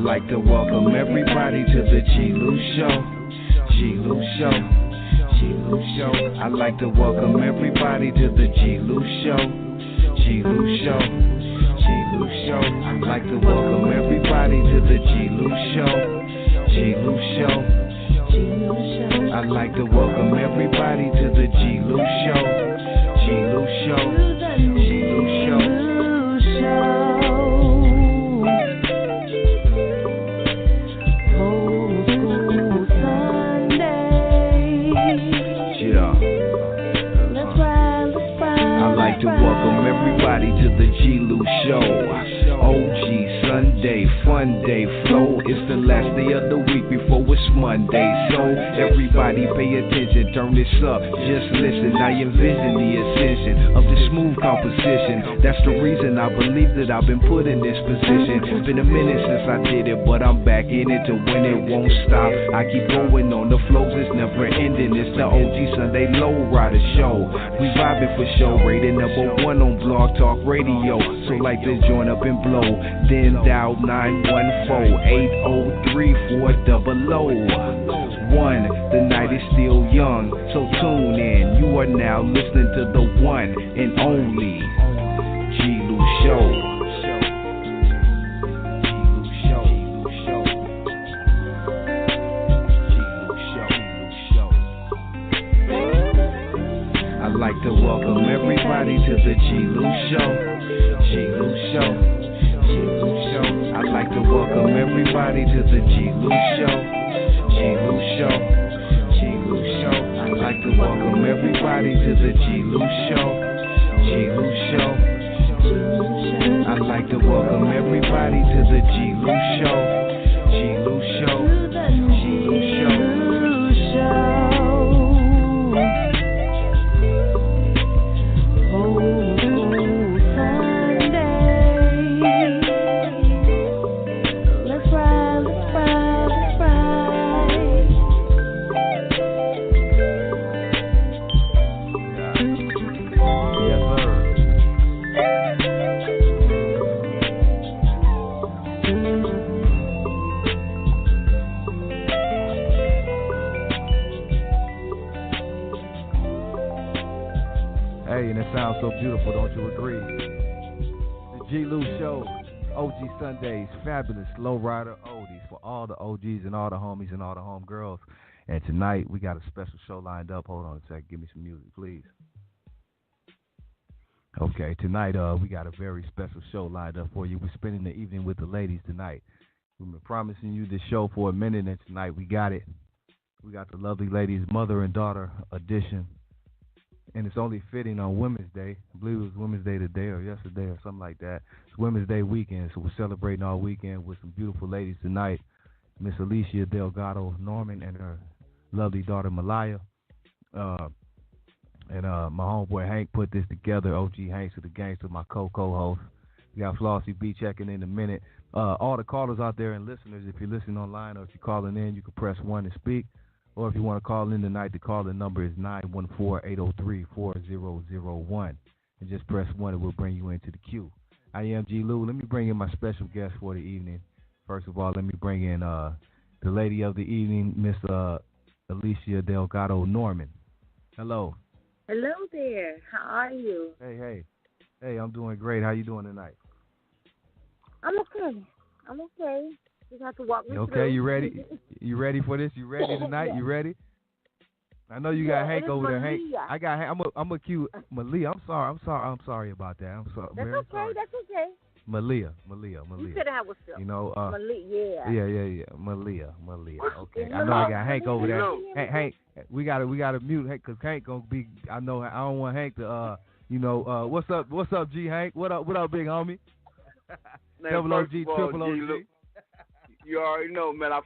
like to welcome everybody to the G-Lew Show. G-Lew Show. G-Lew Show. I like to welcome everybody to the G-Lew Show. G-Lew Show. G-Lew Show. I like to welcome everybody to the G-Lew Show. G-Lew Show. I like to welcome everybody to the G-Lew Show. G-Lew Show. G-Lew Show. To welcome everybody to the G-Lew Show. OG Sunday, fun day flow. It's the last day of the week before it's Monday. So everybody pay attention, turn this up, just listen. I envision the ascension of the smooth composition. That's the reason I believe that I've been put in this position. It's been a minute since I did it, but I'm back in it to win it, won't stop. I keep going on, the flows is never ending. It's the OG Sunday Low Rider Show. We vibing for show, rated number one on Blog Talk Radio. So like to join up and blow. Then dial 914-803-4001. The night is still young, so tune in. You are now listening to the one and only G-Lew Show. I'd like to welcome everybody to the G-Lew Show. G-Lew Show. G-Lew Show. I'd like to welcome everybody to the G-Lew Show. G-Lew Show. G-Lew Show. I'd like to welcome everybody to the G-Lew Show. G-Lew Show. I'd like to welcome everybody to the G-Lew Show. G-Lew Show. G-Lew Show. Sounds so beautiful, don't you agree? The G-Lew Show, OG Sundays, fabulous lowrider oldies for all the OGs and all the homies and all the homegirls. And tonight we got a special show lined up. Hold on a second, give me some music, please. Okay, tonight we got a very special show lined up for you. We're spending the evening with the ladies tonight. We've been promising you this show for a minute, and tonight we got it. We got the lovely ladies, mother and daughter edition. And it's only fitting on Women's Day. I believe it was Women's Day today or yesterday or something like that. It's Women's Day weekend, so we're celebrating all weekend with some beautiful ladies tonight. Miss Alicia Norman and her lovely daughter Malia. And my homeboy Hank put this together. OG Hanks with the gangster, my co-host. We got Flossy B checking in a minute. All the callers out there and listeners, if you're listening online or if you're calling in, you can press 1 to speak. Or if you want to call in tonight, the call-in number is 914-803-4001. And just press 1, it will bring you into the queue. I am G-Lew. Let me bring in my special guest for the evening. First of all, let me bring in the lady of the evening, Miss Alicia Norman. Hello. Hello there. How are you? Hey, I'm doing great. How you doing tonight? I'm okay. You have to walk me through. Okay, you ready? You ready for this? You ready tonight? You ready? I know you got Hank over there. Hank, I got Hank. I'm a cue Malia. I'm sorry about that. I'm sorry. That's okay. Sorry. That's okay. Malia. You said I was still. You know, Malia, yeah. Malia. Okay. I know I got Hank over there. Hank, we gotta mute Hank because Hank gonna be. I don't want Hank to. What's up, G Hank? What up, big homie? Double OG, triple OG. You already know, man. I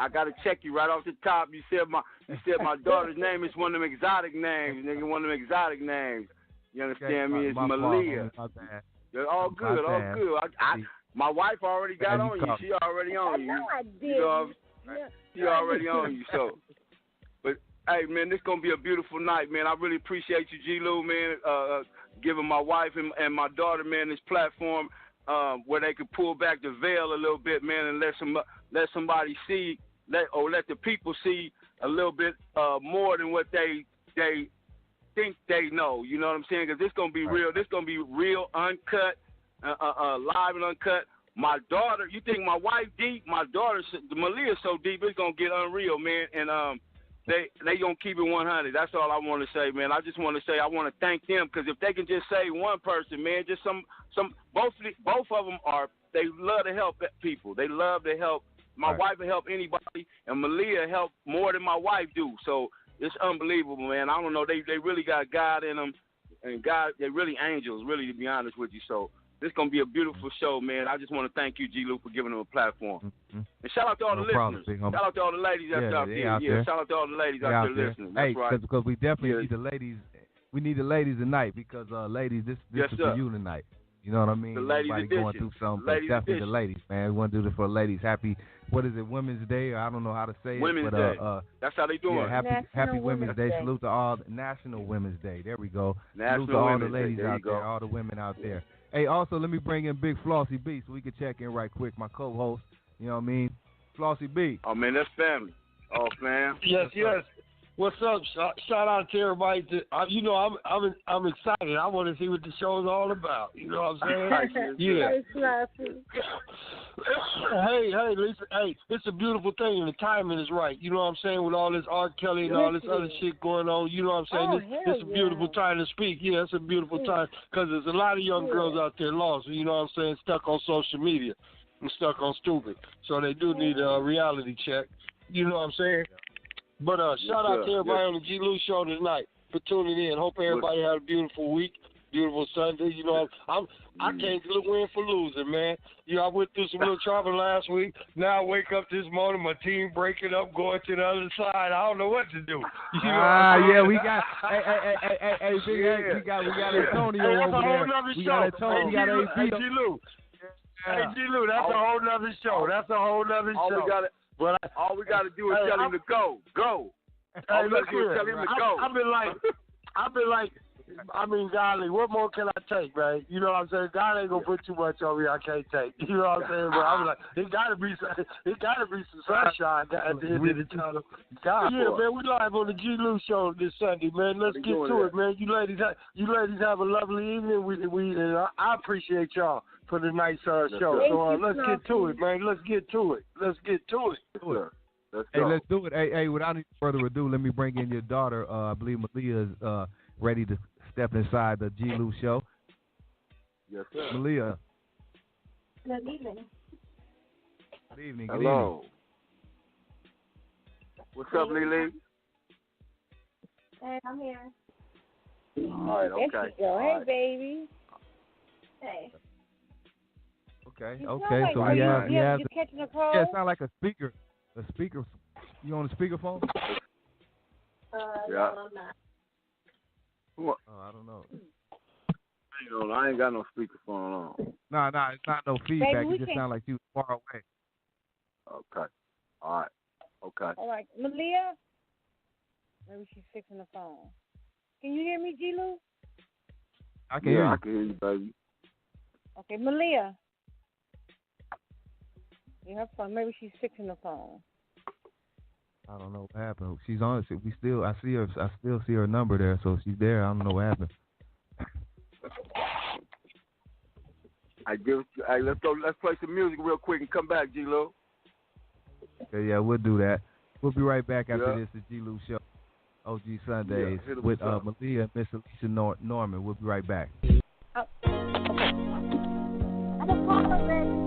gotta check you right off the top. You said my daughter's name is one of them exotic names, nigga. One of them exotic names. You understand me? It's Malia. You're all good, all good. My wife already got on you. She already on you. I know I did. You know, she already on you. So, but hey, man, this gonna be a beautiful night, man. I really appreciate you, G-Lew, man, giving my wife and my daughter, man, this platform. where they could pull back the veil a little bit, man, and let somebody see, let the people see a little bit more than what they think they know. You know what I'm saying? Because this gonna be real. This gonna be real, uncut, live and uncut. My daughter, you think my wife deep? My daughter, Malia, so deep it's gonna get unreal, man. And they gonna keep it 100. That's all I want to say, man. I just want to say I want to thank them because if they can just say one person, man, just both of them they love to help people. They love to help. My wife will help anybody, and Malia help more than my wife do. So it's unbelievable, man. I don't know. They really got God in them, and God, they're really angels, really, to be honest with you. So this is going to be a beautiful show, man. I just want to thank you, G-Lew, for giving them a platform. Mm-hmm. And shout out to all the listeners. Shout out to all the ladies out there. Yeah, shout out to all the ladies out there listening. That's right. Because we definitely need the ladies. We need the ladies tonight because, ladies, this is for you tonight. You know what I mean? The ladies Everybody edition. Going through something, but definitely edition. The ladies, man. We want to do this for the ladies. Happy, what is it, Women's Day? I don't know how to say it. Women's Day. That's how they doing. Yeah, happy Women's Day. Salute to all National Women's Day. There we go. Salute to all the ladies out there, all the women out there. Hey, also, let me bring in Big Flossy B so we can check in right quick. My co-host, you know what I mean? Flossy B. Oh, man, that's family. Oh, fam. Yes. What's up? Shout out to everybody. I'm excited. I want to see what the show's all about. You know what I'm saying? Yeah. Hey, Lisa. Hey, it's a beautiful thing, and the timing is right. You know what I'm saying? With all this R. Kelly and all this other shit going on, you know what I'm saying? It's a beautiful time to speak. Yeah, it's a beautiful time because there's a lot of young girls out there lost. You know what I'm saying? Stuck on social media and stuck on stupid. So they do need a reality check. You know what I'm saying? But shout out to everybody on the G-Lew Show tonight for tuning in. Hope everybody had a beautiful week, beautiful Sunday. You know, I can't win for losing, man. You know, I went through some little trouble last week. Now I wake up this morning, my team breaking up, going to the other side. I don't know what to do. You know we got we got Antonio over there. We got Antonio. We got AP. Hey, G-Lew. Hey, G-Lew, that's a whole nother show. That's a whole nother show. All we got to do is tell him to go. Go. Hey, look here. Tell him to go. I've been like, golly, what more can I take, man? You know what I'm saying? God ain't gonna put too much on me I can't take. You know what I'm saying? But I'm like, it gotta be some sunshine at the end of the tunnel. Man, we live on the G-Lew Show this Sunday, man. Let's get to it, man. You ladies have a lovely evening. We I appreciate y'all for the nice show. So let's get to it, man. Let's get to it. Let's do it. Hey, without any further ado, let me bring in your daughter. I believe Malia is ready to step inside the G-Lew Show. Yes, sir. Malia. Good evening. Good evening. Hello. What's up, Lily? Hey, I'm here. All right, okay. Hey, baby. Hey. Okay. So we have. You catching a cold? Yeah, it sounds like a speaker. You on the speakerphone? No, I'm not. What? Oh, I don't know. I ain't got no speakerphone on. No, it's not no feedback. Baby, it just sounds like you far away. Okay. All right. Okay. All right. Malia? Maybe she's fixing the phone. Can you hear me, G-Lew? I can hear you. I can hear you, baby. Okay, Malia. You have fun. Maybe she's fixing the phone. I don't know what happened. She's on. I still see her number there, so she's there. I don't know what happened. Let's go. Let's play some music real quick and come back, G-Lew. Okay, yeah, we'll do that. We'll be right back after this. The G-Lew Show, OG Sundays with Malia and Miss Alicia Norman. We'll be right back. Oh, okay. I'm a caller, baby.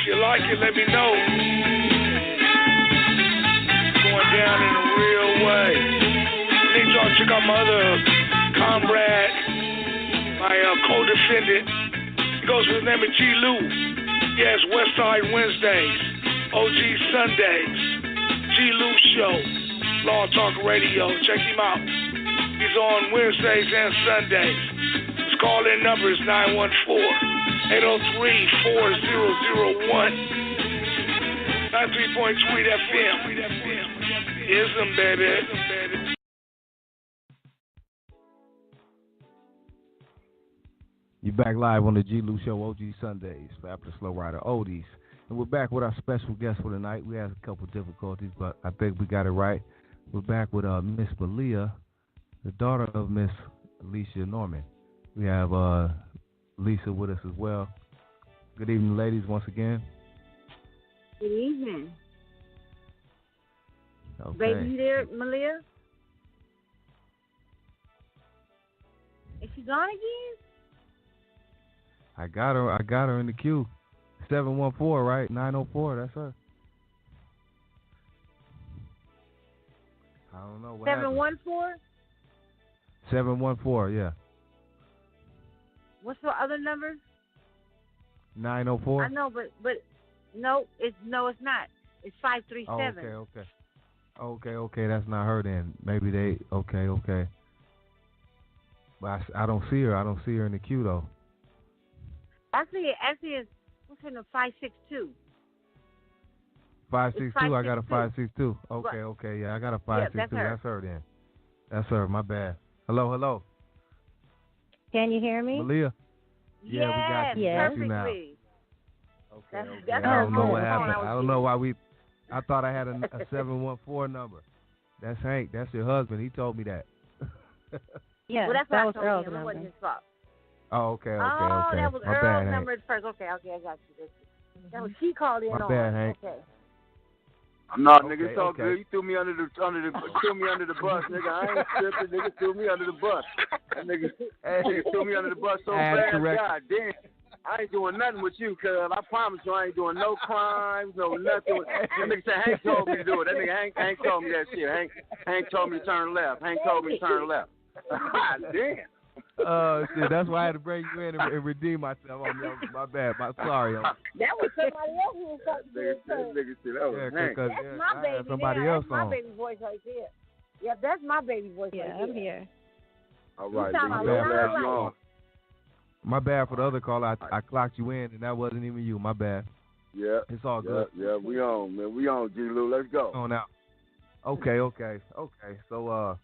you like it, let me know. It's going down in a real way. I need y'all to check out my other comrade, my co-defendant. He goes with the name of G-Lew. He has Westside Wednesdays, OG Sundays, G-Lew Show, Law Talk Radio. Check him out. He's on Wednesdays and Sundays. His call-in number is 914-803-4001. 93.3 FM. Ism, baby. You're back live on the G-Lew Show, OG Sundays, for After Slow Rider Oldies. And we're back with our special guest for tonight. We had a couple difficulties, but I think we got it right. We're back with Miss Malia, the daughter of Miss Alicia Norman. We have Lisa with us as well. Good evening, ladies, once again. Good evening. Okay. Baby, you there, Malia? Is she gone again? I got her in the queue. 714, right? 904, that's her. I don't know what 714? 714, yeah. What's the other number? 904. I know, but no, it's not. It's 537. Okay. That's not her then. Maybe they. Okay. But I don't see her. I don't see her in the queue though. Actually, it's what's her name? 562. 562. I got a 562. Okay. Yeah, I got a 562. Yeah, that's her then. That's her. My bad. Hello. Can you hear me? Malia. Yeah, we got you. Yes, Got you now. That's I don't know what happened. I don't know why I thought I had a 714 number. That's Hank. That's your husband. He told me that. Yeah, well, that's that what was I told Earl's him. It number. wasn't his fault. Oh, okay. Oh, that was My Earl's bad, number Hank. at first. Okay, I got you. That was she called in My on. bad, Hank. Okay. No, nigga, it's all good. You threw me under the bus, nigga. I ain't tripping. Nigga threw me under the bus. That nigga threw me under the bus so bad. God damn. I ain't doing nothing with you, cuz I promise you I ain't doing no crimes, no nothing. That nigga said Hank told me to do it. That nigga Hank told me that shit. Hank told me to turn left. God damn. Shit, that's why I had to bring you in and redeem myself. My bad. Sorry. That was somebody else who was talking to his That nigga said that was Hank. That's my baby. Somebody there. else That's my on. baby voice right there. Yeah, that's my baby voice right there. I'm here. All right, My bad for the other call. I clocked you in, and that wasn't even you. My bad. Yeah. It's all good. Yeah, we on, man. We on, G-Lew. Let's go. On out. Okay. So,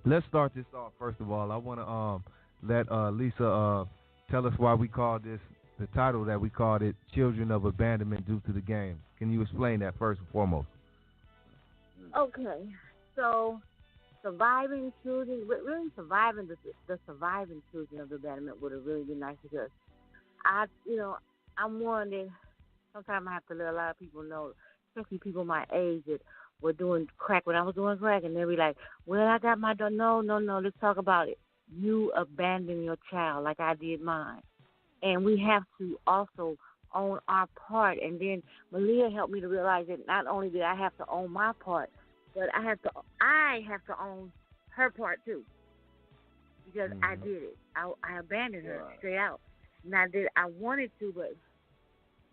let's start this off. First of all, I want to let Lisa tell us why we called this, the title that we called it, Children of Abandonment Due to the Game. Can you explain that first and foremost? Okay. So, surviving children, really surviving the surviving children of abandonment would have really been nice because I'm one that sometimes I have to let a lot of people know, especially people my age that were doing crack when I was doing crack, and they'll be like, well, I got my daughter. No, let's talk about it. You abandon your child like I did mine. And we have to also own our part. And then Malia helped me to realize that not only did I have to own my part, but I have to own her part too, because I did it. I abandoned her straight out. Now I wanted to, but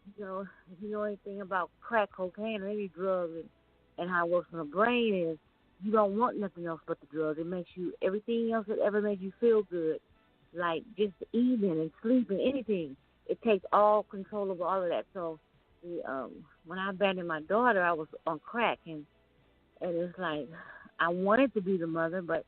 if you know anything about crack, cocaine, or any drug, and how it works on the brain is, you don't want nothing else but the drug. It makes you everything else that ever made you feel good, like just eating and sleeping, anything. It takes all control over all of that. So when I abandoned my daughter, I was on crack, and it's like I wanted to be the mother, but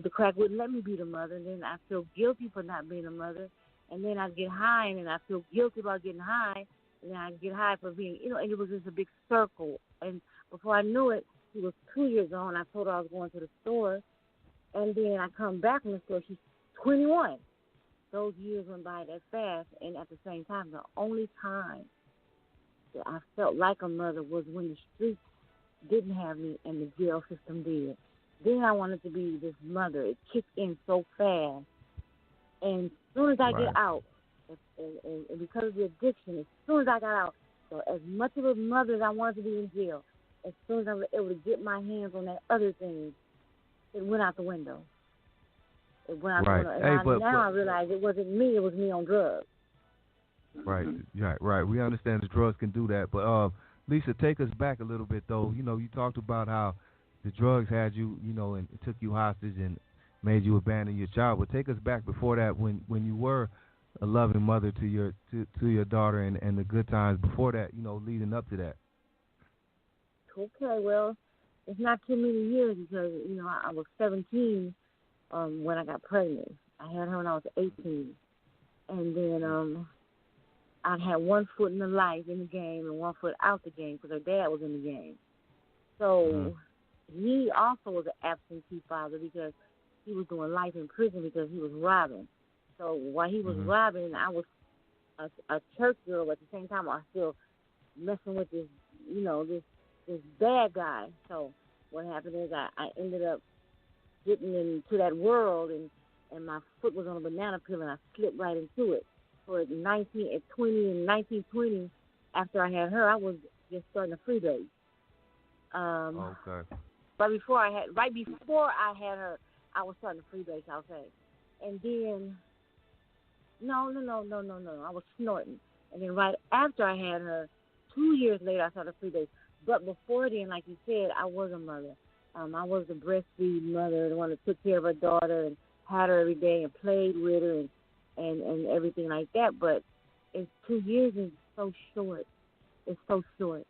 the crack wouldn't let me be the mother. And then I feel guilty for not being a mother. And then I get high, and then I feel guilty about getting high. And then I get high for being, and it was just a big circle. And before I knew it, she was 2 years old, and I told her I was going to the store. And then I come back from the store, she's 21. Those years went by that fast. And at the same time, the only time that I felt like a mother was when the streets didn't have me and the jail system did. Then I wanted to be this mother. It kicked in so fast. And as soon as I get out, And because of the addiction, as soon as I got out, so as much of a mother as I wanted to be in jail, as soon as I was able to get my hands on that other thing, it went out the window. It went out the window. And now I realize it wasn't me, it was me on drugs. Right. We understand the drugs can do that. But, Lisa, take us back a little bit, though. You know, you talked about how the drugs had you, you know, and took you hostage and made you abandon your child. But take us back before that when you were a loving mother to your daughter and the good times before that, you know, leading up to that. Okay, well, it's not too many years because, you know, I was 17 when I got pregnant. I had her when I was 18. And then I had one foot in the life in the game and one foot out the game because her dad was in the game. So he also was an absentee father because he was doing life in prison because he was robbing. So while he was robbing, I was a church girl. At the same time, I was still messing with this, you know, this bad guy. So what happened is I ended up getting into that world, and my foot was on a banana peel, and I slipped right into it. So at 1920, after I had her, I was just starting to freebase. Okay. Right before I had her, I was starting to freebase, I'll say. And then, no, I was snorting. And then right after I had her, 2 years later, I started freebase. But before then, like you said, I was a mother. I was the breastfeeding mother, the one that took care of her daughter and had her every day and played with her and everything like that. But 2 years is so short. It's so short.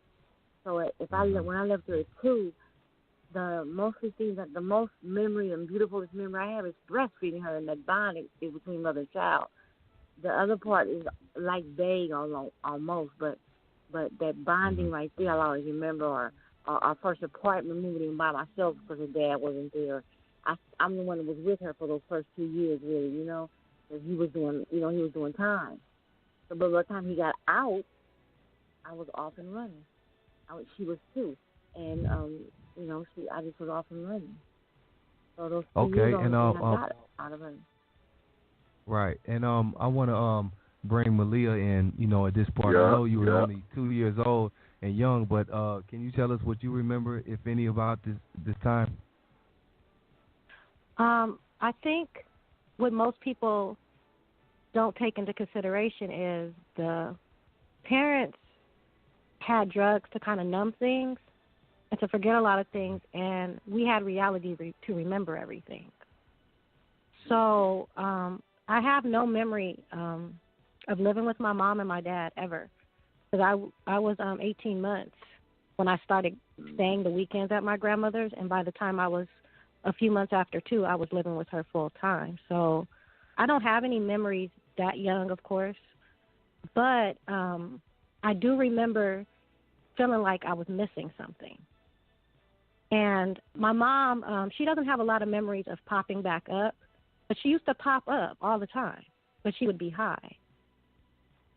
So when I left her at 2, the most memory and beautifulest memory I have is breastfeeding her and that bond between mother and child. The other part is like vague almost, but that bonding right there, I'll always remember. Or our first apartment moving in by myself because her dad wasn't there. I'm the one that was with her for those first 2 years, really, you know, because he was doing time. So, but by the time he got out, I was off and running. She was 2, and you know, I just was off and running. So those 2 years I got out of her. Right, and I want to bring Malia in, you know, at this part. I know you were only 2 years old and young, but can you tell us what you remember, if any, about this time? I think what most people don't take into consideration is the parents had drugs to kind of numb things and to forget a lot of things, and we had reality to remember everything. So I have no memory of living with my mom and my dad ever, because I was 18 months when I started staying the weekends at my grandmother's, and by the time I was a few months after 2, I was living with her full time. So I don't have any memories that young, of course, but I do remember feeling like I was missing something. And my mom, she doesn't have a lot of memories of popping back up, but she used to pop up all the time, but she would be high.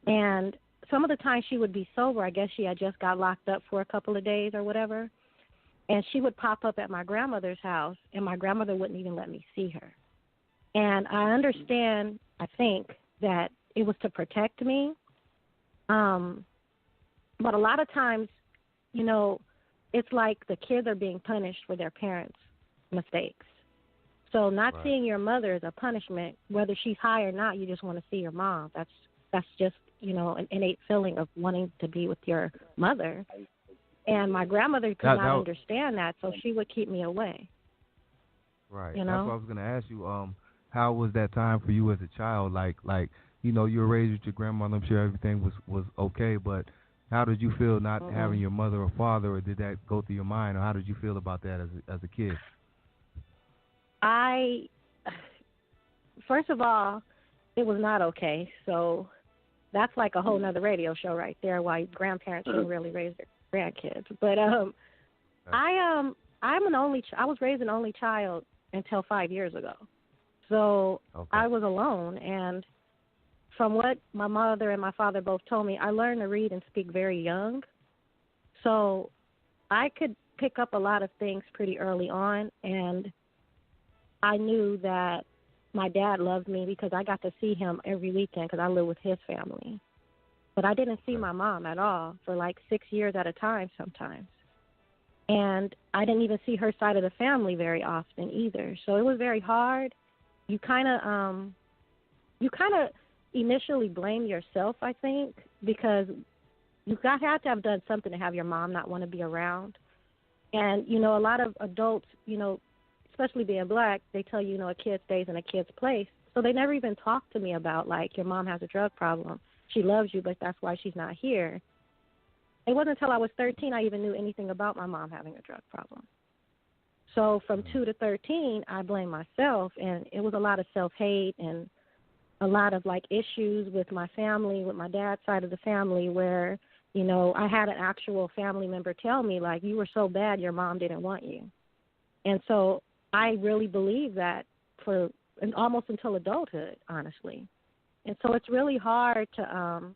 And some of the time she would be sober. I guess she had just got locked up for a couple of days or whatever. And she would pop up at my grandmother's house, and my grandmother wouldn't even let me see her. And I understand, I think, that it was to protect me. But a lot of times, you know, it's like the kids are being punished for their parents' mistakes. So not seeing your mother is a punishment. Whether she's high or not, you just want to see your mom. That's just, you know, an innate feeling of wanting to be with your mother. And my grandmother could not understand that, so she would keep me away. Right. You know? That's what I was going to ask you. How was that time for you as a child? Like, you know, you were raised with your grandmother. I'm sure everything was okay, but how did you feel not having your mother or father, or did that go through your mind, or how did you feel about that as a kid? First of all, it was not okay. So that's like a whole nother radio show right there, why grandparents shouldn't really raise their grandkids. But I was raised an only child until 5 years ago. So I was alone, and from what my mother and my father both told me, I learned to read and speak very young. So I could pick up a lot of things pretty early on, and I knew that my dad loved me because I got to see him every weekend because I live with his family. But I didn't see my mom at all for like 6 years at a time sometimes. And I didn't even see her side of the family very often either. So it was very hard. You kind of initially blame yourself, I think, because you had to have done something to have your mom not want to be around. And, you know, a lot of adults, you know, especially being black, they tell you, you know, a kid stays in a kid's place. So they never even talked to me about, like, your mom has a drug problem. She loves you, but that's why she's not here. It wasn't until I was 13 I even knew anything about my mom having a drug problem. So from 2 to 13, I blamed myself, and it was a lot of self-hate and a lot of, like, issues with my family, with my dad's side of the family where, you know, I had an actual family member tell me, like, you were so bad your mom didn't want you. And so I really believe that for almost until adulthood, honestly. And so it's really hard to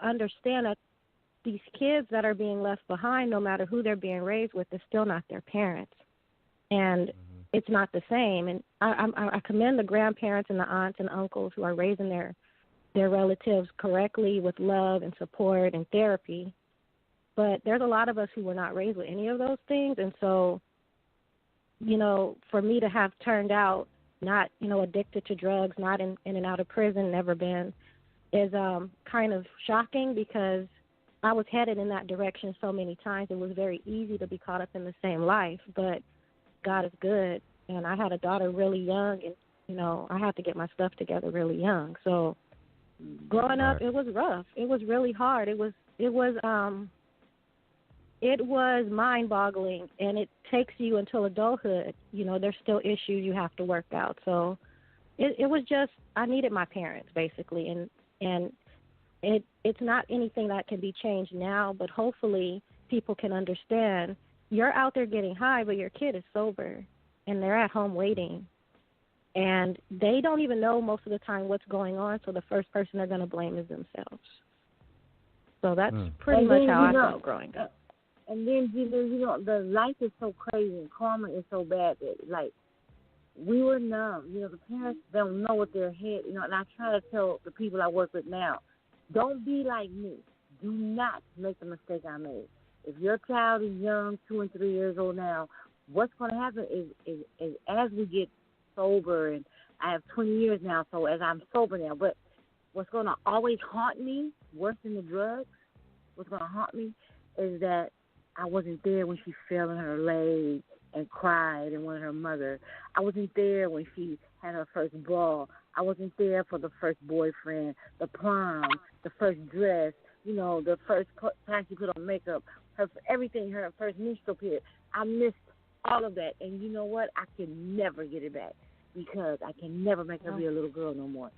understand that these kids that are being left behind, no matter who they're being raised with, is still not their parents. And it's not the same. And I commend the grandparents and the aunts and uncles who are raising their relatives correctly with love and support and therapy. But there's a lot of us who were not raised with any of those things. And so, you know, for me to have turned out not, you know, addicted to drugs, not in and out of prison, never been, is kind of shocking because I was headed in that direction so many times. It was very easy to be caught up in the same life, but God is good. And I had a daughter really young, and, you know, I had to get my stuff together really young. So growing up, it was rough. It was really hard. It was mind-boggling, and it takes you until adulthood. You know, there's still issues you have to work out. So it was just, I needed my parents, basically, and it's not anything that can be changed now, but hopefully people can understand you're out there getting high, but your kid is sober, and they're at home waiting. And they don't even know most of the time what's going on, so the first person they're going to blame is themselves. So that's pretty much how I felt growing up. And then, you know, the life is so crazy and karma is so bad that, like, we were numb. You know, the parents don't know what their head, you know, and I try to tell the people I work with now, don't be like me. Do not make the mistake I made. If your child is young, 2 and 3 years old now, what's going to happen is as we get sober, and I have 20 years now, so as I'm sober now, but what's going to always haunt me, worse than the drugs, what's going to haunt me is that I wasn't there when she fell on her leg and cried and wanted her mother. I wasn't there when she had her first ball. I wasn't there for the first boyfriend, the prom, the first dress, you know, the first time she put on makeup, her everything, her first menstrual period. I missed all of that. And you know what? I can never get it back because I can never make her be a little girl no more.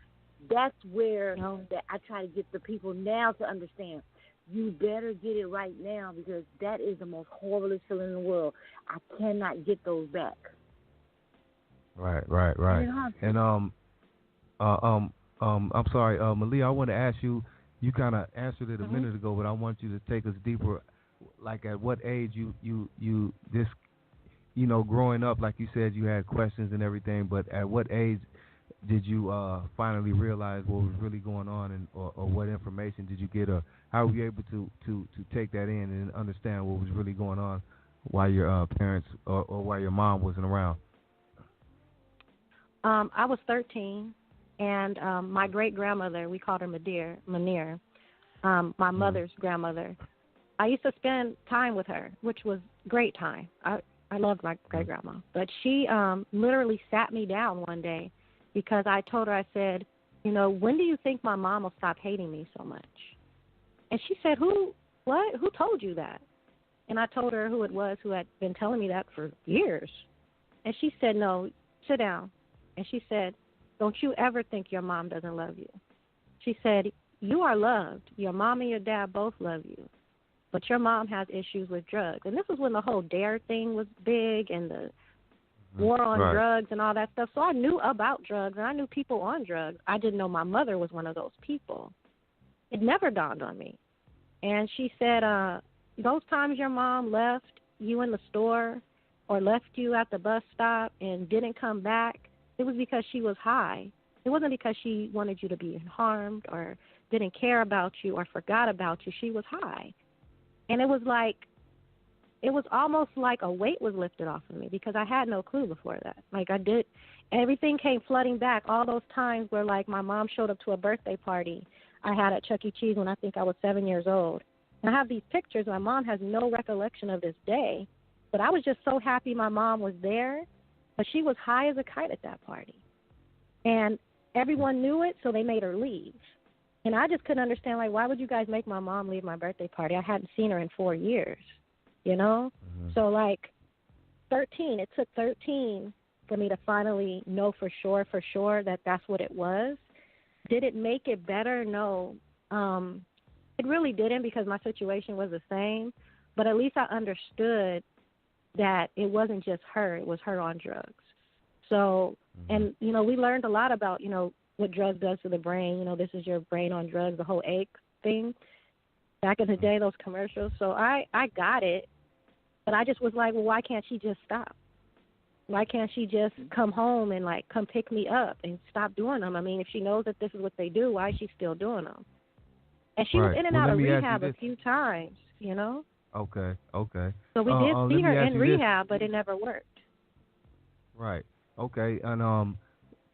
That's where that I try to get the people now to understand. You better get it right now because that is the most horrible feeling in the world. I cannot get those back. Right. And I'm sorry, Malia, I want to ask you. You kind of answered it a minute ago, but I want you to take us deeper. Like, at what age you this, you know, growing up, like you said, you had questions and everything. But at what age did you finally realize what was really going on, and or what information did you get, or how were you able to take that in and understand what was really going on while your parents or while your mom wasn't around? I was 13, and my great-grandmother, we called her Manir, my mother's grandmother, I used to spend time with her, which was great time. I loved my great-grandma. But she literally sat me down one day because I told her, I said, you know, when do you think my mom will stop hating me so much? And she said, what? Who told you that? And I told her who it was who had been telling me that for years. And she said, no, sit down. And she said, don't you ever think your mom doesn't love you. She said, you are loved. Your mom and your dad both love you. But your mom has issues with drugs. And this was when the whole DARE thing was big and the war on drugs and all that stuff. So I knew about drugs, and I knew people on drugs. I didn't know my mother was one of those people. It never dawned on me. And she said, those times your mom left you in the store or left you at the bus stop and didn't come back, it was because she was high. It wasn't because she wanted you to be harmed or didn't care about you or forgot about you. She was high. And it was almost like a weight was lifted off of me because I had no clue before that. Like everything came flooding back. All those times where like my mom showed up to a birthday party I had at Chuck E. Cheese when I think I was 7 years old. And I have these pictures. My mom has no recollection of this day, but I was just so happy my mom was there. But she was high as a kite at that party. And everyone knew it, so they made her leave. And I just couldn't understand, like, why would you guys make my mom leave my birthday party? I hadn't seen her in 4 years, you know? Mm-hmm. So, like, 13, it took 13 for me to finally know for sure that that's what it was. Did it make it better? No. It really didn't because my situation was the same. But at least I understood that it wasn't just her. It was her on drugs. So, and, you know, we learned a lot about, you know, what drugs does to the brain. You know, this is your brain on drugs, the whole egg thing. Back in the day, those commercials. So I got it, but I just was like, well, why can't she just stop? Why can't she just come home and, like, come pick me up and stop doing them? I mean, if she knows that this is what they do, why is she still doing them? And she was in and out of rehab a few times, you know? Okay. So we did see her in rehab, but it never worked. Right. Okay. And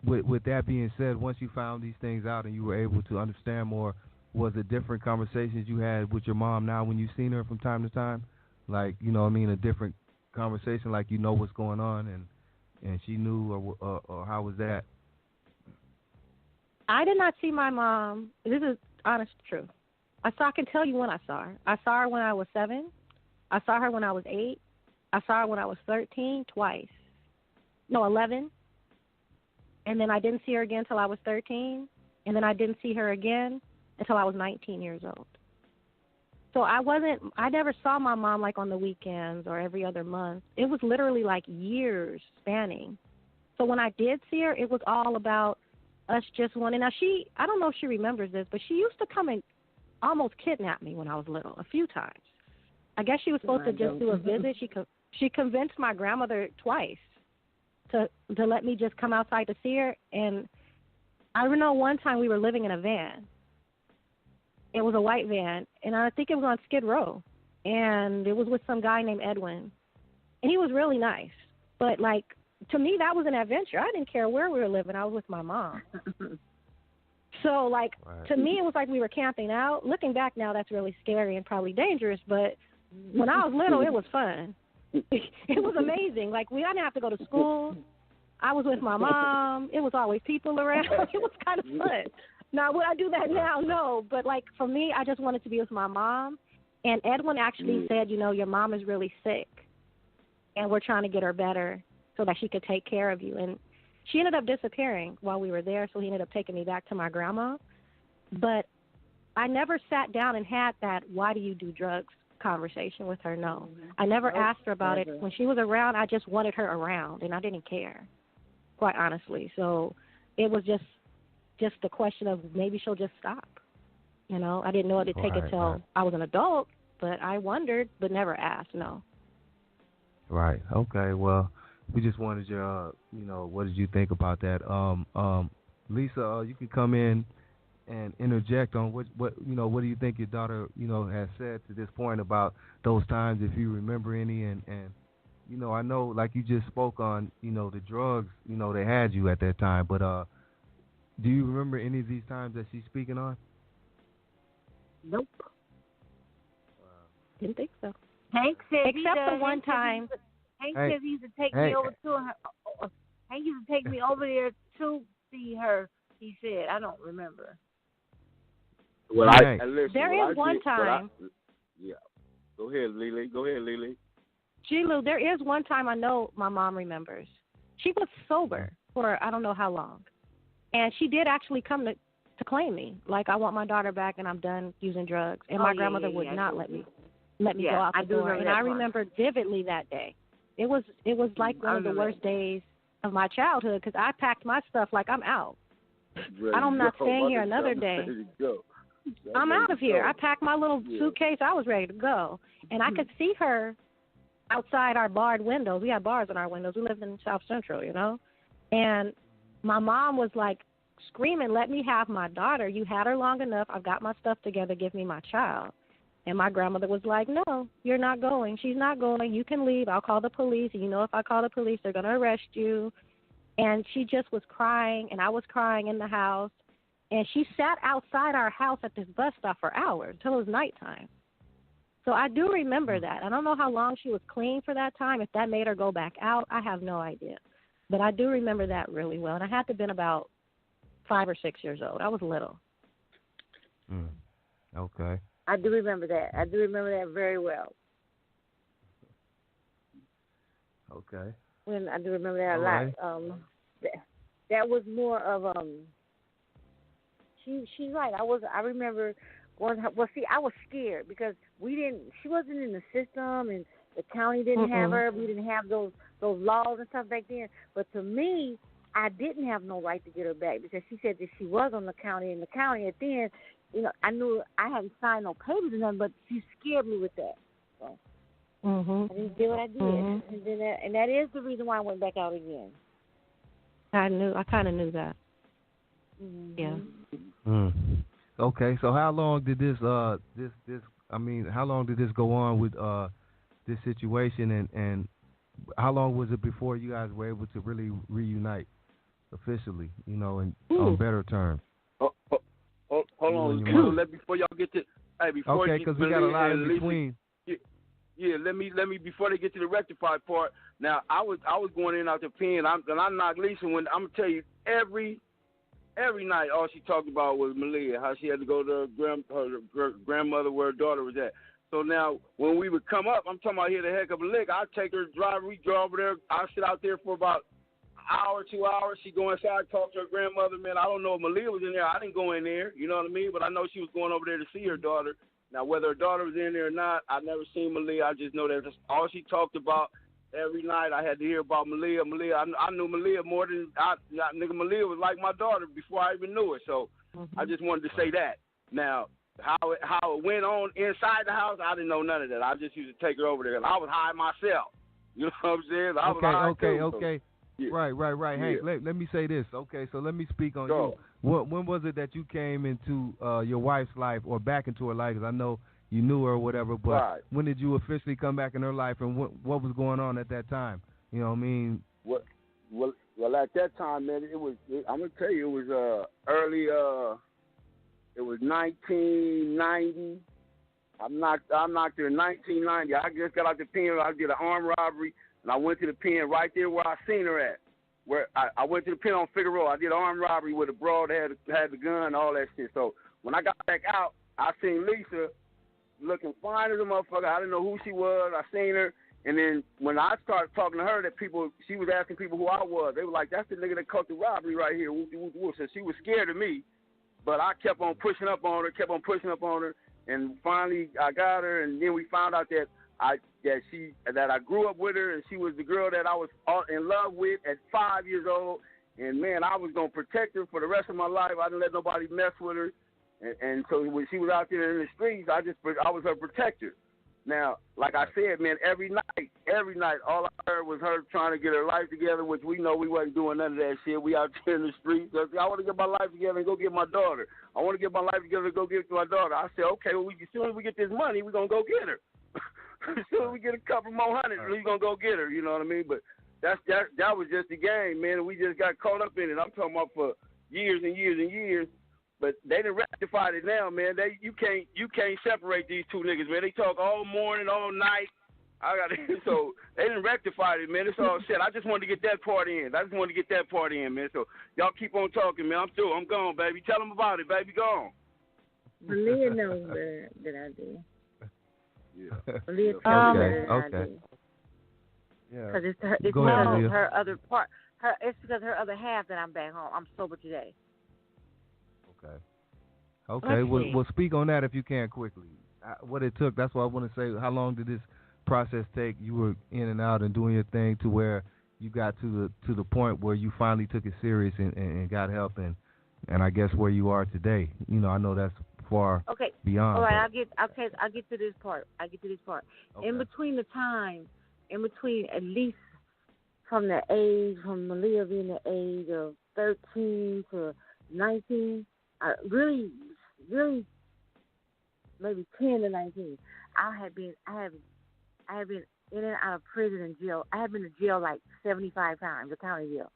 with that being said, once you found these things out and you were able to understand more, was it different conversations you had with your mom now when you've seen her from time to time? Like, you know what I mean, a different conversation, like you know what's going on and she knew, or how was that? I did not see my mom. This is honest truth. I can tell you when I saw her. I saw her when I was 7. I saw her when I was 8. I saw her when I was 13 twice. No, 11. And then I didn't see her again until I was 13. And then I didn't see her again until I was 19 years old. So I never saw my mom like on the weekends or every other month. It was literally like years spanning. So when I did see her, it was all about us just wanting. Now I don't know if she remembers this, but she used to come and almost kidnap me when I was little a few times. I guess she was supposed to just do a visit. She convinced my grandmother twice to let me just come outside to see her. And I remember one time we were living in a van. It was a white van, and I think it was on Skid Row. And it was with some guy named Edwin. And he was really nice. But, like, to me, that was an adventure. I didn't care where we were living. I was with my mom. So, like, to me, it was like we were camping out. Looking back now, that's really scary and probably dangerous. But when I was little, it was fun. It was amazing. Like, we didn't have to go to school. I was with my mom. It was always people around. It was kind of fun. Now, would I do that now? No. But, like, for me, I just wanted to be with my mom. And Edwin actually said, you know, your mom is really sick, and we're trying to get her better so that she could take care of you. And she ended up disappearing while we were there, so he ended up taking me back to my grandma. But I never sat down and had that why do you do drugs conversation with her, no. I never asked her about it. When she was around, I just wanted her around, and I didn't care, quite honestly. So it was just the question of maybe she'll just stop. You know, I didn't know it would take until I was an adult, but I wondered, but never asked, no. Right. Okay. Well, we just wanted your, you know, what did you think about that? Lisa, you can come in and interject on what you know, what do you think your daughter, you know, has said to this point about those times, if you remember any, and you know, I know, like you just spoke on, you know, the drugs, you know, they had you at that time, but do you remember any of these times that she's speaking on? Nope. Didn't think so. Hank said except the one time. Hank said he used to take me over to her. Hank used to take me over there to see her. He said, I don't remember. Well, there is one time. Yeah. Go ahead, Lily. G-Lew, there is one time I know my mom remembers. She was sober for I don't know how long. And she did actually come to claim me. Like, I want my daughter back and I'm done using drugs. And my grandmother would not let me go out the door. And I remember vividly that day. It was like one of the worst days of my childhood because I packed my stuff like I'm out. I'm not staying here another day. I'm out of here. I packed my little suitcase. I was ready to go. And I could see her outside our barred windows. We had bars in our windows. We lived in South Central, you know. And my mom was like screaming, "Let me have my daughter. You had her long enough. I've got my stuff together. Give me my child." And my grandmother was like, "No, you're not going. She's not going. You can leave. I'll call the police. And you know if I call the police, they're going to arrest you." And she just was crying, and I was crying in the house. And she sat outside our house at this bus stop for hours until it was nighttime. So I do remember that. I don't know how long she was clean for that time. If that made her go back out, I have no idea. But I do remember that really well. And I had to have been about 5 or 6 years old. I was little. Okay. I do remember that. I do remember that very well. Okay. When I do remember that a All lot. That was more of She's right. I remember going. Well, see, I was scared because she wasn't in the system, and the county didn't have her. We didn't have those laws and stuff back then. But to me, I didn't have no right to get her back because she said that she was on the county, and the county. And then, I knew I hadn't signed no papers or nothing, but she scared me with that. So I didn't do what I did, and that is the reason why I went back out again. I kind of knew that. Yeah. Okay, so how long did this how long did this go on with this situation, and how long was it before you guys were able to really reunite officially, on better terms? Hold on, before y'all get to okay, because we got a lot in between. Yeah, let me before they get to the rectified part. Now I was going in out the pen. I knocked Lisa when I'm gonna tell you every night all she talked about was Malia, how she had to go to her grandmother where her daughter was at. So now when we would come up, I'm talking about here the heck of a lick. I'd take her drive, we drove over there. I'd sit out there for about an hour, 2 hours. She'd go inside, talk to her grandmother. Man, I don't know if Malia was in there. I didn't go in there, you know what I mean? But I know she was going over there to see her daughter. Now, whether her daughter was in there or not, I never seen Malia. I just know that that's all she talked about. Every night I had to hear about Malia. I knew Malia more than Malia was like my daughter before I even knew her. So I just wanted to say that. Now, how it went on inside the house, I didn't know none of that. I just used to take her over there, and I was high myself. You know what I'm saying? I was high too, okay. So, yeah. Right. Yeah. Hey, let me say this. Okay, so let me speak on Go. you. When was it that you came into your wife's life or back into her life? Because I know you knew her or whatever, but when did you officially come back in her life, and what was going on at that time? You know what I mean? Well, at that time, man, I'm gonna tell you, it was early. It was 1990. I'm knocked there in 1990. I just got out the pen. I did an armed robbery, and I went to the pen right there where I seen her at. Where I went to the pen on Figueroa. I did an armed robbery with a broad that had the gun, all that shit. So when I got back out, I seen Lisa looking fine as a motherfucker. I didn't know who she was. I seen her. And then when I started talking to her, she was asking people who I was. They were like, "That's the nigga that caught the robbery right here." So she was scared of me. But I kept on pushing up on her, and finally I got her. And then we found out that I grew up with her, and she was the girl that I was in love with at 5 years old. And man, I was gonna protect her for the rest of my life. I didn't let nobody mess with her. And so when she was out there in the streets, I was her protector. Now, like I said, man, every night, all I heard was her trying to get her life together, which we know we wasn't doing none of that shit. We out there in the streets. I want to get my life together and go get my daughter. I want to get my life together and go get my daughter. I said, okay, well, as soon as we get this money, we're going to go get her. As soon as we get a couple more hundred, we're going to go get her, you know what I mean? But that was just the game, man. We just got caught up in it. I'm talking about for years and years and years. But they done rectified it now, man. You can't separate these two niggas, man. They talk all morning, all night. So they done rectified it, man. It's all set. I just wanted to get that part in. Man. So y'all keep on talking, man. I'm through. I'm gone, baby. Tell them about it, baby. Go on. Malia knows better than I do. Yeah. Malia tells me better than I do. Yeah. Because it's because her other part. It's because her other half that I'm back home. I'm sober today. Okay. Well, speak on that if you can quickly. What it took. That's what I want to say. How long did this process take? You were in and out and doing your thing to where you got to the point where you finally took it serious and got help and I guess where you are today. You know, I know that's far beyond. All right. I'll get to this part. Okay. In between at least from Malia being the age of 13 to 19, really, maybe 10 to 19. I have been in and out of prison and jail. I have been to jail like 75 times, the county jail.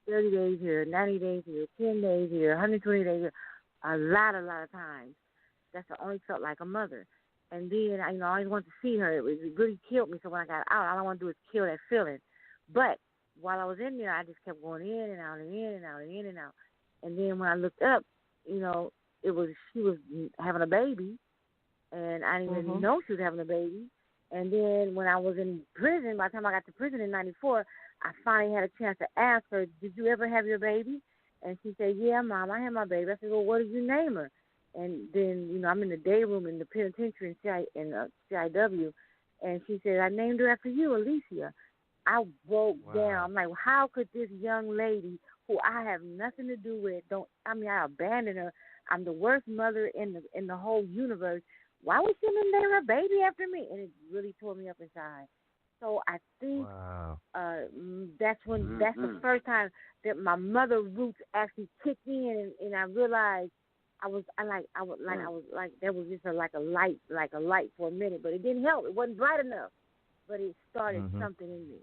30 days here, 90 days here, 10 days here, 120 days here. A lot of times. That's what only felt like a mother. And then, I always wanted to see her. It really killed me. So when I got out, all I want to do is kill that feeling. But while I was in there, I just kept going in and out and in and out and in and out. And then when I looked up, she was having a baby, and I didn't even know she was having a baby. And then when I was in prison, by the time I got to prison in 94, I finally had a chance to ask her, did you ever have your baby? And she said, yeah, Mom, I had my baby. I said, well, what did you name her? And then, I'm in the day room in the penitentiary in CIW, and she said, I named her after you, Alicia. I broke down. I'm like, well, how could this young lady, who I have nothing to do with, I abandoned her. I'm the worst mother in the whole universe. Why would she name her baby after me? And it really tore me up inside. So I think that's the first time that my mother roots actually kicked in, and I realized there was just a light for a minute, but it didn't help. It wasn't bright enough, but it started something in me.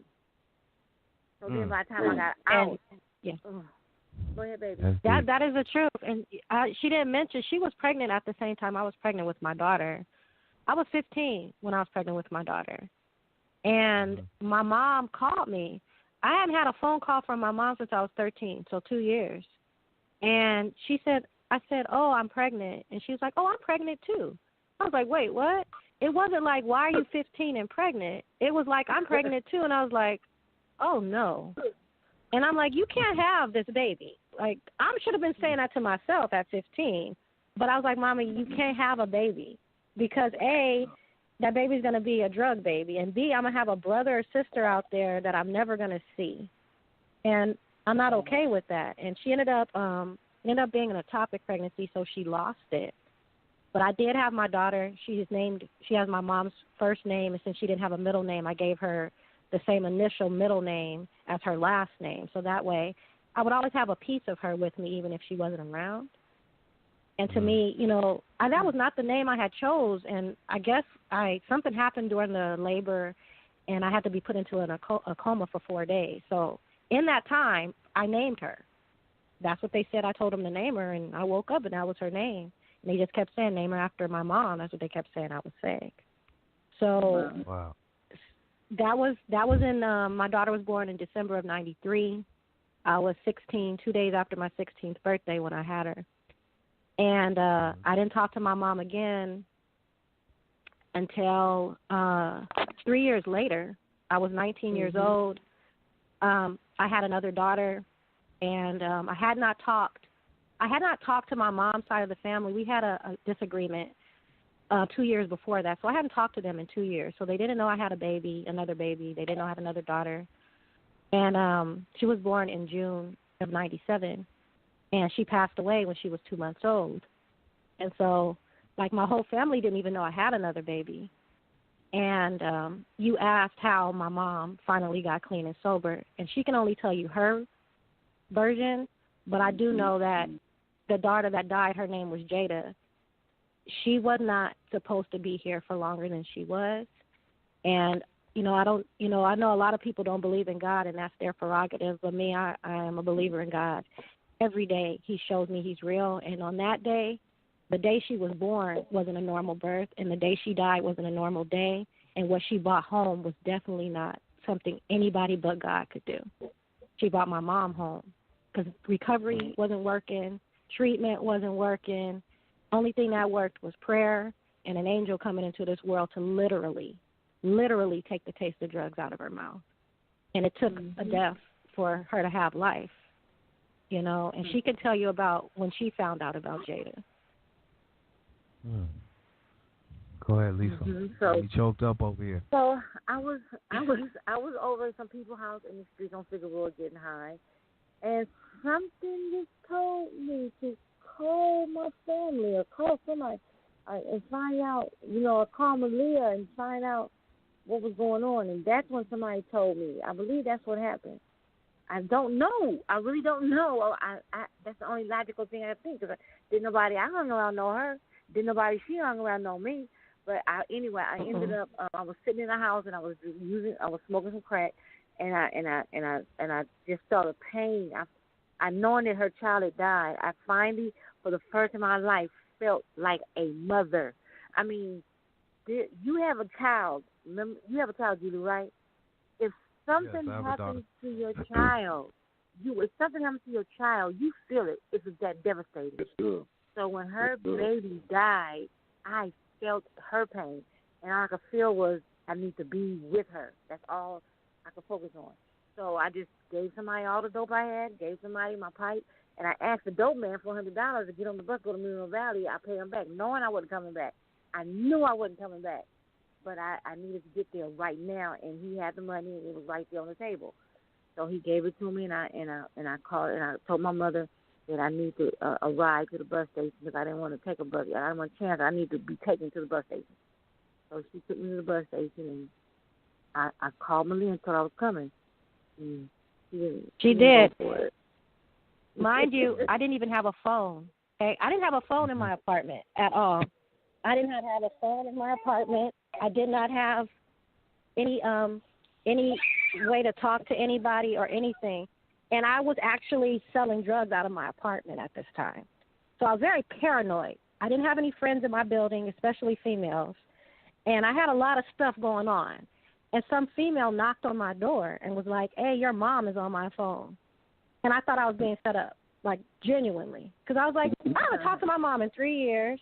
So then by the time I got out, go ahead, baby. That is the truth. And she didn't mention she was pregnant at the same time I was pregnant with my daughter. I was 15 when I was pregnant with my daughter. And my mom called me. I hadn't had a phone call from my mom since I was 13, so 2 years. And I said, oh, I'm pregnant. And she was like, oh, I'm pregnant too. I was like, wait, what? It wasn't like, why are you 15 and pregnant? It was like, I'm pregnant too. And I was like, oh, no. And I'm like, you can't have this baby. Like, I should have been saying that to myself at 15. But I was like, Mama, you can't have a baby because, A, that baby's going to be a drug baby, and B, I'm going to have a brother or sister out there that I'm never going to see. And I'm not okay with that. And she ended up being an ectopic pregnancy, so she lost it. But I did have my daughter. She has my mom's first name, and since she didn't have a middle name, I gave her the same initial middle name as her last name. So that way I would always have a piece of her with me, even if she wasn't around. And to me, that was not the name I had chose. And I guess something happened during the labor, and I had to be put into a coma for 4 days. So in that time, I named her. That's what they said. I told them to name her, and I woke up, and that was her name. And they just kept saying, name her after my mom. That's what they kept saying I was sick. So that was in, my daughter was born in December of 93. I was 16, 2 days after my 16th birthday when I had her. And I didn't talk to my mom again until 3 years later. I was 19 years old. I had another daughter, and I had not talked to my mom's side of the family. We had a disagreement 2 years before that, so I hadn't talked to them in 2 years. So they didn't know I had another baby. They didn't know I had another daughter. And she was born in June of 97. And she passed away when she was 2 months old. And so, my whole family didn't even know I had another baby. And you asked how my mom finally got clean and sober. And she can only tell you her version, but I do know that the daughter that died, her name was Jada. She was not supposed to be here for longer than she was. And, I know a lot of people don't believe in God, and that's their prerogative. But me, I am a believer in God. Every day he shows me he's real, and on that day, the day she was born wasn't a normal birth, and the day she died wasn't a normal day, and what she brought home was definitely not something anybody but God could do. She brought my mom home because recovery wasn't working, treatment wasn't working. Only thing that worked was prayer and an angel coming into this world to literally take the taste of drugs out of her mouth. And it took a death for her to have life. And she can tell you about when she found out about Jada. Go ahead, Lisa. So you choked up over here. So I was over at some people's house in the street on Figueroa getting high, and something just told me to call my family or call somebody and find out, or call Malia and find out what was going on. And that's when somebody told me. I believe that's what happened. I don't know. I really don't know. I that's the only logical thing I think. Cause didn't nobody I hung around know her. Didn't nobody she hung around know me. But I ended up. I was sitting in the house and I was smoking some crack, and I just felt a pain. I knowing that her child had died. I finally, for the first time in my life, felt like a mother. I mean, you have a child. Remember, you have a child, G-Lew, right? If something happens to your child, you feel it. It's that devastating. So when her baby died, I felt her pain, and all I could feel was I need to be with her. That's all I could focus on. So I just gave somebody all the dope I had, gave somebody my pipe, and I asked the dope man for $100 to get on the bus, go to Mineral Valley. I paid him back, knowing I wasn't coming back. I knew I wasn't coming back, but I needed to get there right now, and he had the money, and it was right there on the table. So he gave it to me, and I called, and I told my mother that I need to a ride to the bus station because I didn't want to take a bus. I didn't want a chance. I need to be taken to the bus station. So she took me to the bus station, and I called Malia and told her I was coming. And she did. Mind you, I didn't even have a phone. Okay, I didn't have a phone in my apartment at all. I did not have a phone in my apartment. I did not have any way to talk to anybody or anything. And I was actually selling drugs out of my apartment at this time. So I was very paranoid. I didn't have any friends in my building, especially females. And I had a lot of stuff going on. And some female knocked on my door and was like, hey, your mom is on my phone. And I thought I was being set up, like genuinely. Because I was like, I haven't talked to my mom in 3 years.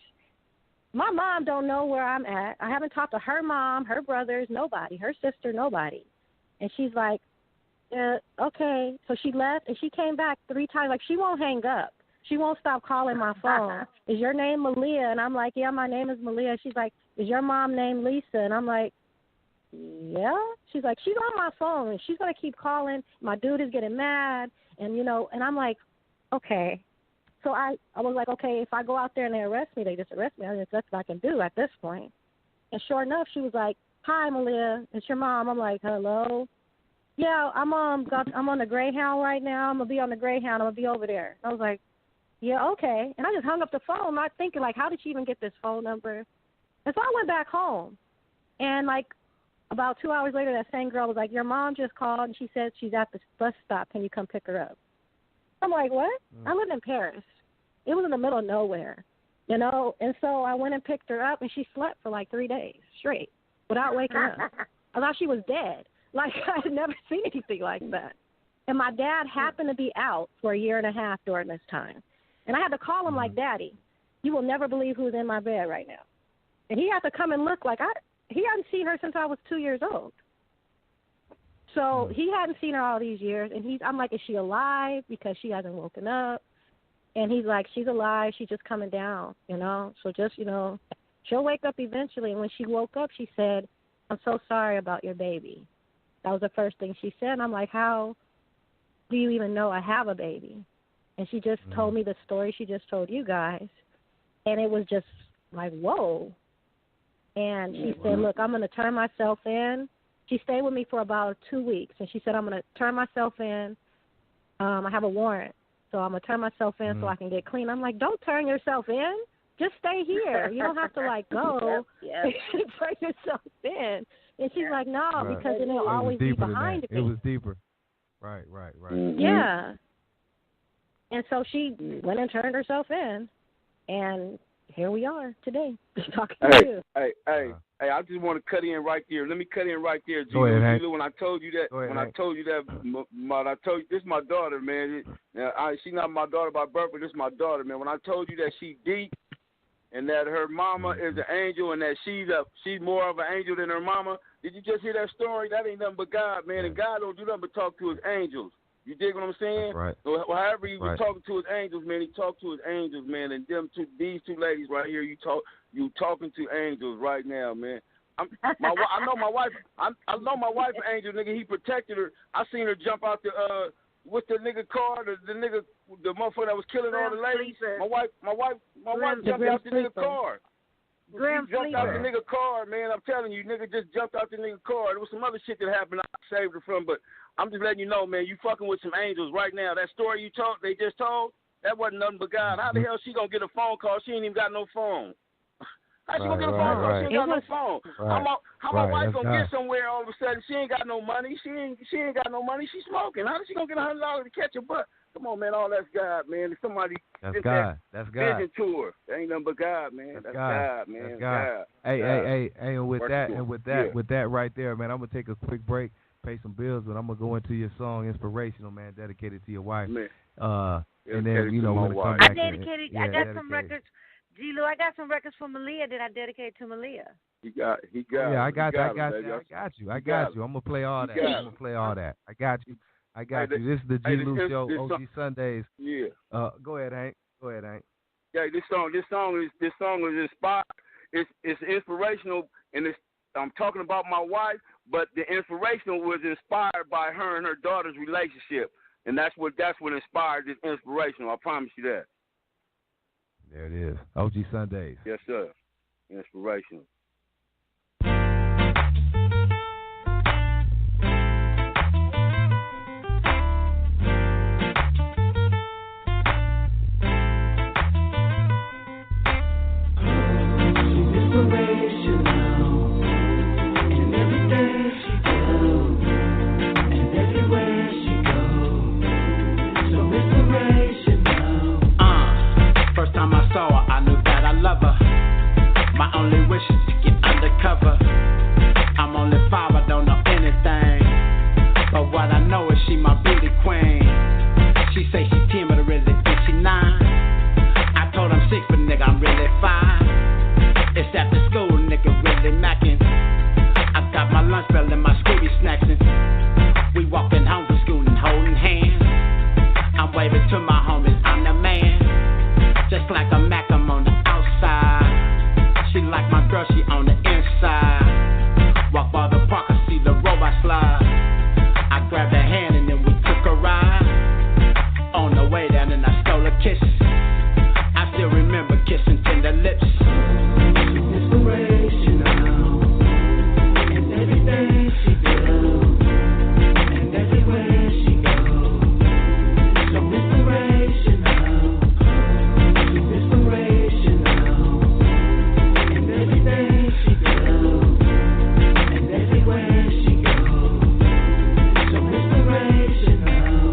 My mom don't know where I'm at. I haven't talked to her mom, her brothers, nobody, her sister, nobody. And she's like, okay. So she left, and she came back 3 times. Like, she won't hang up. She won't stop calling my phone. Is your name Malia? And I'm like, yeah, my name is Malia. She's like, is your mom named Lisa? And I'm like, yeah. She's like, she's on my phone, and she's going to keep calling. My dude is getting mad, and, and I'm like, okay. So I was like, okay, if I go out there and they arrest me, they just arrest me. I mean, that's what I can do at this point. And sure enough, she was like, hi, Malia, it's your mom. I'm like, hello? Yeah, I'm on the Greyhound right now. I'm going to be on the Greyhound. I'm going to be over there. I was like, yeah, okay. And I just hung up the phone, not thinking, like, how did she even get this phone number? And so I went back home. And, like, about 2 hours later, that same girl was like, your mom just called, and she said she's at the bus stop. Can you come pick her up? I'm like, what? I live in Paris. It was in the middle of nowhere, And so I went and picked her up, and she slept for, like, 3 days straight without waking up. I thought she was dead. Like, I had never seen anything like that. And my dad happened to be out for 1.5 years during this time. And I had to call him like, Daddy, you will never believe who's in my bed right now. And he had to come and look like he hadn't seen her since I was 2 years old. So he hadn't seen her all these years. And I'm like, is she alive? Because she hasn't woken up. And he's like, she's alive. She's just coming down, So just, she'll wake up eventually. And when she woke up, she said, I'm so sorry about your baby. That was the first thing she said. And I'm like, how do you even know I have a baby? And she just told me the story she just told you guys. And it was just like, whoa. And she said, look, I'm going to turn myself in. She stayed with me for about 2 weeks. And she said, I'm going to turn myself in. I have a warrant. So I'm going to turn myself in so I can get clean. I'm like, don't turn yourself in. Just stay here. You don't have to, go and turn yourself in. And she's like, no, because then it'll always be behind me. It was deeper. Right. Yeah. And so she went and turned herself in, and here we are today, talking to you. Hey, I just want to cut in right there. Let me cut in right there, G-Lew. When I told you that, this is my daughter, man. She's not my daughter by birth, but this is my daughter, man. When I told you that she deep, and that her mama is an angel, and that she's more of an angel than her mama. Did you just hear that story? That ain't nothing but God, man. And God don't do nothing but talk to his angels. You dig what I'm saying? That's right. So however he was talking to his angels, man, he talked to his angels, man. And these two ladies right here, you talking to angels right now, man. I know my wife. I know my wife, an angel, nigga. He protected her. I seen her jump out with the nigga car, the motherfucker that was killing all the ladies. My wife jumped out the nigga car. jumped out the nigga car, man. I'm telling you, nigga just jumped out the nigga car. There was some other shit that happened I saved her from, but I'm just letting you know, man, you fucking with some angels right now. That story they just told, that wasn't nothing but God. How the hell she gonna get a phone call? She ain't even got no phone. How she gonna get a phone call? She ain't got no phone. How my wife gonna get somewhere all of a sudden? She ain't got no money. She ain't got no money. She's smoking. How is she gonna get $100 to catch a butt? Come on, man. All that's God, man. If somebody that's God. That's God. Vision to her. That ain't nothing but God, man. That's God, man. That's God. Hey, and with that right there, man, I'm gonna take a quick break, pay some bills, but I'm gonna go into your song "Inspirational," man, dedicated to your wife. Man. And then we're gonna come back. I got some records. G-Lew, I got some records for Malia that I dedicated to Malia. He got. Yeah, I got you. I'm gonna play all that. I got you. This is the G-Lew Show, OG Sundays. Yeah. Go ahead, Hank. Yeah, this song is inspired. It's inspirational, and I'm talking about my wife, but the inspirational was inspired by her and her daughter's relationship, and that's what inspired this inspirational. I promise you that. There it is, OG Sundays. Yes, sir. Inspirational. My only wish is to get undercover. I'm only 5, I don't know anything. But what I know is she my beauty queen. She say she 10, but I really think she 9. I told I'm 6, but nigga, I'm really 5. It's after school, nigga, really macking. I got my lunch bell and my Scooby snacksing. We walking home from school and holding hands. I'm waving to my homies, I'm the man. Just like a Mac, I'm on the outside. She like my girl, she on the inside. Walk by the park, I see the robot slide. I grabbed her hand and then we took a ride. On the way down and I stole a kiss. I still remember kissing tender lips. Inspirational. And everything she do. And everywhere she goes. So inspirational. Inspirational. Everything she does, and everywhere she goes, so inspirational.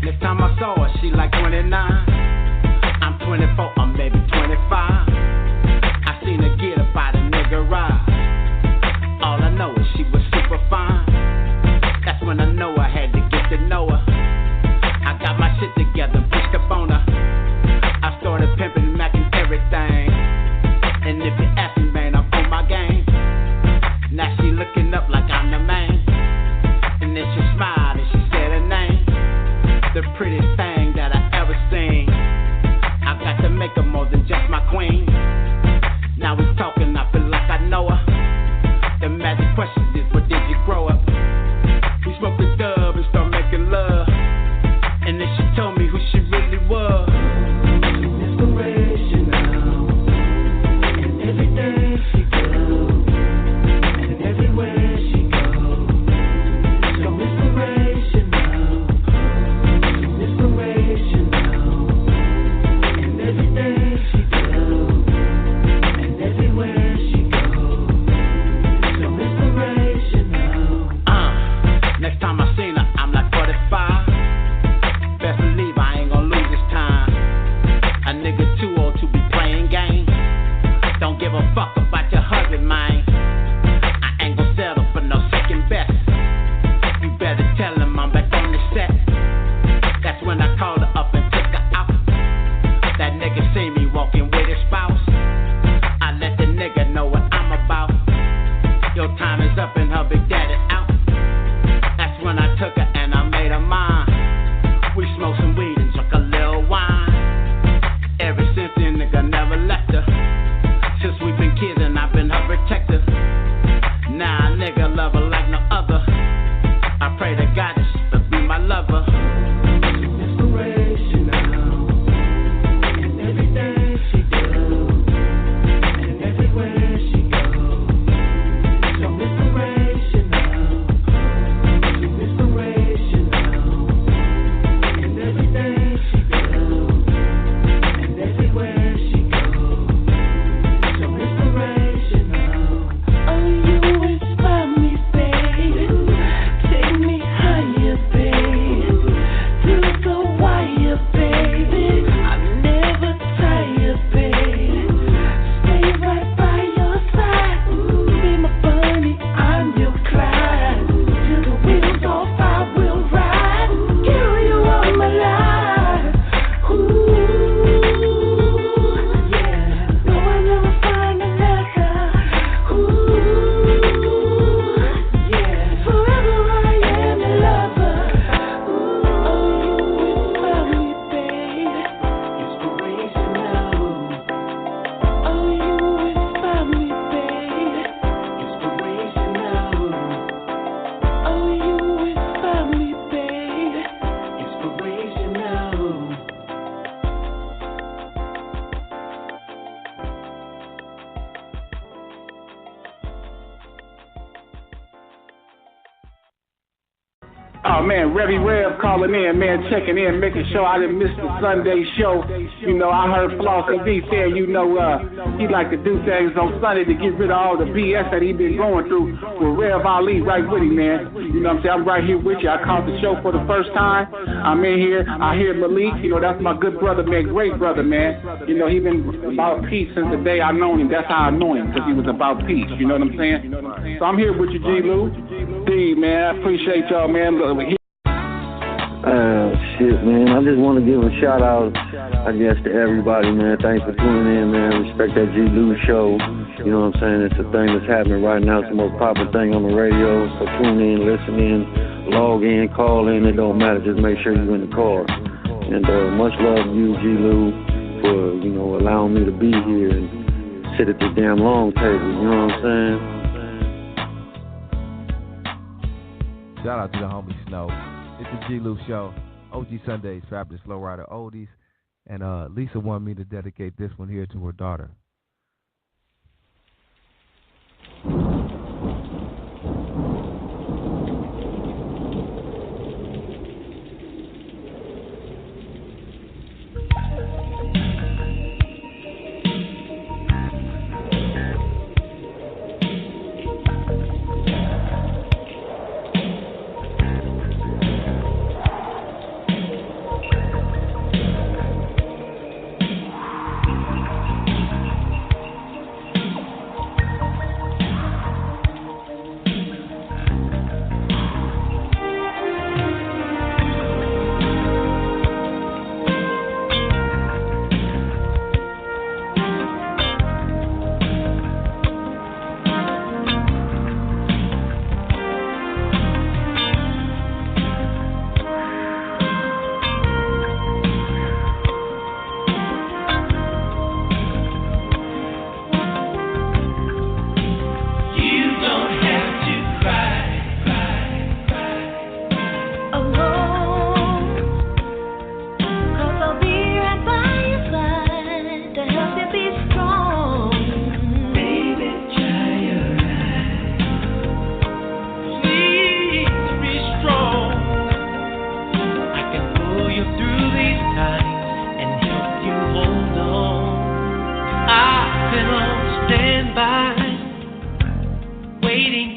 Next time I saw her, she like 29. I'm 24, I'm maybe 25. I seen her get up by the nigga ride. All I know is she was super fine. That's when I know I had to get to know her. I got my shit together, pushed up on her. I started pimping, macking everything. And if you ask me, man, I'm on my game. Now she looking up like I'm the man. And then she smiled and she said her name. The prettiest thing that I ever seen. I got to make her more than just my queen. Now we talking, I feel like I know her. The magic question is, where did you grow up? We smoked the dub and start making love. And then she told me who she really was. Inspirational. Everything she does, and everywhere she goes, so inspirational, and everything she does, and everywhere she goes, so inspirational. Next time I seen her, I'm like 45. Best believe I ain't gonna lose this time. A nigga too old to be playing games. Don't give a fuck about your husband, man. I ain't gon' settle for no second best. You better tell him I'm back on the set. That's when I called her up and took her out. That nigga see me walking with his spouse. I let the nigga know what I'm about. Your time is up and her big daddy out. That's when I took her and I made her mine. We smoked some weed and took a little wine. Ever since then, nigga never left her. Since we've been kids and I've been her protector. Now a nigga love her like no other. I pray to God that she'll be my lover. Inspirational. And everything she does. And Oh man, Revy Rev calling in, man, checking in, making sure I didn't miss the Sunday show. You know, I heard Flossy B saying, he like to do things on Sunday to get rid of all the BS that he been going through. With Rev Ali right with him, man. You know what I'm saying? I'm right here with you. I caught the show for the first time. I'm in here. I hear Malik. You know, that's my good brother, man, great brother, man. You know, he been about peace since the day I known him. That's how I know him, because he was about peace. You know what I'm saying? So I'm here with you, G-Lew. D, man, I appreciate y'all, man. Shit, man. I just want to give a shout out, I guess, to everybody, man. Thanks for tuning in, man. Respect that G-Lew Show. You know what I'm saying? It's a thing that's happening right now. It's the most popular thing on the radio. So tune in, listen in, log in, call in. It don't matter. Just make sure you're in the car. And much love to you, G-Lew, for, allowing me to be here and sit at this damn long table. You know what I'm saying? Shout out to the homie Snow. It's the G-Lew Show. OG Sundays, Fabulous Slow Rider Oldies. And Lisa wanted me to dedicate this one here to her daughter. Baby,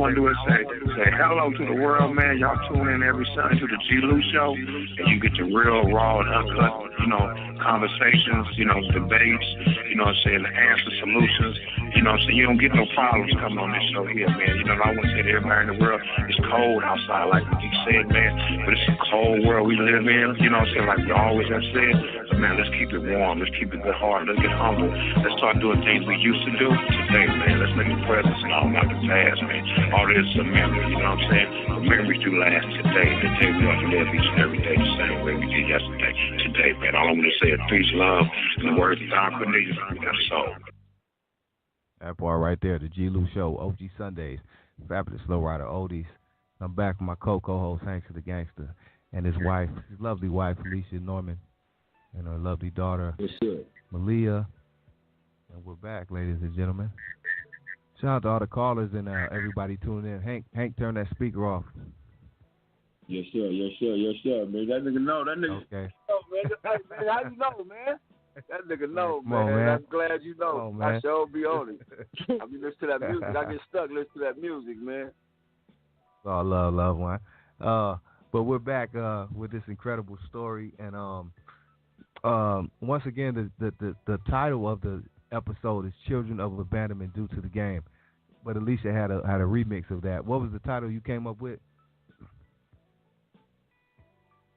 want to do is say hello to the world, man. Y'all tune in every Sunday to the G-Lew Show, and you get your real, raw, and uncut, conversations, debates, the answer solutions. So you don't get no problems coming on this show here, man. I want to say to everybody in the world, it's cold outside, like he said, man. But it's a cold world we live in, like we always have said. But, man, let's keep it warm. Let's keep it good heart. Let's get humble. Let's start doing things we used to do today, man. Let's make the present and all not the past, man. All this is a memory, you know what I'm saying? The memories do last today. They take we have to live each and every day the same way we did yesterday. Today, man. All I'm going to say is peace, love, and the words of God Cornelius. That's all. That part right there, the G-Lew Show, OG Sundays, Fabulous Slow Rider Oldies. I'm back with my co-host, Hanks the Gangster, and his wife, his lovely wife, Alicia Norman, and her lovely daughter, Malia. And we're back, ladies and gentlemen. Shout out to all the callers and everybody tuning in. Hank, turn that speaker off. Yes, sir, man. That nigga know. Okay. Oh, man. Hey, how you know, man? That nigga know, man. I'm glad you know. I sure be on it. I be listening to that music. I get stuck listening to that music, man. Oh, love one. But we're back with this incredible story, and once again, the title of the episode is "Children of Abandonment Due to the Game." But Alicia had a remix of that. What was the title you came up with?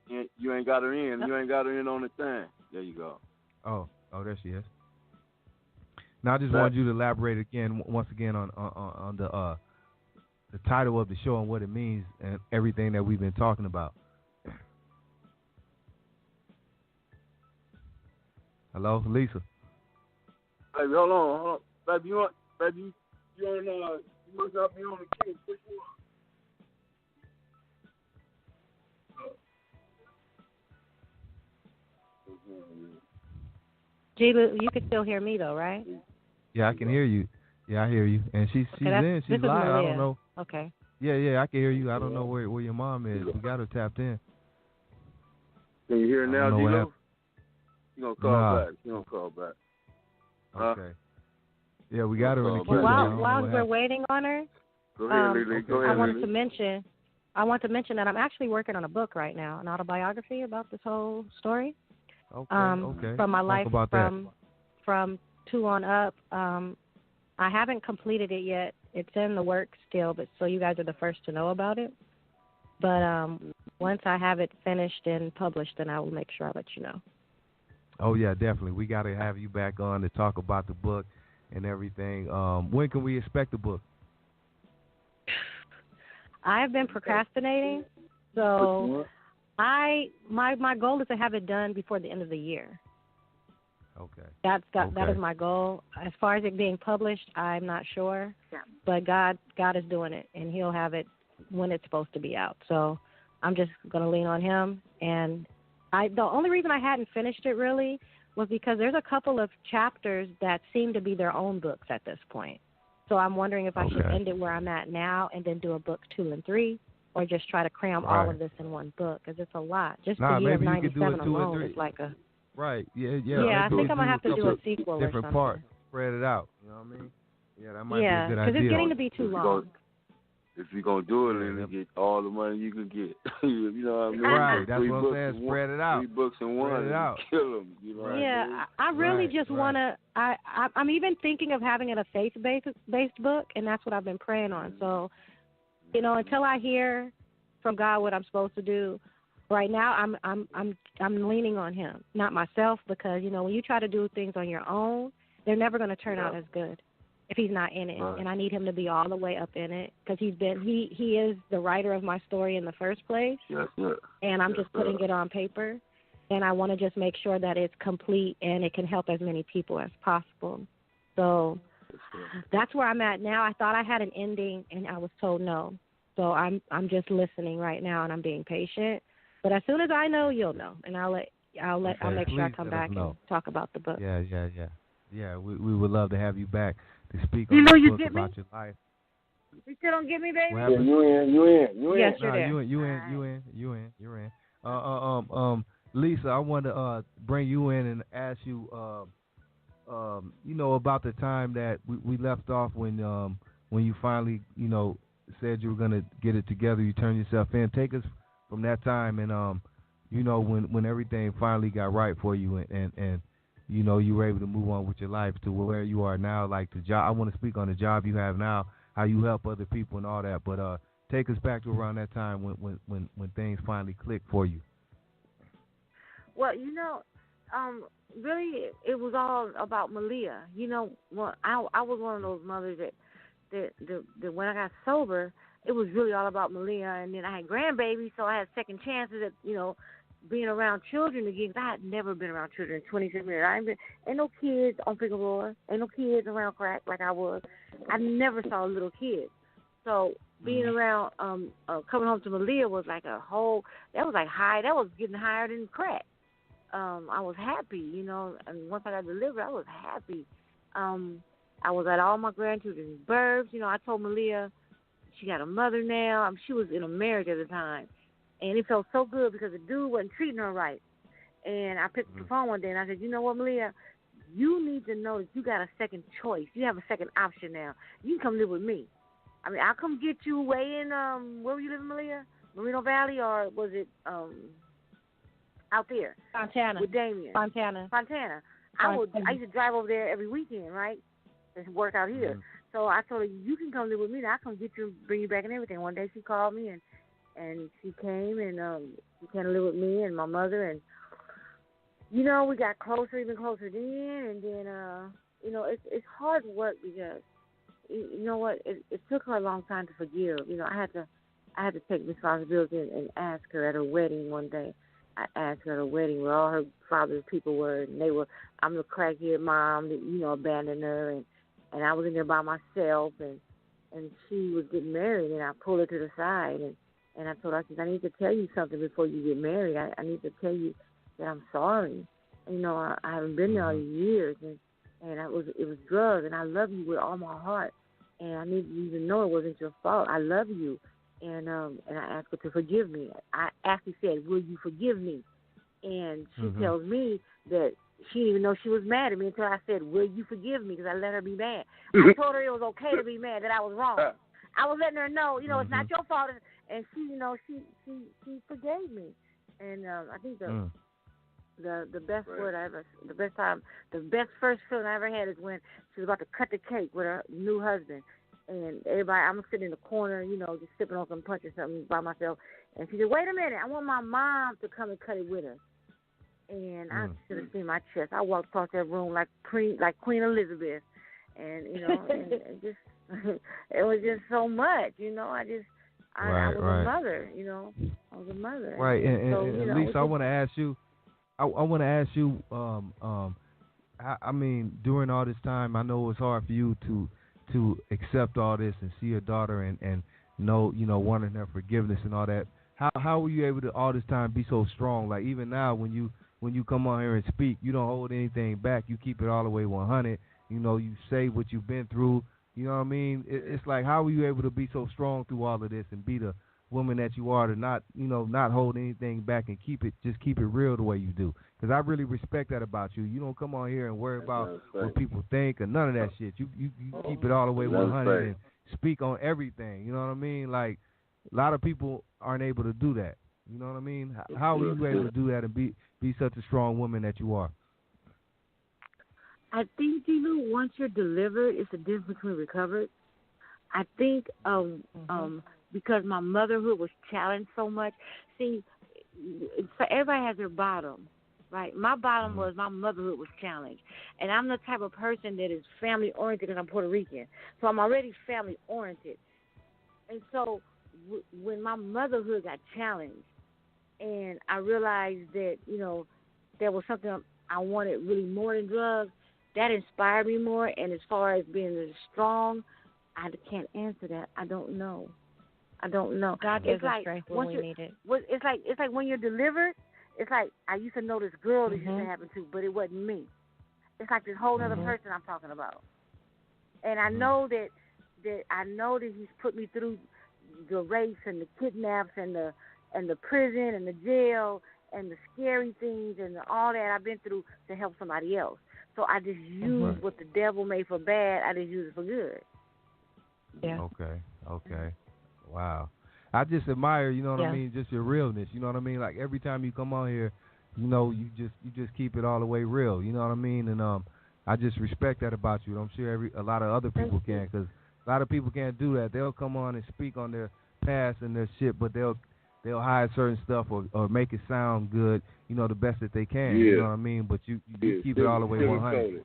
You ain't got her in. You ain't got her in on the thing. There you go. Oh, there she is. Now I just wanted you to elaborate once again on the title of the show and what it means and everything that we've been talking about. Hello, Lisa. Baby, hold on. Baby, you must not be on the key. Which one? G-Lew, you can still hear me though, right? Yeah, I can hear you. Yeah, I hear you. And she's in. She's live. I don't know. Okay. Yeah, I can hear you. I don't know where your mom is. We got her tapped in. Can you hear her now, G-Lew? You gonna call back? You gonna call back? Okay. Yeah, we got her in the queue. While we're waiting on her, go ahead, Lily. Go ahead, I want to mention that I'm actually working on a book right now, an autobiography about this whole story. Okay. From my life from 2 on up. I haven't completed it yet. It's in the works still, but so you guys are the first to know about it. But once I have it finished and published, then I will make sure I let you know. Oh yeah, definitely. We got to have you back on to talk about the book and everything. When can we expect the book? I have been procrastinating, so my goal is to have it done before the end of the year. Okay. That is my goal. As far as it being published, I'm not sure, but God is doing it, and He'll have it when it's supposed to be out. So I'm just going to lean on Him. And the only reason I hadn't finished it really was because there's a couple of chapters that seem to be their own books at this point. So I'm wondering if I should end it where I'm at now and then do a book 2 and 3, or just try to cram all of this in one book, because it's a lot. Just the year of 97 alone is like a... Right, yeah. Yeah, I think I'm going to have to do a sequel or something. Different parts, spread it out, you know what I mean? Yeah, that might be a good idea. Because it's getting to be too long. If you're going to do it, then you get all the money you can get. You know what I mean? Right, that's what I'm saying, spread it out. 3 books in one, spread it out. Kill them. You know I really just want to, I'm even thinking of having it a faith-based book, and that's what I've been praying on. So, until I hear from God what I'm supposed to do, right now I'm leaning on Him, not myself, because when you try to do things on your own, they're never going to turn out as good if He's not in it. And I need Him to be all the way up in it, because he is the writer of my story in the first place. And I'm just putting it on paper, and I want to just make sure that it's complete and it can help as many people as possible. So that's where I'm at now. I thought I had an ending, and I was told no. So I'm just listening right now, and I'm being patient. But as soon as I know, you'll know, and I'll make sure I come back and talk about the book. Yeah. We would love to have you back to speak on the book about your life. You still don't get me, baby? You in. Yes, you're there. You in. Lisa, I want to bring you in and ask you, about the time that we left off when you finally, said you were gonna get it together. You turned yourself in. Take us from that time and you know, when everything finally got right for you and you know, you were able to move on with your life to where you are now, like the job. I want to speak on the job you have now, how you help other people and all that. But take us back to around that time when things finally clicked for you. Well, you know, really, it was all about Malia. You know, well, I was one of those mothers that when I got sober, it was really all about Malia. And then I had grandbabies, so I had second chances at, you know, being around children again. 'Cause I had never been around children in 27 years. Ain't no kids on Figueroa. Ain't no kids around crack like I was. I never saw little kids. So being around, coming home to Malia was like that was like high. That was getting higher than crack. I was happy, you know, and once I got delivered, I was happy. I was at all my grandchildren's births. You know, I told Malia she got a mother now. She was in a marriage at the time. And it felt so good because the dude wasn't treating her right. And I picked up the phone one day and I said, you know what, Malia, you need to know that you got a second choice. You have a second option now. You can come live with me. I mean, I'll come get you way in, where were you living, Malia? Moreno Valley, or was it out there? Fontana. With Damien. Fontana. I used to drive over there every weekend, right? And work out here. Mm-hmm. So I told her, you can come live with me. I'll come get you, bring you back and everything. One day she called me and she came and she came to live with me and my mother. And, you know, we got closer, even closer then. And then, you know, it's hard work because, you know what, it took her a long time to forgive. You know, I had to take responsibility and ask her at her wedding one day. I asked her at her wedding where all her father's people were, and I'm the crackhead mom that, you know, abandoned her, and I was in there by myself, and she was getting married, and I pulled her to the side, and I told her, I said, I need to tell you something before you get married. I need to tell you that I'm sorry. You know, I haven't been there in years, and it was drugs, and I love you with all my heart, and I need you to know it wasn't your fault. I love you. And I asked her to forgive me. I actually said, will you forgive me? And she tells me that she didn't even know she was mad at me until I said, will you forgive me? Because I let her be mad. I told her it was okay to be mad, that I was wrong. I was letting her know, you know, it's not your fault. And she, you know, she forgave me. And I think the best word I ever, the best first feeling I ever had is when she was about to cut the cake with her new husband. And everybody, I'm sitting in the corner, you know, just sipping on some punch or something by myself. And she said, wait a minute, I want my mom to come and cut it with her. And I should have seen my chest. I walked across that room like Queen Elizabeth. And, you know, and just, it was just so much, you know. I was a mother, you know. I was a mother. Right, and so, at least I want to ask you, I mean, during all this time, I know it's hard for you to accept all this and see your daughter and know, you know, wanting her forgiveness and all that. How were you able to all this time be so strong? Like even now when you come on here and speak, you don't hold anything back. You keep it all the way 100. You know, you say what you've been through. You know what I mean? It's like, how were you able to be so strong through all of this and be the woman that you are, to not hold anything back and keep it real the way you do? Because I really respect that about you. You don't come on here and worry about what people think or none of that shit. You keep it all the way 100 and speak on everything. You know what I mean? Like, a lot of people aren't able to do that. You know what I mean? How are you able to do that and be such a strong woman that you are? I think, G-Lew, once you're delivered, it's the difference between recovered. I think because my motherhood was challenged so much. See, everybody has their bottom, right? My bottom was my motherhood was challenged. And I'm the type of person that is family-oriented because I'm Puerto Rican. So I'm already family-oriented. And so when my motherhood got challenged and I realized that, you know, there was something I wanted really more than drugs, that inspired me more. And as far as being strong, I can't answer that. I don't know. God gives us strength when we need it. It's like when you're delivered, it's like I used to know this girl that used to happen to, but it wasn't me. It's like this whole other person I'm talking about. And I know that he's put me through the rapes and the kidnaps and the prison and the jail and the scary things and all that I've been through to help somebody else. So I just use what the devil made for bad, I just use it for good. Yeah. Okay. Wow. I just admire, you know what Yeah. I mean, just your realness. You know what I mean? Like every time you come on here, you know, you just keep it all the way real. You know what I mean? And I just respect that about you. I'm sure a lot of other people can, because a lot of people can't do that. They'll come on and speak on their past and their shit, but they'll hide certain stuff or make it sound good, you know, the best that they can. Yeah. You know what I mean? But you keep it all the way 100.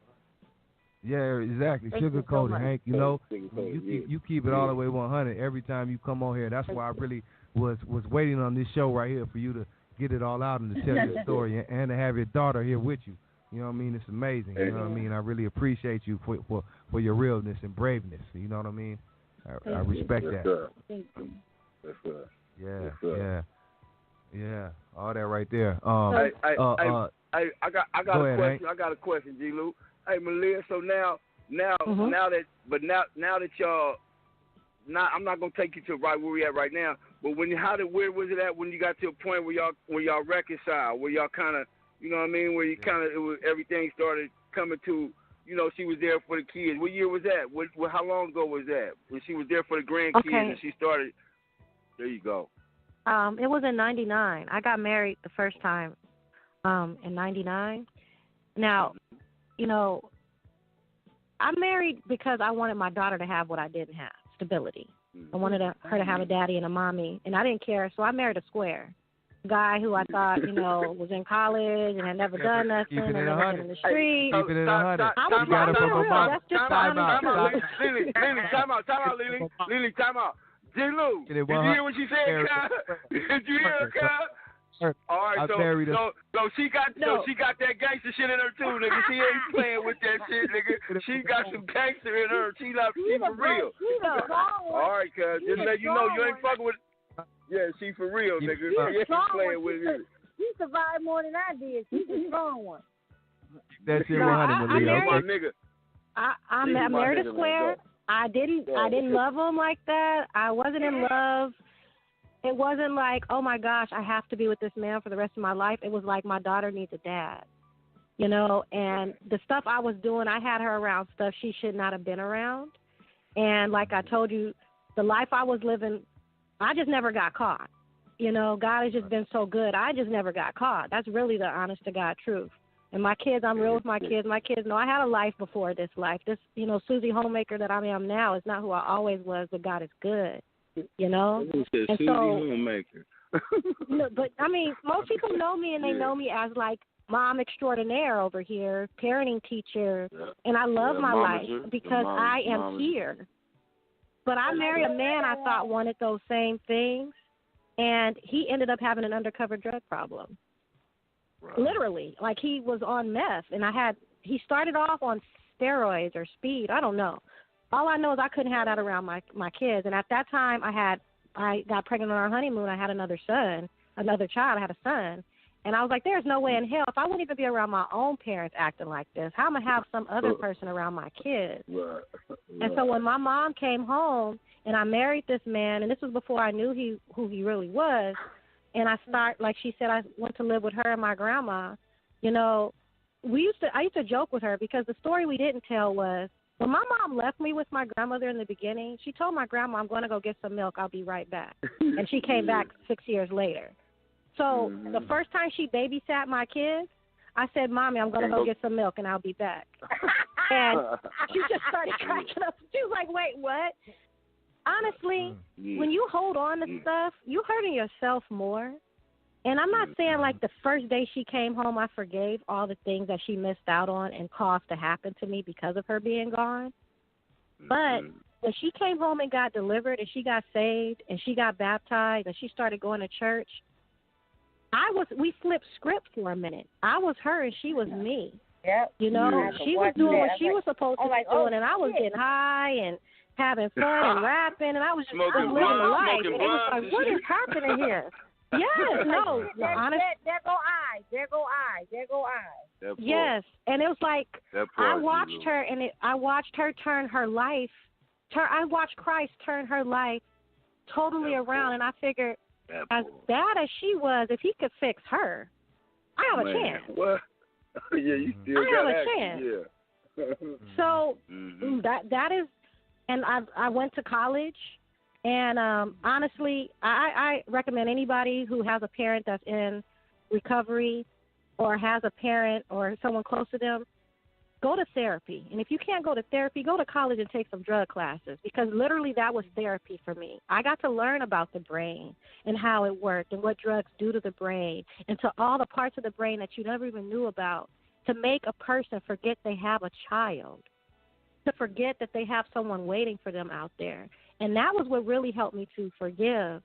Yeah, exactly. Sugar coated, Hank. You know, you keep it all the way 100 every time you come on here. That's why I really was waiting on this show right here for you to get it all out and to tell your story and to have your daughter here with you. You know what I mean? It's amazing. You know what I mean? I really appreciate you for your realness and braveness. You know what I mean? I respect that. That's right. Yeah. All that right there. I got a question. Hank. I got a question, G-Lew. Hey, Malia. So now that y'all, I'm not gonna take you to right where we at right now. But where was it at when you got to a point where y'all reconciled, where y'all kind of, you know what I mean, where you kind of everything started coming to, you know, she was there for the kids. What year was that? How long ago was that? When she was there for the grandkids and she started. There you go. It was in '99. I got married the first time in '99. Now, you know, I married because I wanted my daughter to have what I didn't have, stability. I wanted her to have a daddy and a mommy, and I didn't care, so I married a square. A guy who I thought, you know, was in college and had never done nothing and never been in the street. Keep it in 100. I was got it from real. my mom. That's just Time out, Lily, time out, Lily, time out. G-Lew, did you hear what she said, Kyle? Did you hear her, Kyle? All right, so she got that gangster shit in her too, nigga. She ain't playing with that shit, nigga. She got some gangster in her. She for real. All right, cuz just let you know you ain't fucking with. Yeah, she for real, nigga. She ain't playing with it. She survived more than I did. She's a strong one. That's your 100, Malia. I married a square. I didn't love him like that. I wasn't in love. It wasn't like, oh my gosh, I have to be with this man for the rest of my life. It was like my daughter needs a dad, you know. And the stuff I was doing, I had her around stuff she should not have been around. And like I told you, the life I was living, I just never got caught. You know, God has just been so good. I just never got caught. That's really the honest to God truth. And my kids, I'm real with my kids. My kids know I had a life before this life. This, you know, Susie Homemaker that I am now is not who I always was, but God is good, you know. And Susie Homemaker. No, but, I mean, most people know me, and they know me as, like, mom extraordinaire over here, parenting teacher, and I love my life because I am here. But I married a man I thought wanted those same things, and he ended up having an undercover drug problem. Right. Literally, like he was on meth, and he started off on steroids or speed. I don't know. All I know is I couldn't have that around my kids. And at that time, I got pregnant on our honeymoon. I had another child. I had a son, and I was like, there's no way in hell if I wouldn't even be around my own parents acting like this. How am I gonna have some other person around my kids? Right. And so when my mom came home and I married this man, and this was before I knew who he really was. And like she said, I went to live with her and my grandma. You know, I used to joke with her because the story we didn't tell was when my mom left me with my grandmother in the beginning, she told my grandma, I'm going to go get some milk. I'll be right back. And she came back 6 years later. So the first time she babysat my kids, I said, Mommy, I'm going to go get some milk and I'll be back. And she just started cracking up. She was like, wait, what? Honestly, when you hold on to stuff, you're hurting yourself more. And I'm not saying like the first day she came home, I forgave all the things that she missed out on and caused to happen to me because of her being gone. But when she came home and got delivered and she got saved and she got baptized and she started going to church, we flipped script for a minute. I was her and she was me. Yep. You know, she was doing what she was supposed to be doing, and I was getting high and having fun and rapping, and I was just living the life. And it was like, what is happening here? Yes, no, honestly. There go I. Yes, and it was like I watched her, and I watched her turn her life. I watched Christ turn her life totally around, and I figured, as bad as she was, if he could fix her, I have a chance. What? Yeah, you still I got have a action. chance. So that is, and I went to college, And honestly, I recommend anybody who has a parent that's in recovery or has a parent or someone close to them, go to therapy. And if you can't go to therapy, go to college and take some drug classes, because literally that was therapy for me. I got to learn about the brain and how it worked and what drugs do to the brain and to all the parts of the brain that you never even knew about, to make a person forget they have a child, to forget that they have someone waiting for them out there. And that was what really helped me to forgive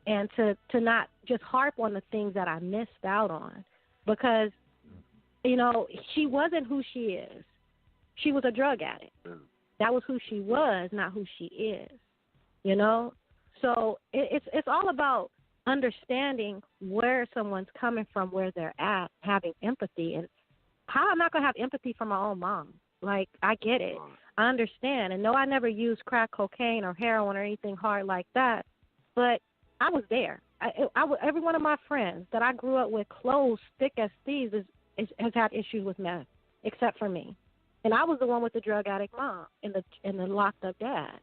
and to not just harp on the things that I missed out on, because you know, she wasn't who she is. She was a drug addict. That was who she was, not who she is, you know? So it's all about understanding where someone's coming from, where they're at, having empathy. And how I'm not going to have empathy for my own mom. Like, I get it. I understand. And no, I never used crack cocaine or heroin or anything hard like that, but I was there. Every one of my friends that I grew up with, close, thick as thieves, has had issues with meth, except for me. And I was the one with the drug addict mom and the locked up dad.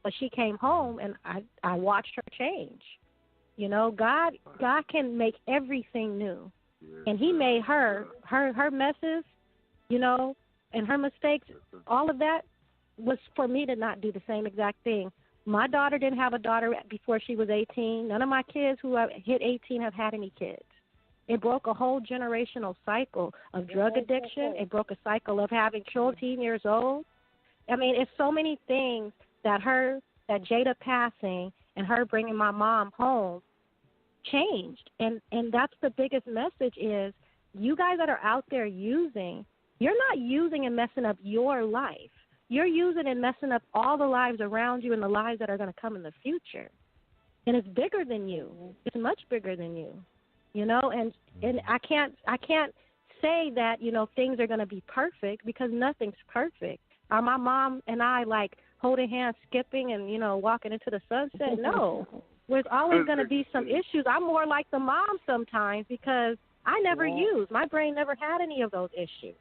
But she came home, and I watched her change. You know, God can make everything new. And he made her messes, you know, and her mistakes, all of that was for me to not do the same exact thing. My daughter didn't have a daughter before she was 18. None of my kids who have hit 18 have had any kids. It broke a whole generational cycle of drug addiction. It broke a cycle of having children 18 years old. I mean, it's so many things that Jada passing and her bringing my mom home changed. And that's the biggest message is, you guys that are out there using, you're not using and messing up your life. You're using and messing up all the lives around you and the lives that are going to come in the future. And it's bigger than you. It's much bigger than you. You know, and I can't say that, you know, things are going to be perfect, because nothing's perfect. Are my mom and I like holding hands, skipping, and, you know, walking into the sunset? No. There's always going to be some issues. I'm more like the mom sometimes, because I never used. My brain never had any of those issues.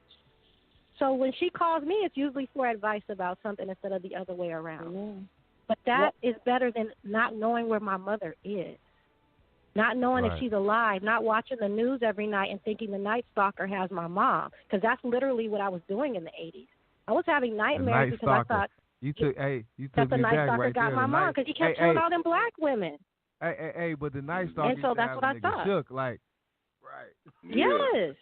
So when she calls me, it's usually for advice about something instead of the other way around. But that is better than not knowing where my mother is. Not knowing if she's alive, not watching the news every night and thinking the Night Stalker has my mom, because that's literally what I was doing in the 80s. I was having nightmares because I thought that the Night Stalker got my mom, because he kept killing all them black women. But the Night Stalker, and so that's what I thought. Shook, like, Yes.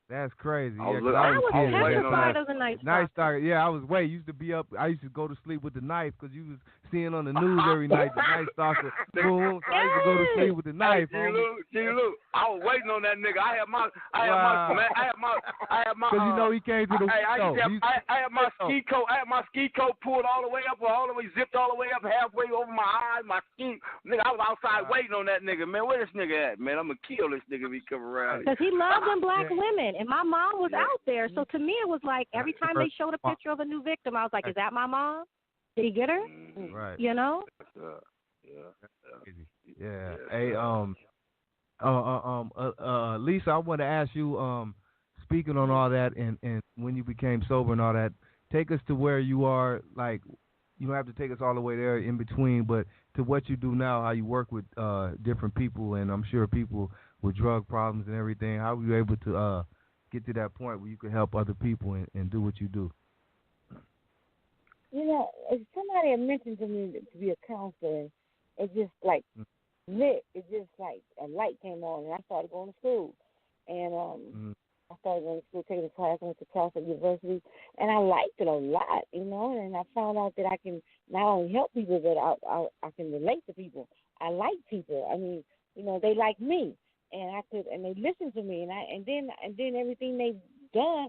That's crazy. I was petrified of the Night Stalker. Yeah, I was used to be up. I used to go to sleep with the knife, because you was seeing on the news every night the Night Stalker. Boom. So I used to go to sleep with the knife. G-Lew, I was waiting on that nigga. I had my. Because you know he came to the show. I had my ski coat. I had my ski coat pulled all the way up, zipped all the way up, halfway over my eyes. My ski, nigga. I was outside waiting on that nigga. Man, where this nigga at? Man, I'm gonna kill this nigga if he come around. Because he loved them black women. And my mom was out there. So to me, it was like every time they showed a picture of a new victim, I was like, is that my mom? Did he get her? Right. You know? Yeah. Hey, Lisa, I want to ask you, speaking on all that and when you became sober and all that, take us to where you are. Like, you don't have to take us all the way there in between, but to what you do now, how you work with different people, and I'm sure people with drug problems and everything. How were you able to get to that point where you could help other people and do what you do? You know, somebody had mentioned to me to be a counselor. It just like lit. It just like a light came on, and I started going to school. And I started going to school, taking a class. I went to class at university, and I liked it a lot, you know. And I found out that I can not only help people, but I can relate to people. I like people. I mean, you know, they like me. And they listen to me, and then everything they've done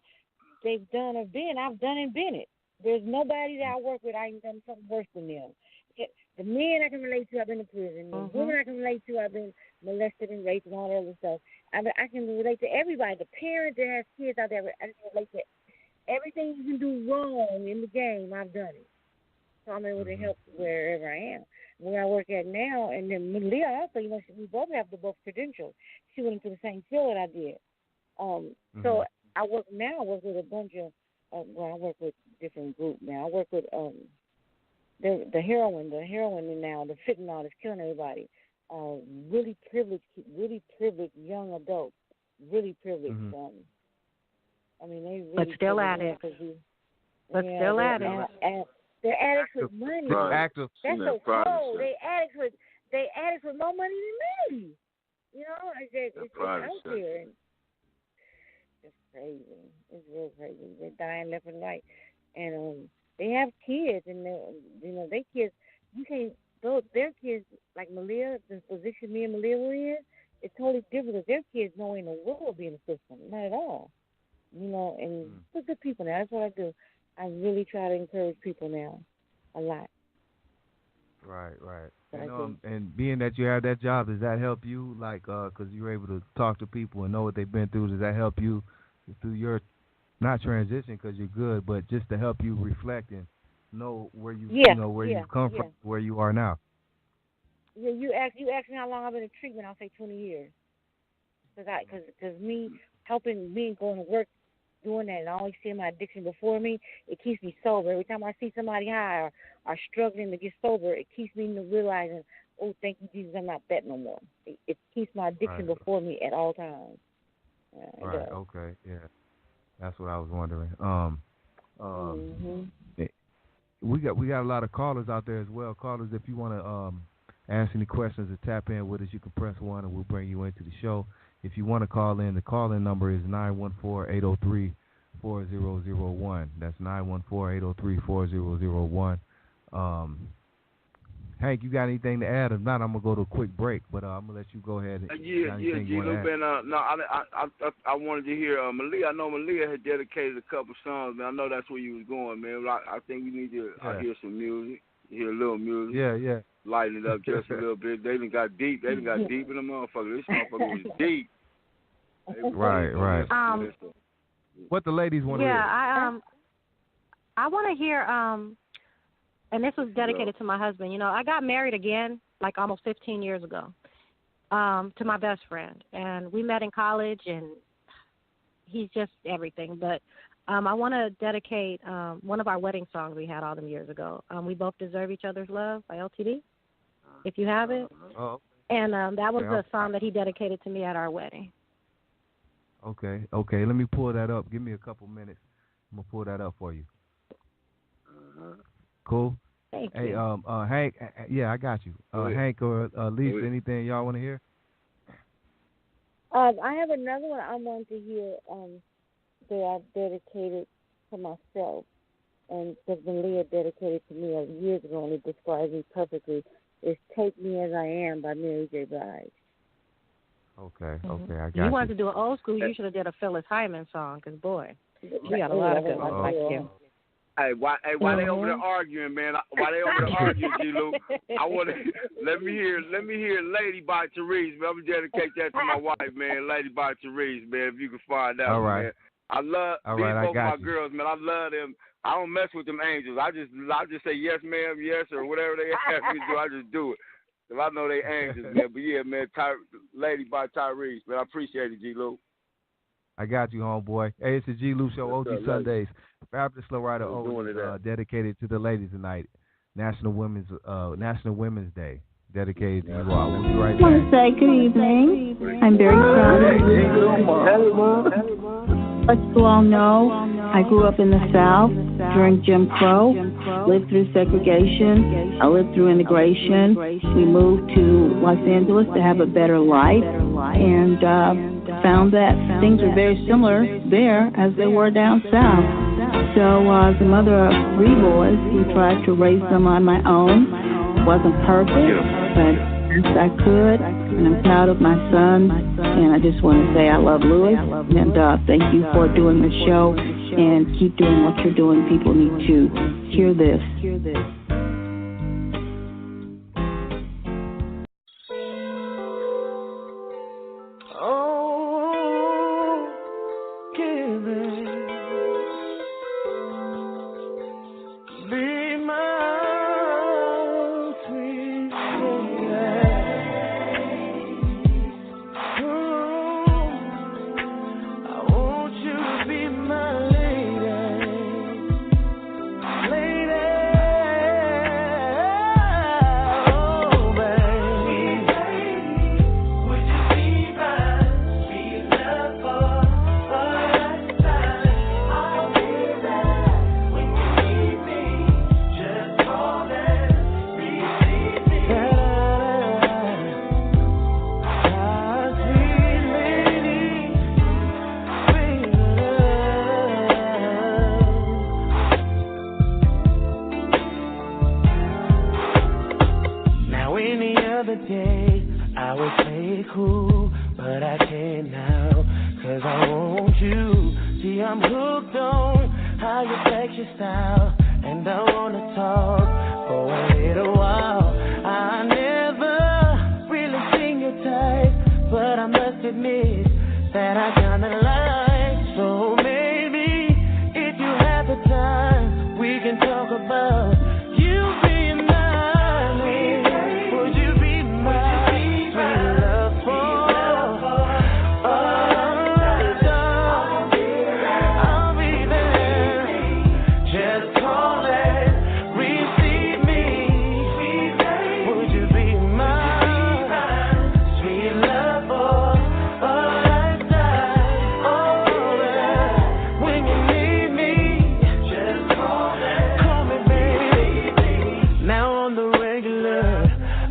or been, I've done and been it. There's nobody that I work with, I ain't done something worse than them. The men I can relate to, I've been to prison. The women I can relate to, I've been molested and raped and all that other stuff. I can relate to everybody. The parent that has kids out there, I can relate to everything you can do wrong in the game. I've done it. So I'm able to help wherever I am. Where I work at now, and then Malia also, you know, we both have the both credentials. She went into the same field that I did. So I work with a bunch of, I work with different groups now. I work with the heroin now, the fentanyl is killing everybody. Really privileged young adults, really privileged. I mean, they really. But still at it. Still at it. They're addicts with money. Active. That's so cold. They addicts with more money than me. You know, it's out there. It's crazy. It's real crazy. They're dying left and right, and they have kids, and they kids. You can't. Their kids, like Malia, the position me and Malia were in, it's totally different because their kids know ain't no world be in the system, not at all. You know, and they're good people now. That's what I do. I really try to encourage people now, a lot. Right. And being that you have that job, does that help you? Like, because you're able to talk to people and know what they've been through. Does that help you through your not transition because you're good, but just to help you reflect and know where you you've come from, where you are now? Yeah, you ask me how long I've been in treatment. I'll say 20 years. Because me helping me going to work, doing that, and always seeing my addiction before me, it keeps me sober. Every time I see somebody high or struggling to get sober, it keeps me realizing, oh, thank you, Jesus, I'm not that no more. It keeps my addiction before me at all times. Right. Okay. Yeah. That's what I was wondering. We got a lot of callers out there as well. Callers, if you want to ask any questions or tap in with us, you can press 1 and we'll bring you into the show. If you want to call in, the call-in number is 914-803-4001. That's 914-803-4001. Hank, you got anything to add? If not, I'm going to go to a quick break, but I'm going to let you go ahead. G-Lew, I wanted to hear Malia. I know Malia had dedicated a couple songs, man. I know that's where you was going, man. I think we need to hear some music, hear a little music. Yeah. Lighten it up just a little bit. They done got deep. They done got deep in the motherfucker. This motherfucker was deep. Right. What the ladies want to hear? Yeah, I want to hear, and this was dedicated to my husband. You know, I got married again, like almost 15 years ago, to my best friend. And we met in college, and he's just everything. But I want to dedicate one of our wedding songs we had all them years ago. We Both Deserve Each Other's Love by LTD, if you have it. Oh. And that was the song that he dedicated to me at our wedding. Okay. Let me pull that up. Give me a couple minutes. I'm gonna pull that up for you. Cool. Thank you. Hey, Hank. Yeah, I got you. Hank or Lisa, anything y'all want to hear? I have another one I want to hear that I've dedicated to myself, and that Malia dedicated to me years ago, and it describes me perfectly. It's "Take Me As I Am" by Mary J. Blige. Okay, I got you. You wanted to do an old school, you should have did a Phyllis Hyman song, because, boy, we got a lot of good ones like you. Hey, why they over there arguing, man? Why they over there arguing, G-Lew? I want to let me hear "Lady" by Therese, man. I'm gonna dedicate that to my wife, man. "Lady" by Therese, man. If you can find that, man. I love both my girls, man. I love them. I don't mess with them angels. I just say yes, ma'am, yes, or whatever they ask me to do. I just do it. If I know they angels, man. But yeah, man, "Lady" by Tyrese, man. I appreciate it, G-Lew. I got you, homeboy. Hey, it's the G-Lew Show, OG Sundays. Fabulous Lowrider dedicated to the ladies tonight. National Women's Day, dedicated to you all. We'll be right back. I want to say good evening. I'm very proud of you. Let you all know, I grew up in the South during Jim Crow, lived through segregation, I lived through integration. We moved to Los Angeles to have a better life, and found that things were very similar there as they were down south. So as a mother of 3 boys who tried to raise them on my own, wasn't perfect, but best I could, and I'm proud of my son, and I just want to say I love Louis, and thank you for doing the show, and keep doing what you're doing. People need to hear this. Lady to, but I can't now, 'cause I want you. See, I'm hooked on how you flex your style, and I wanna talk for a little while. I never really seen your type, but I must admit that I kinda like. So maybe if you have the time, we can talk about you being mine. Would you be my sweet love for? I'll be there. Just call and receive me. Would you be my sweet love for a lifetime? Oh, when you need me, just call me, baby. Now on the regular,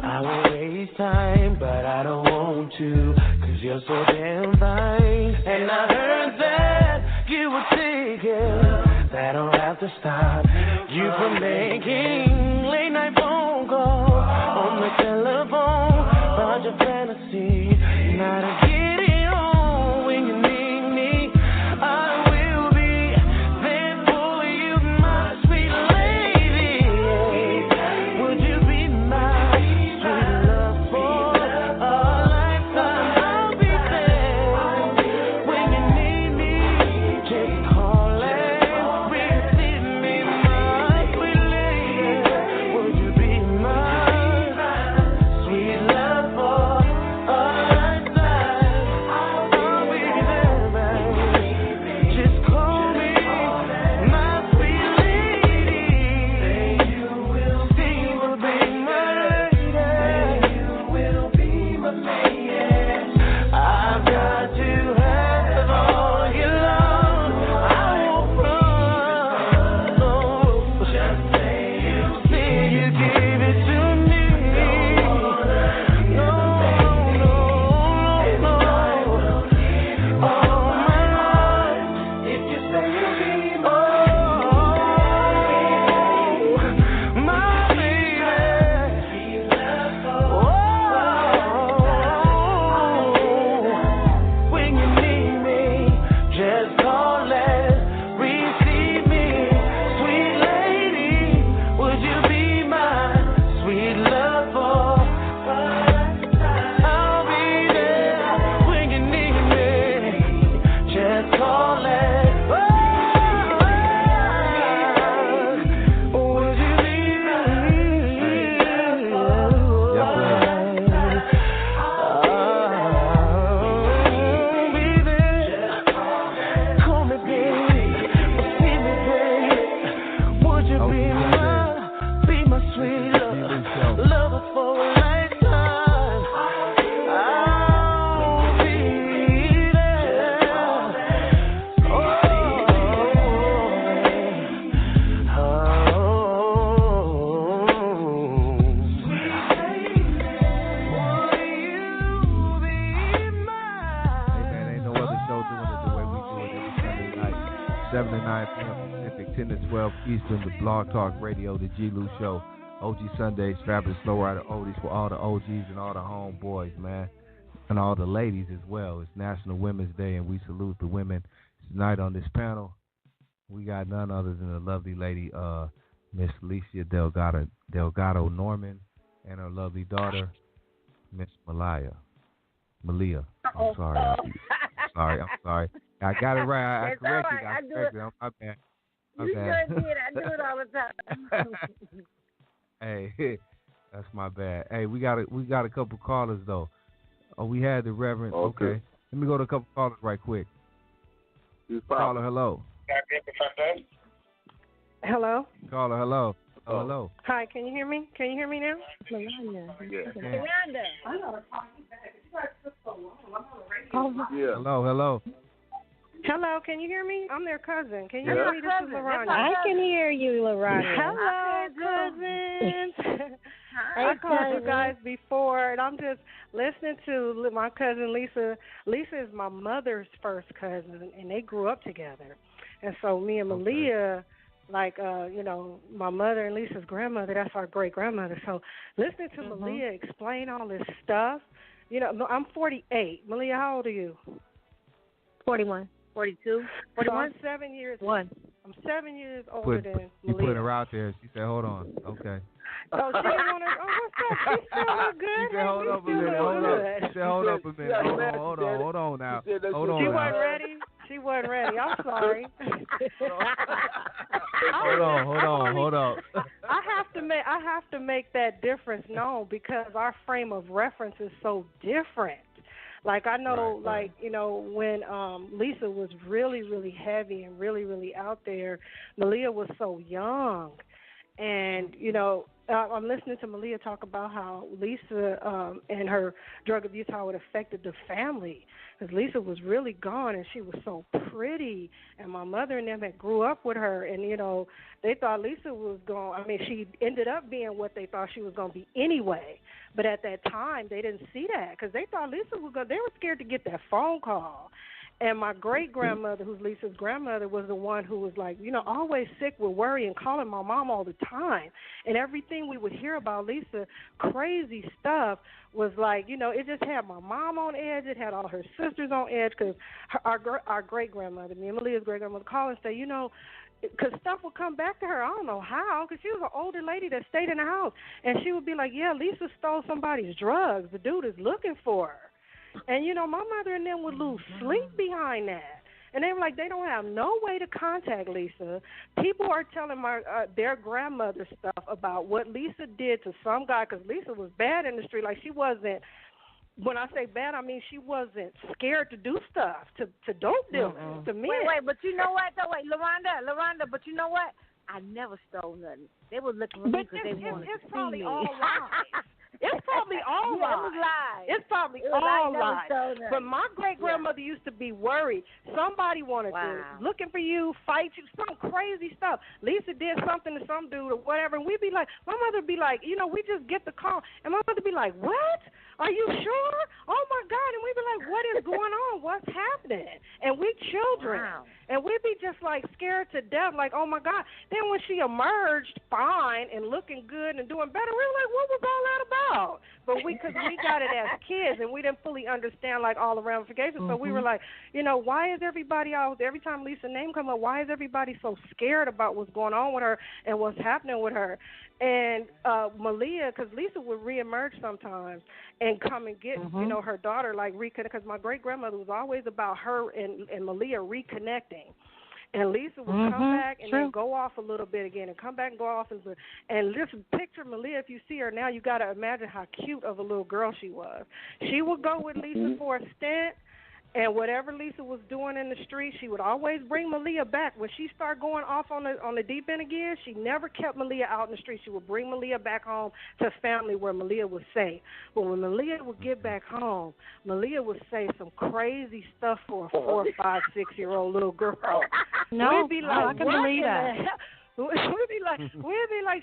I won't waste time, but I don't want to, 'cause you're so damn fine. And I heard that you were taken. That don't have to stop you from making late night phone calls on the telephone about your fantasy. Now to get it on when you need me, I will be there for you, my sweet lady. Would you be my sweet love for a lifetime? I'll be there when you need me. Just call and receive me, my sweet lady. Would you be my sweet love for a lifetime? I'll be there, baby. Just call me, my sweet lady. You will be my lady. You will be my lady. I've got to have all your love. I won't run. No, just say you give it to me. No, all my life. If you say you be my baby. When you need me, just call and receive me, sweet lady. Would you be my sweet love for? I'll be there when you need me. Just call and would you be Call me, baby. See me, baby. Would you be my sweet lover for a lifetime? I'll be there. Hey man, ain't no other show doing it the way we do it every Sunday night. 7 to 9 p.m. Pacific, 10 to 12 Eastern, the Blog Talk Radio, the G-Lew Show. OG Sundays, Fabulous Lowrider Oldies for all the OGs and all the homeboys, man. And all the ladies as well. It's National Women's Day, and we salute the women. Tonight on this panel, we got none other than the lovely lady, Miss Alicia Delgado Norman, and her lovely daughter, Miss Malia. I'm sorry. I'm sorry. I got it right. I corrected it. I corrected it. My bad. You sure did. I do it all the time. Hey, that's my bad. Hey, we got a couple callers though. Oh, we had the Reverend. Okay. Let me go to a couple callers right quick. Caller, hello. Hello. Caller, hello. Oh, hello. Hi, can you hear me? Can you hear me now? Miranda. Hello. Hello, can you hear me? I'm their cousin. Can you hear me? This is LaRonda. I can hear you, LaRonda. Hello, cousins. I called you guys before, and I'm just listening to my cousin Lisa. Lisa is my mother's first cousin, and they grew up together. And so me and Malia, my mother and Lisa's grandmother, that's our great-grandmother. So listening to Malia explain all this stuff, I'm 48. Malia, how old are you? 41. 42. 41. I'm 7 years. One. I'm 7 years older than Malia. You put her out there. She said, "Hold on." Okay. Oh, she didn't want to. Oh, what's up? She still look good. She said, "Hold up a minute. Hold up." She said, "Hold up a minute. Hold on now. Hold on." She wasn't ready. She wasn't ready. I'm sorry. Hold on. I have to make that difference known because our frame of reference is so different. Like I know, right. When Lisa was really, really heavy and really, really out there, Malia was so young, and I'm listening to Malia talk about how Lisa and her drug abuse, how it affected the family. Because Lisa was really gone, and she was so pretty. And my mother and them had grew up with her, and, they thought Lisa was going. I mean, she ended up being what they thought she was going to be anyway. But at that time, they didn't see that because they thought Lisa was going. They were scared to get that phone call. And my great-grandmother, who's Lisa's grandmother, was the one who was like, always sick with worry and calling my mom all the time. And everything we would hear about Lisa, crazy stuff, was like, it just had my mom on edge. It had all her sisters on edge because our great-grandmother, me and Malia's great-grandmother, call and say, because stuff would come back to her. I don't know how, because she was an older lady that stayed in the house. And she would be like, yeah, Lisa stole somebody's drugs. The dude is looking for her. And, my mother and them would lose sleep behind that. And they were like, they don't have no way to contact Lisa. People are telling their grandmother stuff about what Lisa did to some guy, because Lisa was bad in the street. Like, she wasn't, when I say bad, I mean she wasn't scared to do stuff, to dope dealers, to men. Wait, but you know what, though? Wait, LaRonda, but you know what? I never stole nothing. They were looking for me because they wanted to see me. It's probably all lies. It's probably all lies. It was lies. It's probably all lies. But my great-grandmother used to be worried. Somebody wanted to, looking for you, fight you, some crazy stuff. Lisa did something to some dude or whatever, and we'd be like, my mother would be like, we just get the call. And my mother would be like, what? Are you sure? Oh, my God. And we'd be like, what is going on? What's happening? And we children. Wow. And we'd be just like scared to death, like, oh, my God. Then when she emerged fine and looking good and doing better, we were like, what was all that about? But because we got it as kids and we didn't fully understand, like, all the ramifications. So we were like, why is everybody out, every time Lisa's name come up, why is everybody so scared about what's going on with her and what's happening with her? And Malia, because Lisa would reemerge sometimes and come and get, her daughter, like, reconnect, because my great-grandmother was always about her and Malia reconnecting. And Lisa would come back and then go off a little bit again and come back and go off. And just picture Malia, if you see her now, you got to imagine how cute of a little girl she was. She would go with Lisa for a stint. And whatever Lisa was doing in the street, she would always bring Malia back. When she started going off on the deep end again, she never kept Malia out in the street. She would bring Malia back home to family where Malia was safe. But when Malia would get back home, Malia would say some crazy stuff for a 4, 5, 6-year-old little girl. No, we'd be like, I can believe that. We'd be like,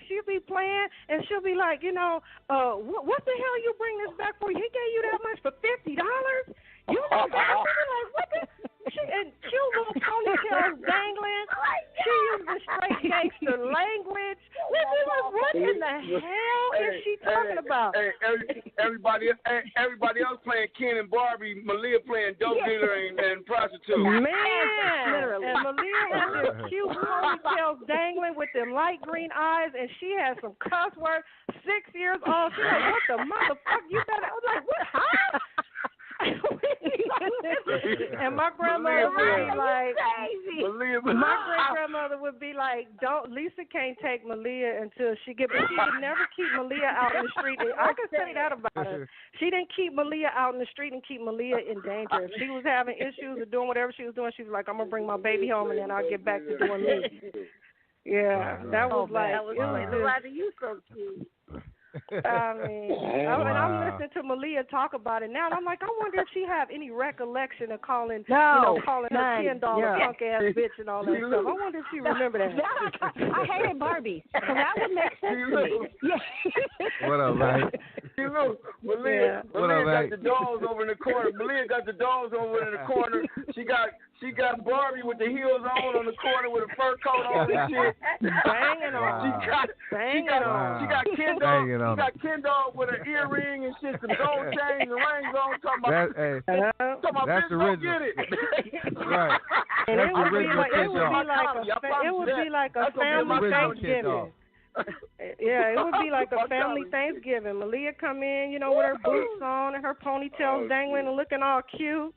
she'll be playing, and she'll be like, what the hell you bring this back for? He gave you that much for $50? You know that? We'd be like, what the? And cute little ponytails dangling. She used the straight gangster language. We'd be like, what in the hell is she talking about? Everybody else playing Ken and Barbie, Malia playing dope dealer and prostitute. Man, and Malia had this cute ponytails dangling with them light green eyes, and she had some cuss words. 6 years old. She's like, what the motherfucker? You better. I was like, what? Huh? And my grandmother would be like, my great-grandmother would be like, Lisa can't take Malia until she would never keep Malia out in the street. I can say that about her. She didn't keep Malia out in the street and keep Malia in danger. If she was having issues or doing whatever she was doing, she was like, I'm going to bring my baby home and then I'll get back to doing me. Yeah, that was like, you so cute. I mean, and I'm listening to Malia talk about it now, and I'm like, I wonder if she have any recollection of calling her $10 punk ass bitch and all that stuff. I wonder if she remember that. I hated Barbie, so that would make sense to me. What up, man? Malia got the dolls over in the corner. Malia got the dolls over in the corner. She She got Barbie with the heels on the corner with a fur coat on and shit. Banging on. She got Ken Dog. She got Ken Dog with an earring and shit, some gold chains and rings on. Talking about that's the original. Get it. Right. And that's it would the be like a family Thanksgiving. Yeah, it would be like a family Thanksgiving. Malia come in, you know, with her boots on and her ponytails dangling and looking all cute.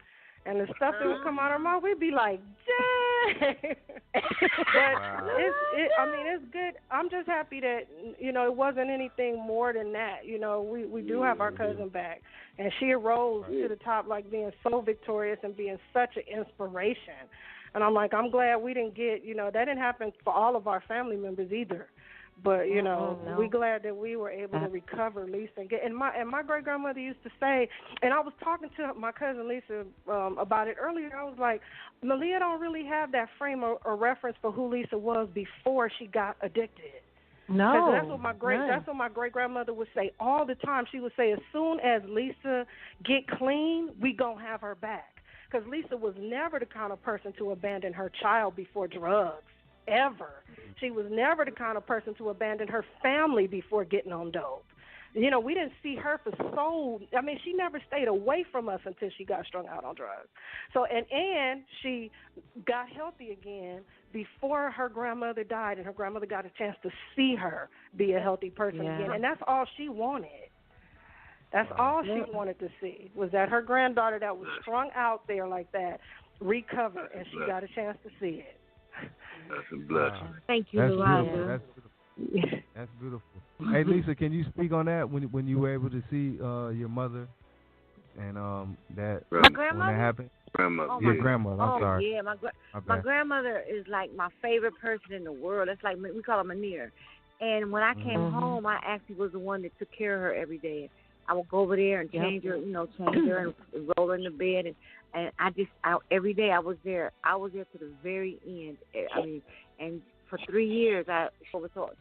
And the stuff that would come out of her mouth, we'd be like, dang. It's good. I'm just happy that, you know, it wasn't anything more than that. You know, we do have our cousin back. And she arose to the top, like being so victorious and being such an inspiration. And I'm like, I'm glad we didn't get, you know, that didn't happen for all of our family members either. But, you know, we're glad that we were able to recover Lisa and get. And my great grandmother used to say, and I was talking to my cousin Lisa about it earlier. I was like, Malia don't really have that frame or reference for who Lisa was before she got addicted. No, that's what my great grandmother would say all the time. She would say, as soon as Lisa get clean, we gonna have her back. Because Lisa was never the kind of person to abandon her child before drugs. Ever. She was never the kind of person to abandon her family before getting on dope. You know, we didn't see her she never stayed away from us until she got strung out on drugs. So, and she got healthy again before her grandmother died, and her grandmother got a chance to see her be a healthy person again. And that's all she wanted. That's all she wanted to see, was that her granddaughter that was strung out there like that recover, and she got a chance to see it. That's a blessing. Thank you, Loretta. That's beautiful. Hey, Lisa, can you speak on that when you were able to see your mother and that my grandmother? When that happened? Grandmother. Your grandmother. I'm sorry. Yeah, my grandmother is like my favorite person in the world. That's like, we call her Manir. And when I came home, I actually was the one that took care of her every day. I would go over there and change her, change her and roll her in the bed. And every day I was there. I was there to the very end. I mean, and for 3 years,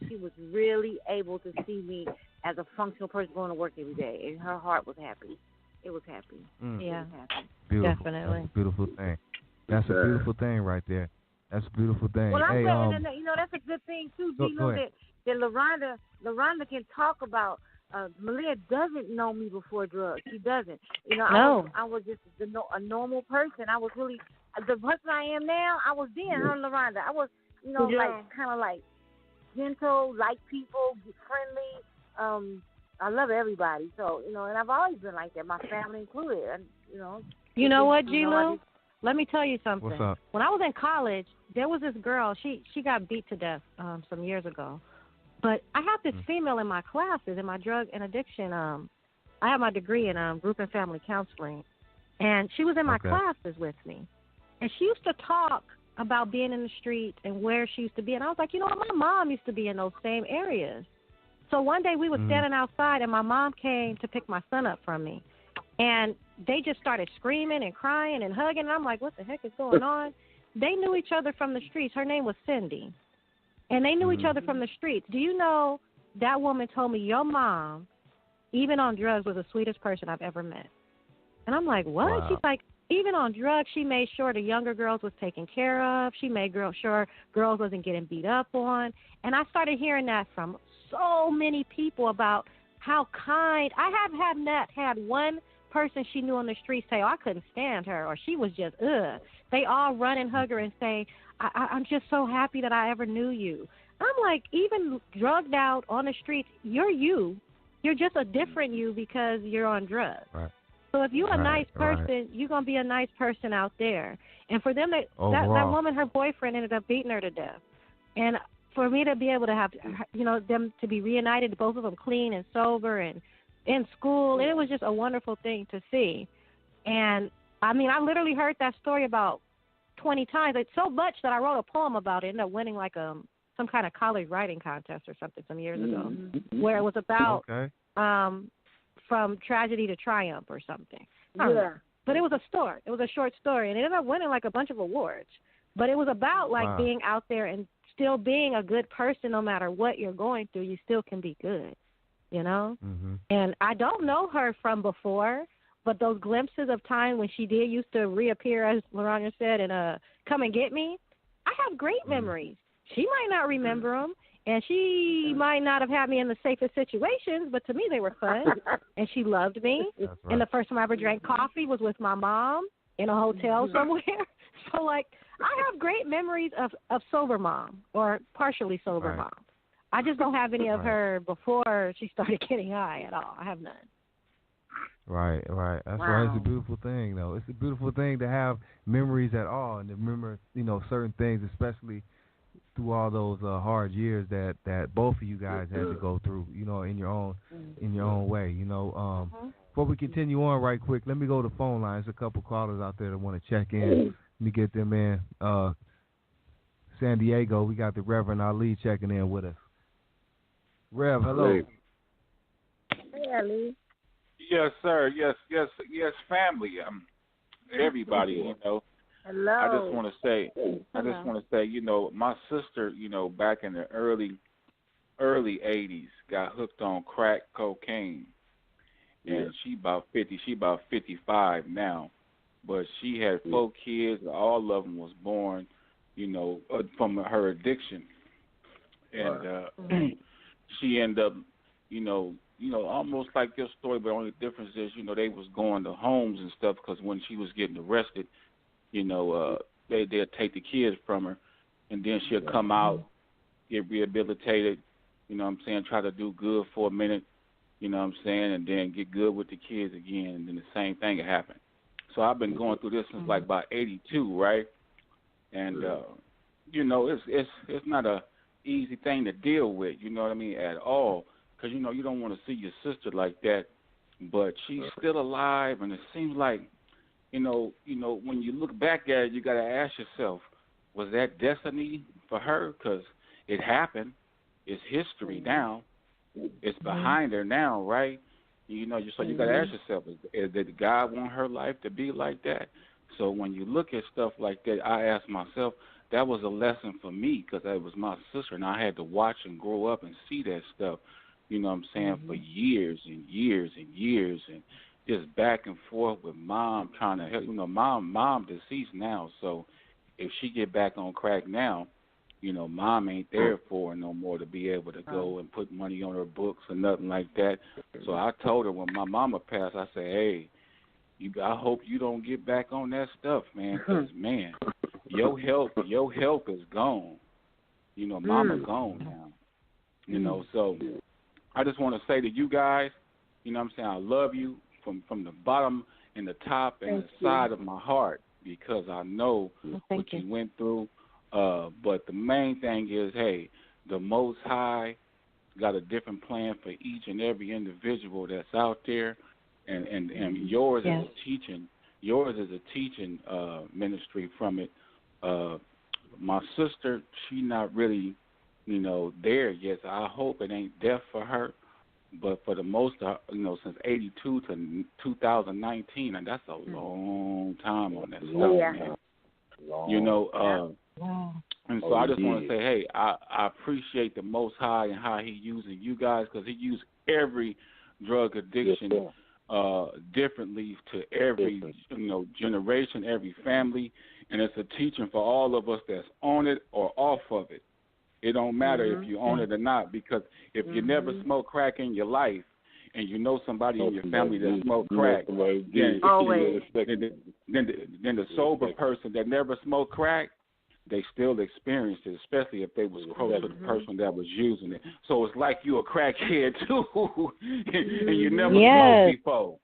she was really able to see me as a functional person going to work every day. And her heart was happy. It was happy. Yeah, it was happy. Beautiful. Definitely. That's a beautiful thing. That's a beautiful thing right there. That's a beautiful thing. Well, I'm hey, saying, that's a good thing, too, that LaRonda can talk about. Malia doesn't know me before drugs. She doesn't. I was just a normal person. I was really the person I am now. I was then, her and LaRonda. I was, kind of like gentle, like people, friendly. I love everybody. So, and I've always been like that. My family included. You know what, G-Lew? Let me tell you something. What's up? When I was in college, there was this girl. She got beat to death some years ago. But I have this female in my classes, in my drug and addiction. I have my degree in group and family counseling. And she was in my classes with me. And she used to talk about being in the street and where she used to be. And I was like, my mom used to be in those same areas. So one day we were standing outside, and my mom came to pick my son up from me. And they just started screaming and crying and hugging. And I'm like, what the heck is going on? They knew each other from the streets. Her name was Cindy. And they knew each other from the streets. Do you know that woman told me your mom, even on drugs, was the sweetest person I've ever met? And I'm like, what? Wow. She's like, even on drugs, she made sure the younger girls was taken care of. She made sure girls wasn't getting beat up on. And I started hearing that from so many people about how kind. I have not had one person she knew on the street say, I couldn't stand her, or she was just, ugh. They all run and hug her and say, I'm just so happy that I ever knew you. I'm like, even drugged out on the streets, you're you. You're just a different you because you're on drugs. Right. So if you're a nice person, you're going to be a nice person out there. And for them, that woman, her boyfriend ended up beating her to death. And for me to be able to have, them to be reunited, both of them clean and sober and in school, and it was just a wonderful thing to see. And, I literally heard that story about 20 times. It's so much that I wrote a poem about it. Ended up winning like some kind of college writing contest or something some years ago, where it was about from tragedy to triumph or something. Yeah. But it was a story. It was a short story, and it ended up winning like a bunch of awards. But it was about like being out there and still being a good person. No matter what you're going through, you still can be good, And I don't know her from before, but those glimpses of time when she did used to reappear, as Lorania said, and come and get me, I have great memories. She might not remember them, and she might not have had me in the safest situations, but to me they were fun, and she loved me. Right. And the first time I ever drank coffee was with my mom in a hotel somewhere. So, like, I have great memories of sober mom or partially sober mom. I just don't have any of her before she started getting high at all. I have none. Right. That's right. It's a beautiful thing, though. It's a beautiful thing to have memories at all and to remember, certain things, especially through all those hard years that both of you guys had to go through, in your own way. Before we continue on, right quick, let me go to the phone line. There's a couple callers out there that want to check in. Let me get them in. San Diego, we got the Reverend Ali checking in with us. Rev, hello. Hey, Ali. Yes, sir. Yes, family. Everybody, Hello. I just want to say, my sister, back in the early 80s, got hooked on crack cocaine, and she about 50. She about 55 now, but she had 4 kids. All of them was born, from her addiction, and she ended up, almost like your story, but only difference is, they was going to homes and stuff because when she was getting arrested, they'd take the kids from her, and then she'll come out, get rehabilitated, try to do good for a minute, and then get good with the kids again, and then the same thing would happen. So I've been going through this since like about 82, right? And, it's not a easy thing to deal with, at all. Because, you don't want to see your sister like that, but she's still alive, and it seems like, when you look back at it, you got to ask yourself, was that destiny for her? Because it happened. It's history now. It's behind her now, right? So you got to ask yourself, did God want her life to be like that? So when you look at stuff like that, I ask myself, that was a lesson for me because that was my sister, and I had to watch and grow up and see that stuff. For years and years and years, and just back and forth with mom trying to help. Mom deceased now, so if she get back on crack now, mom ain't there for her no more to be able to go and put money on her books or nothing like that. So I told her when my mama passed, I said, hey, I hope you don't get back on that stuff, man, because, man, your health is gone. Mama gone now. So I just want to say to you guys, I love you from the bottom and the top and the side of my heart because I know what you went through. But the main thing is, hey, the Most High got a different plan for each and every individual that's out there, and yours is a teaching. Yours is a teaching ministry from it. My sister, she not really there yet. So I hope it ain't death for her. But for the most, since 82 to 2019, and that's a long time on that stuff, man. And so I just want to say, hey, I appreciate the Most High and how he using you guys because he used every drug addiction differently to every, generation, every family. And it's a teaching for all of us that's on it or off of it. It don't matter if you own it or not, because if you never smoke crack in your life and you know somebody in your family that smoked crack, then the sober person that never smoked crack, they still experienced it, especially if they was close to the person that was using it. So it's like you a crackhead too, and you never smoked before.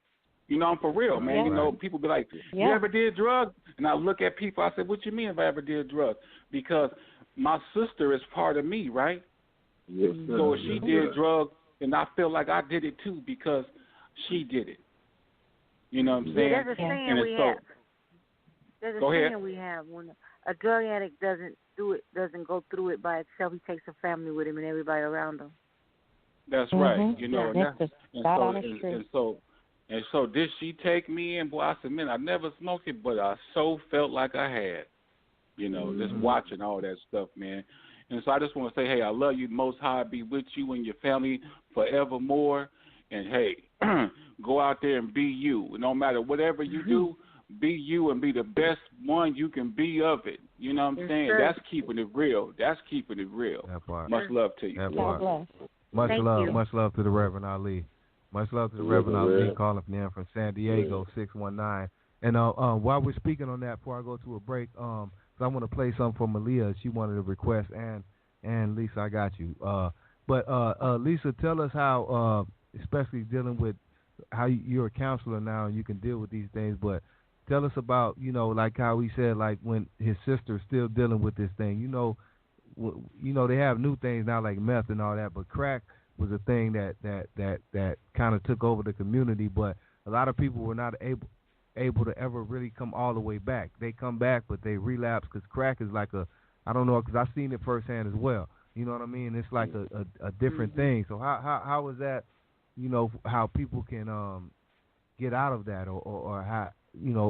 I'm for real, man. People be like, you ever did drugs? And I look at people, I say, what you mean if I ever did drugs? Because my sister is part of me, right? Yes, so if she did drugs, and I feel like I did it too because she did it. You know what I'm saying? There's a saying we have. There's a saying we have when a drug addict doesn't go through it by itself. He takes a family with him and everybody around him. That's right. And so did she take me in? Boy, I said, man, I never smoked it, but I so felt like I had. Just watching all that stuff, man. And so I just want to say, hey, I love you. Most High be with you and your family forevermore. And, hey, go out there and be you. No matter whatever you do, be you and be the best one you can be of it. You know what I'm saying? That's keeping it real. That's keeping it real. That part. Much love to you. That part. Much Thank love. you. Much love to the Reverend Ali. Much love to the Reverend Ali calling from San Diego, 619. And while we're speaking on that, before I go to a break, so I want to play something for Malia. She wanted a request, and Lisa, I got you. But Lisa, tell us how, especially dealing with how you're a counselor now and you can deal with these things, but tell us about, like how he said, like when his sister's still dealing with this thing. They have new things now like meth and all that, but crack was a thing that kind of took over the community. But a lot of people were not able to ever really come all the way back. They come back, but they relapse because crack is like I don't know, because I've seen it firsthand as well. You know what I mean? It's like a different thing. So how is that? How people can get out of that, or how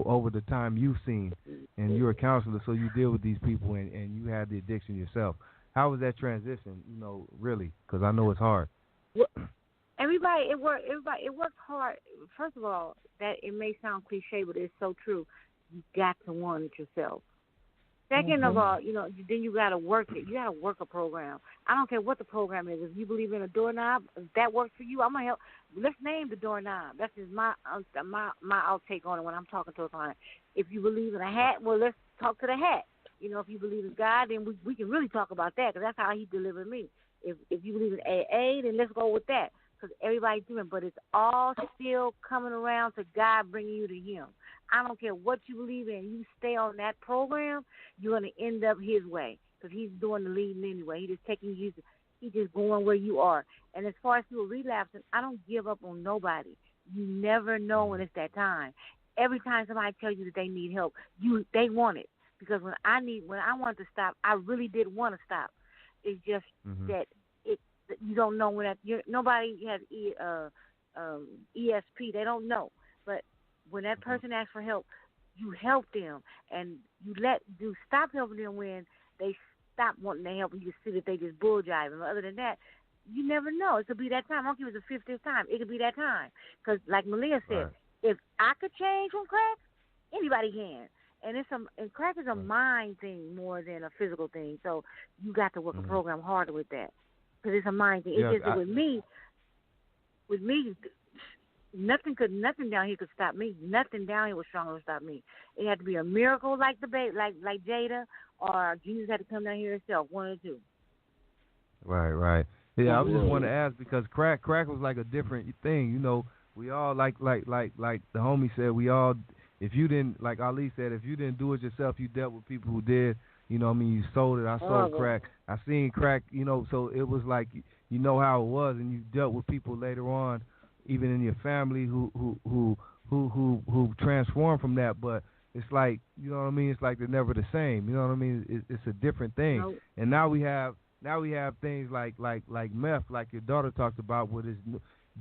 over the time you've seen, and you're a counselor, so you deal with these people, and you had the addiction yourself. How was that transition? Really, because I know it's hard. Well, it worked hard. First of all, that it may sound cliche, but it's so true. You got to want it yourself. Second of all, then you got to work it. You got to work a program. I don't care what the program is. If you believe in a doorknob, if that works for you, I'm gonna help. Let's name the doorknob. That's just my outtake on it when I'm talking to a client. If you believe in a hat, well, let's talk to the hat. If you believe in God, then we can really talk about that, because that's how He delivered me. If you believe in AA, then let's go with that, because everybody's doing. But it's all still coming around to God bringing you to Him. I don't care what you believe in. You stay on that program, you're going to end up His way, because He's doing the leading anyway. He's just taking you. He's just going where you are. And as far as people relapsing, I don't give up on nobody. You never know when it's that time. Every time somebody tells you that they need help, they want it. Because when I wanted to stop, I really did want to stop. It's just that you don't know when nobody has ESP. They don't know. But when that person asks for help, you help them, and you stop helping them when they stop wanting to help, and you see that they just bull jiving. But other than that, you never know. It could be that time. I don't care if it's the 50th time. It could be that time. Because like Malia said, if I could change from crack, anybody can. And crack is a mind thing more than a physical thing. So you got to work a program harder with that, because it's a mind thing. It's just with me, nothing down here could stop me. Nothing down here was strong enough to stop me. It had to be a miracle like like Jada, or Jesus had to come down here himself. One or two. Right. Yeah, I just want to ask, because crack was like a different thing. We all like the homie said. We all, if you didn't, like Ali said, if you didn't do it yourself, you dealt with people who did. You sold it. I sold crack. I seen crack. So it was like how it was, and you dealt with people later on, even in your family, who transformed from that. But it's like, it's like they're never the same. It's a different thing. Nope. And now we have things like meth, like your daughter talked about with his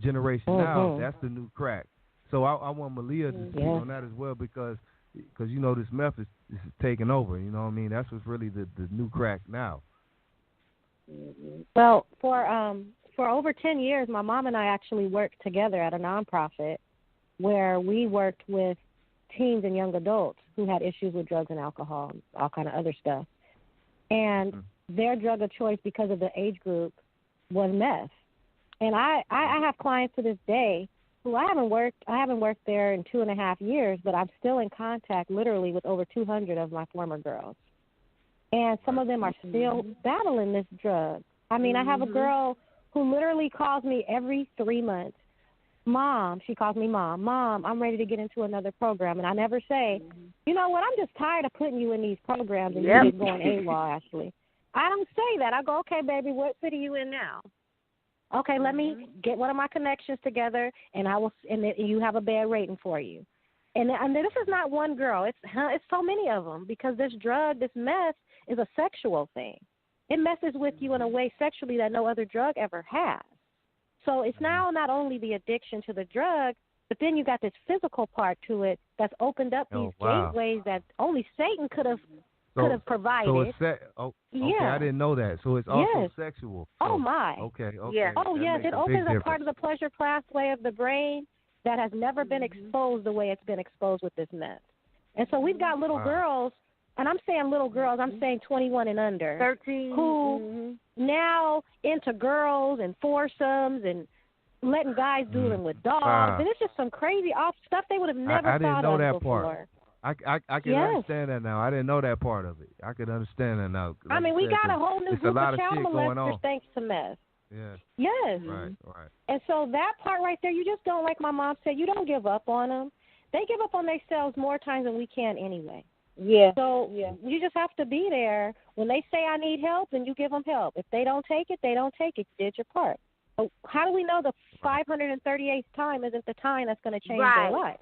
generation now. That's the new crack. So I want Malia to speak on that as well, because this meth is taking over. That's what's really the new crack now. Well, for over 10 years, my mom and I actually worked together at a nonprofit where we worked with teens and young adults who had issues with drugs and alcohol, all kind of other stuff. And their drug of choice, because of the age group, was meth. And I have clients to this day who I haven't worked there in 2.5 years, but I'm still in contact literally with over 200 of my former girls. And some of them are still battling this drug. I mean, I have a girl who literally calls me every 3 months. She calls me Mom, I'm ready to get into another program. And I never say, you know what, I'm just tired of putting you in these programs and you're just going AWOL, Ashley. I don't say that. I go, okay, baby, what city are you in now? Okay, let me get one of my connections together, and you have a bad rating for you. And this is not one girl. It's so many of them, because this drug, this meth, is a sexual thing. It messes with you in a way sexually that no other drug ever has. So it's now not only the addiction to the drug, but then you got this physical part to it that's opened up these gateways that only Satan could have could have provided. So it's okay, I didn't know that. So it's also sexual. Oh my. Okay. Yeah. Oh yes, it opens a part of the pleasure pathway of the brain that has never been exposed the way it's been exposed with this mess. And so we've got little girls, and I'm saying little girls, I'm saying 21 and under, 13, who now into girls and foursomes and letting guys do them with dogs, and it's just some crazy off stuff they would have never I didn't thought know of that before. part. I can understand that now. I didn't know that part of it. I could understand that now. I mean, we got a whole new group of child molesters on. thanks to meth. Yeah. Yes. Right. And so that part right there, you just don't, like my mom said, you don't give up on them. They give up on themselves more times than we can anyway. Yeah. So you just have to be there. When they say I need help, then you give them help. If they don't take it, they don't take it. You did your part. So how do we know the 538th time isn't the time that's going to change their life?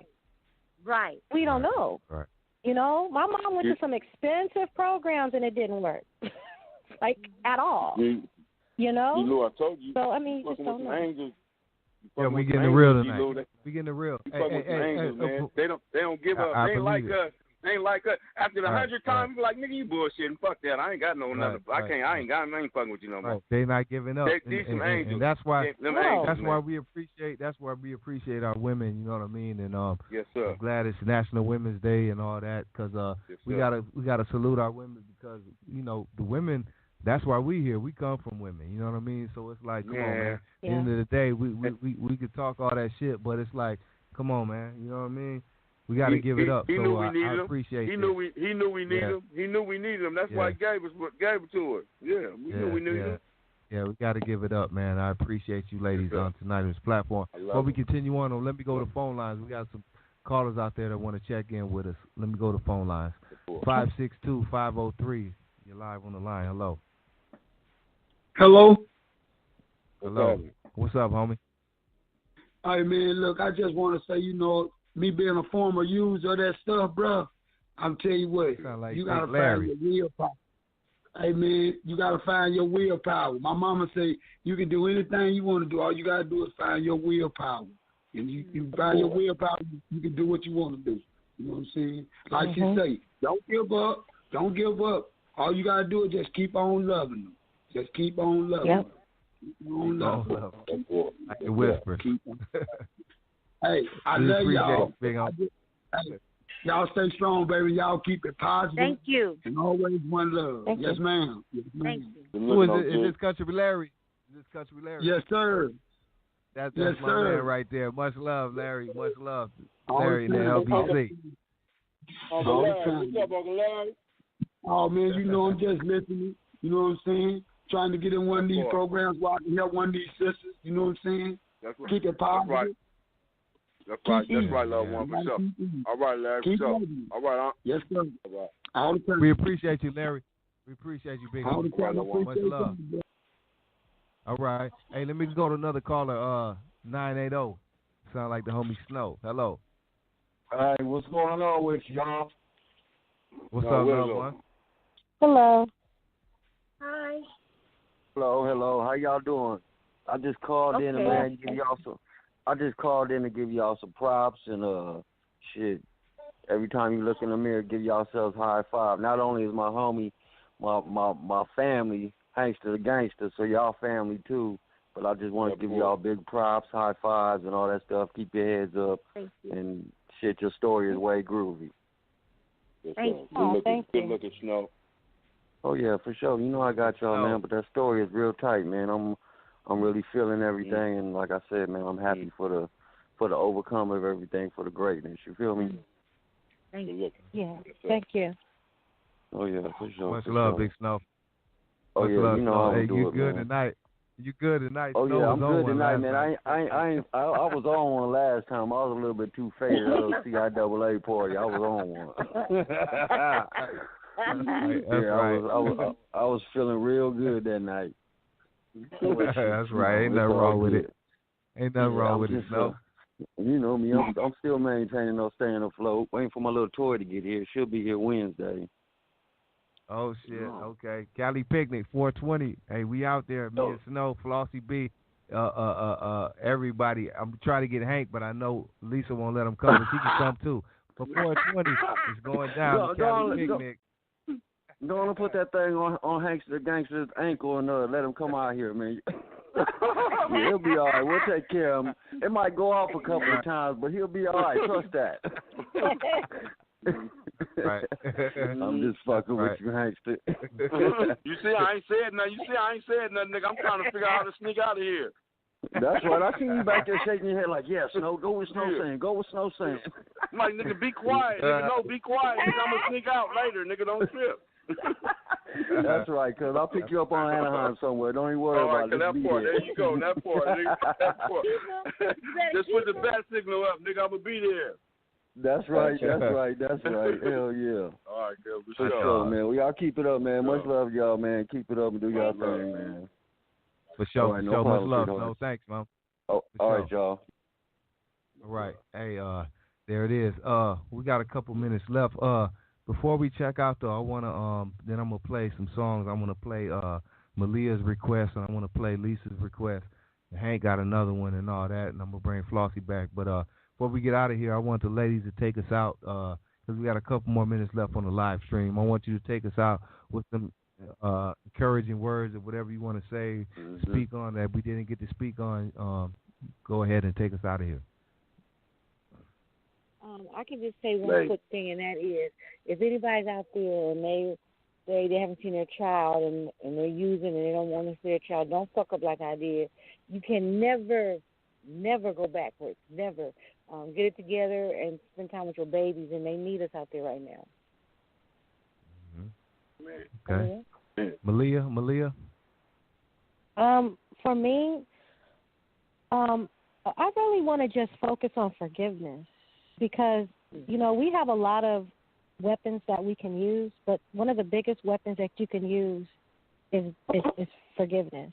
Right. We don't know. Right. You know, my mom went to some expensive programs and it didn't work, like at all. You know. G-Lew, I told you. So I mean, you just don't know. Angels. Yeah, we getting the real tonight. We getting the real. Angels, man. They don't give up. They ain't like us. They ain't like us. After the 100th time, you like, nigga, you bullshitting. Fuck that. I ain't got no nothing. I ain't fucking with you no more. They not giving up. And that's why. That's why we appreciate. That's why we appreciate our women. You know what I mean? And yes, sir. I'm glad it's National Women's Day and all that because we gotta salute our women because you know the women. That's why we here. We come from women. You know what I mean? So it's like, come on, man. At the end of the day, we could talk all that shit, but it's like, come on, man. You know what I mean? We got to give it up. So I appreciate it. He knew we needed him. He knew we needed him. That's why he gave it to us. Yeah, we knew we needed him. Yeah, we got to give it up, man. I appreciate you ladies on tonight's platform. Before we continue on, let me go to the phone lines. We got some callers out there that want to check in with us. Let me go to the phone lines. 562-503. You're live on the line. Hello. Hello. What's up, homie? All right, man. Look, I just want to say, you know, me being a former user of that stuff, bro, I'm tell you what, you got to find your willpower. Hey, man, you got to find your willpower. My mama say you can do anything you want to do. All you got to do is find your willpower. And you find your willpower, you can do what you want to do. You know what I'm saying? Like you say, don't give up. Don't give up. All you got to do is just keep on loving them. Just keep on loving them. Keep on loving them. Like the whisper. Hey, I love y'all. Y'all stay strong, baby. Y'all keep it positive. Thank you. And always one love. Yes, ma'am. Thank you. Who is it? Is this Country Larry? Yes, sir. That's my man right there. Much love, Larry. Much love. Larry in the LBC. Uncle Larry. What's up, Uncle Larry? Oh, man, you know I'm just listening. You know what I'm saying? Trying to get in one of these programs where I can help one of these sisters. You know what I'm saying? That's right. Keep it positive. That's right, loved one, for sure. All right, Larry, for sure. All right, huh? Yes, sir. All right. We appreciate you, Larry. We appreciate you, big one. Much love. All right. Hey, let me go to another caller, 980. Sound like the homie Snow. Hello. Hey, what's going on with y'all? What's up, loved one? Hello. Hi. Hello. How y'all doing? I just called in and I just called in to give y'all some props and shit. Every time you look in the mirror, give yourselves high five. Not only is my homie, my family, Hankster the Gangster, so y'all family too. But I just want to give y'all big props, high fives, and all that stuff. Keep your heads up. Thank you. And shit, your story is way groovy. Thank you. Good looking, Snow. Oh yeah, for sure. You know I got y'all, man. But that story is real tight, man. I'm really feeling everything, and like I said, man, I'm happy for the overcome of everything, for the greatness. You feel me? Thank you. Yeah. Thank you. Oh yeah, for sure. Much love, Big Snow. Oh yeah, love, you know how hey, we do you it, good man. tonight? You good tonight? Oh Snow yeah, I'm good tonight, man. Night. I was on one last time. I was a little bit too faded. A little CIAA party. I was on one. I was feeling real good that night. That's right. Ain't nothing wrong with it. Ain't nothing wrong with it, Snow. You know me. I'm still maintaining staying afloat. Waiting for my little toy to get here. She'll be here Wednesday. Oh shit. Okay. Cali Picnic 420. Hey, we out there. Me and Snow, Flossy B, everybody. I'm trying to get Hank, but I know Lisa won't let him come. But she can come too. But 420 is going down. Cali Picnic. Go on and put that thing on Hankster Gangster's ankle and let him come out here, man. Yeah, he'll be all right. We'll take care of him. It might go off a couple of times, but he'll be all right. Trust that. Right. I'm just fucking with you, Hankster. You see, I ain't said nothing. Nigga. I'm trying to figure out how to sneak out of here. That's right. I seen you back there shaking your head like, yeah, Snow, go with Snow saying. Go with Snow saying. I'm like, nigga, be quiet. Nigga, no, be quiet. Nigga, I'm going to sneak out later. Nigga, don't trip. That's right, cuz I'll pick you up on Anaheim somewhere. Don't even worry about it. That part. There you go. That part. Nigga. That part. Just put the bat signal up, nigga. I'm going to be there. That's right. Hell yeah. All right, girl. For sure, man. Y'all keep it up, man. Much love, y'all, man. Keep it up and do y'all thing, man. For sure. Right, no much love. No, thanks, man. Oh, all right, y'all. All right. Hey, there it is. We got a couple minutes left. Before we check out, though, I want to, then I'm going to play some songs. I'm going to play Malia's request, and I want to play Lisa's request. And Hank got another one and all that, and I'm going to bring Flossy back. But before we get out of here, I want the ladies to take us out because we got a couple more minutes left on the live stream. I want you to take us out with some encouraging words or whatever you want to say, speak on that we didn't get to speak on. Go ahead and take us out of here. I can just say one quick thing, and that is, if anybody's out there and they haven't seen their child and they're using and they don't want to see their child, don't fuck up like I did. You can never go backwards. Never. Get it together and spend time with your babies, and they need us out there right now. Okay. Malia? For me, I really want to just focus on forgiveness because, we have a lot of weapons that we can use, but one of the biggest weapons that you can use is forgiveness.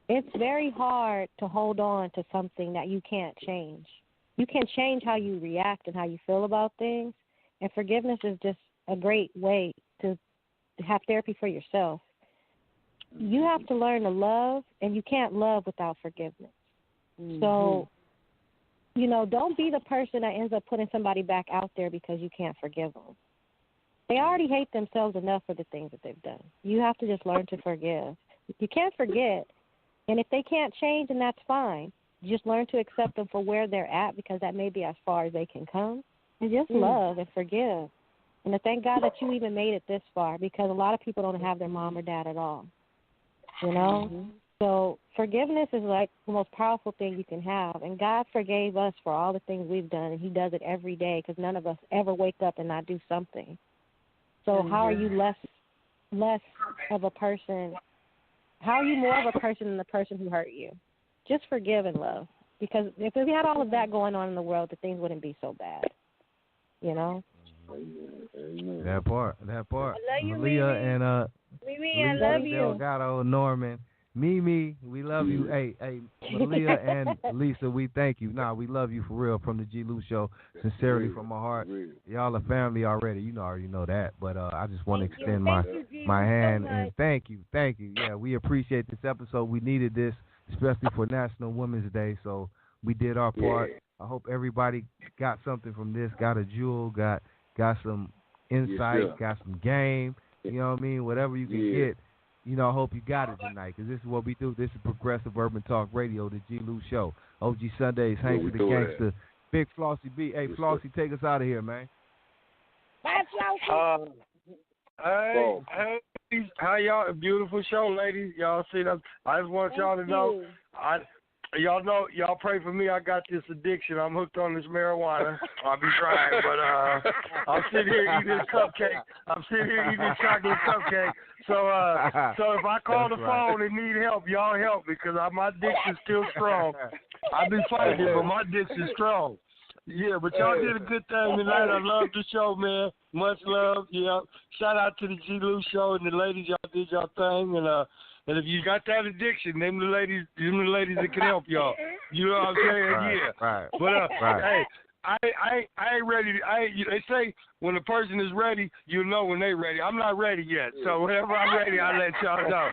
It's very hard to hold on to something that you can't change. You can change how you react and how you feel about things, and forgiveness is just a great way to have therapy for yourself. You have to learn to love, and you can't love without forgiveness. So, don't be the person that ends up putting somebody back out there because you can't forgive them. They already hate themselves enough for the things that they've done. You have to just learn to forgive. You can't forget, and if they can't change, then that's fine. Just learn to accept them for where they're at because that may be as far as they can come. And just love and forgive. And to thank God that you even made it this far because a lot of people don't have their mom or dad at all. So forgiveness is like the most powerful thing you can have. And God forgave us for all the things we've done, and he does it every day because none of us ever wake up and not do something. So how are you less of a person? How are you more of a person than the person who hurt you? Just forgive and love. Because if we had all of that going on in the world, the things wouldn't be so bad. That part. I love you, Malia Mimi. And Mimi, I love you. Delgado, Norman, Mimi, we love you. Hey, Malia and Lisa, we thank you. We love you for real from the G-Lew Show. Sincerely from my heart. Y'all are family already. You already know that. But I just want to extend my hand and thank you. Yeah, we appreciate this episode. We needed this, especially for National Women's Day. So we did our part. I hope everybody got something from this, got a jewel, got some insight, got some game. You know what I mean? Whatever you can get. I hope you got it tonight because this is what we do. This is Progressive Urban Talk Radio, the G-Lew Show. OG Sundays, Hank the Gangster, Big Flossy B. Hey, Flossy, take us out of here, man. Bye, Flossy. Hey, how y'all? Beautiful show, ladies. Y'all see them? I just want y'all to know. Y'all know, y'all pray for me. I got this addiction. I'm hooked on this marijuana. I'll be trying, but I'm sitting here eating this cupcake. I'm sitting here eating this chocolate cupcake. So if I call the phone and need help, y'all help me because my dick's still strong. I've been fighting it, but my dick's is strong. Yeah, but y'all did a good thing tonight. I love the show, man. Much love. Yeah. Shout out to the G-Lew Show and the ladies. Y'all did y'all thing, and if you got that addiction, them the ladies that can help y'all. You know what I'm saying? Right. But hey, I ain't ready. They say when a person is ready, you know when they ready. I'm not ready yet, so whenever I'm ready, I'll let y'all know.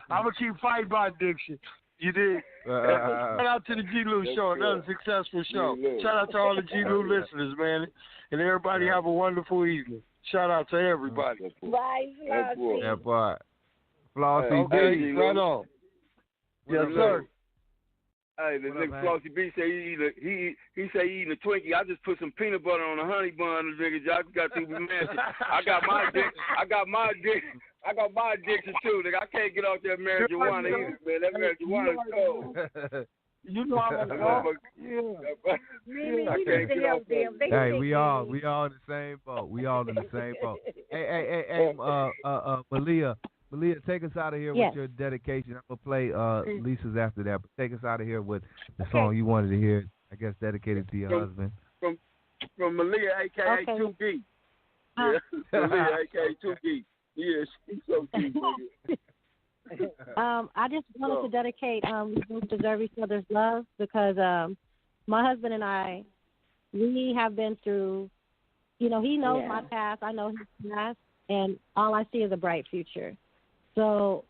I'm gonna keep fighting my addiction. You did. Shout out to the G-Lew Show, another successful show. Shout out to all the G-Lew listeners, man, and everybody have a wonderful evening. Shout out to everybody. Bye, Flossy. That part. Flossy Okay, B. right on. Yes, sir. Hey, the nigga Flossy B say he say he eating a Twinkie. I just put some peanut butter on a honey bun. Nigga, y'all got to be mad. I got my addiction too. Nigga, I can't get off that marijuana either, man. That marijuana is cold. You know I'm on the road. Hey, we all in the same boat. We all in the same boat. Hey, Malia, take us out of here with your dedication. I'm gonna play Lisa's after that, but take us out of here with the song you wanted to hear. I guess dedicated to your husband. From Malia, aka 2D. Yeah, Malia, aka 2D. Yeah, she's so cute. I just wanted to dedicate We Both Deserve Each Other's Love because my husband and I, we have been through, he knows my past, I know his past, and all I see is a bright future. So,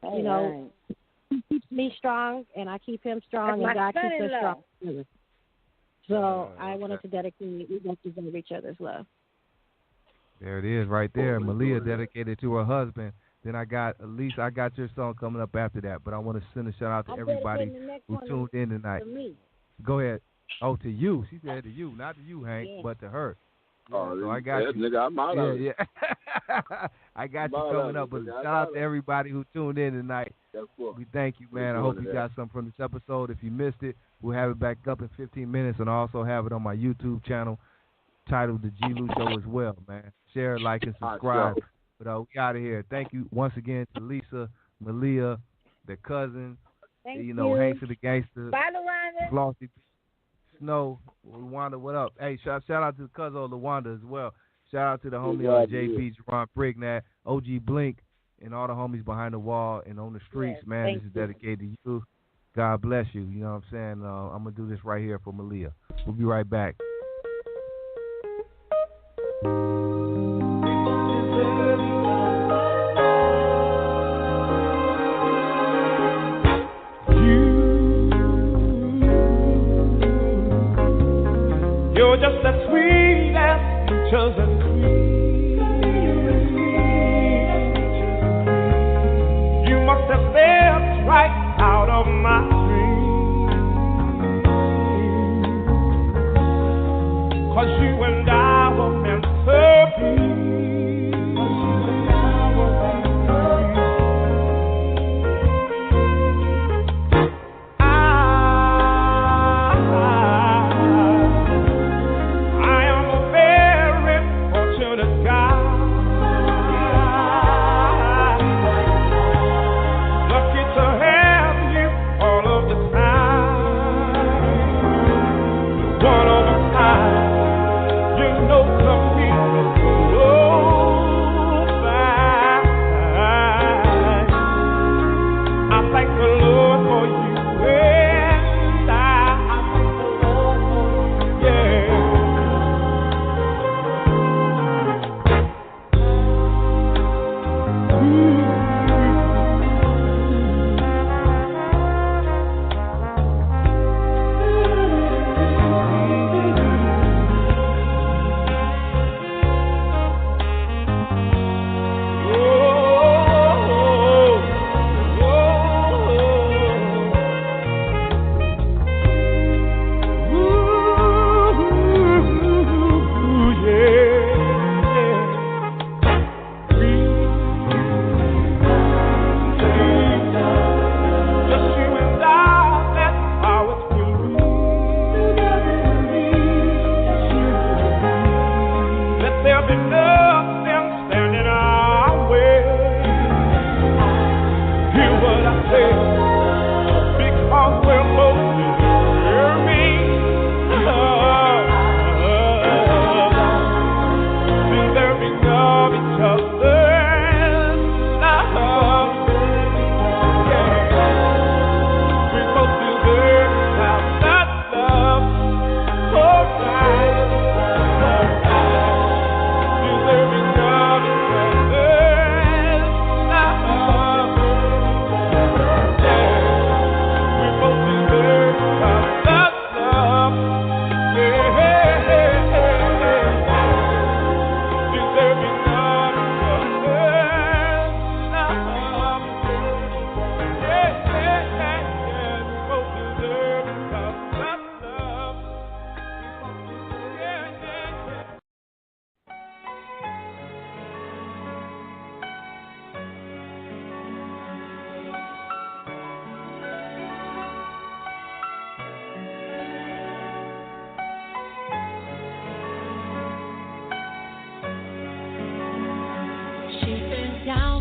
he keeps me strong, and I keep him strong, and God keeps us strong. So I wanted to dedicate We Both Deserve Each Other's Love. There it is right there. Malia dedicated to her husband. Then I got your song coming up after that, but I want to send a shout out to everybody who tuned in tonight. Go ahead. Oh, to you. She said to you, not to you, Hank, but to her. Oh, so I got you. Nigga, I'm out of it. Yeah. I got you coming up, but shout out to everybody who tuned in tonight. We thank you, man. I hope you got something from this episode. If you missed it, we'll have it back up in 15 minutes, and I'll also have it on my YouTube channel titled The G-Lew Show as well, man. Share, like, and subscribe. But we out of here. Thank you once again to Lisa, Malia, their cousin, Thank you. Hank to the Gangster, Bye, Lawanda. Flossy, Snow, Lawanda, what up? Hey, shout out to the cousin of Lawanda as well. Shout out to the homie JP, Jerron Prignat, OG Blink, and all the homies behind the wall and on the streets, man. This is dedicated to you. God bless you. You know what I'm saying? I'm going to do this right here for Malia. We'll be right back. You're just as sweet as chosen queen. You must have stepped right out of my dream. 'Cause you and I were meant to be.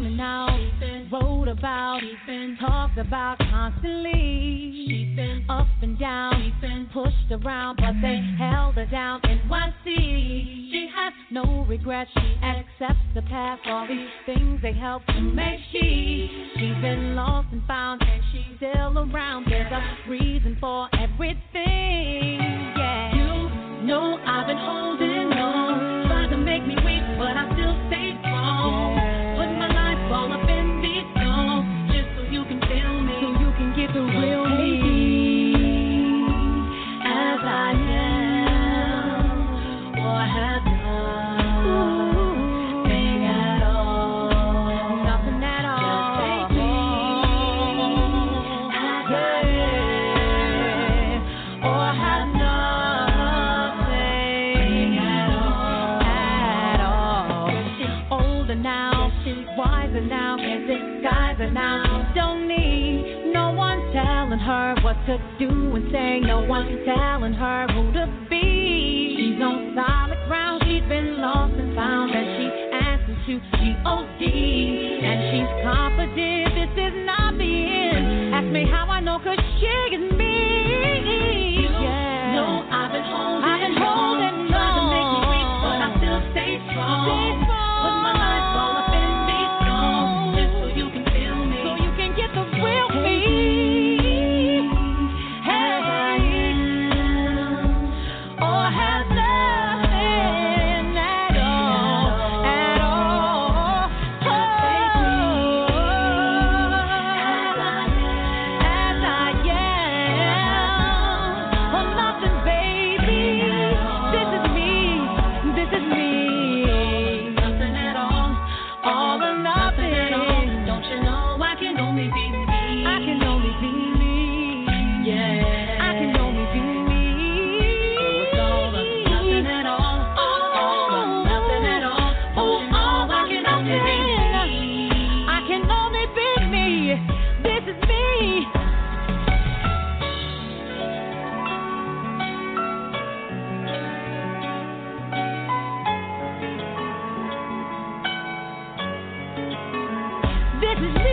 on and out, wrote about, talked about constantly. She's been up and down, pushed around, but they held her down. NYC, she has no regrets. She accepts the past, all these things they help to make she's been lost and found, and she's still around. There's a reason for everything. Yeah, you know I've been holding on, trying to make me weak, but I still stay strong. Yeah. Put my life all up in these songs, just so you can feel me, so you can get the real me as I am, or have nothing at all, nothing at all. Just take me as I am, or have nothing at all. She's older now, she's wiser now, can't disguise her now. Don't need no one telling her what to do and say, no one telling her who to be. She's on solid ground, she's been lost and found, and she answers to G-O-D, and she's confident this is not the end. Ask me how I know, 'cause she is me. Yeah. No, I've been holding on, trying to make me weak, but I still stay strong. Put my life all up in these songs, just so you can feel me, so you can get the real me as I am, or have nothing at all, at all. Take me as I am, or nothing, baby. This is me, nothing at all or nothing. Don't you know I can only be me? I can only be me. Yeah, I can only be me. It's all or nothing at all, all or nothing at all. Don't you know I can only be me? I can only be me. This is me. This is me.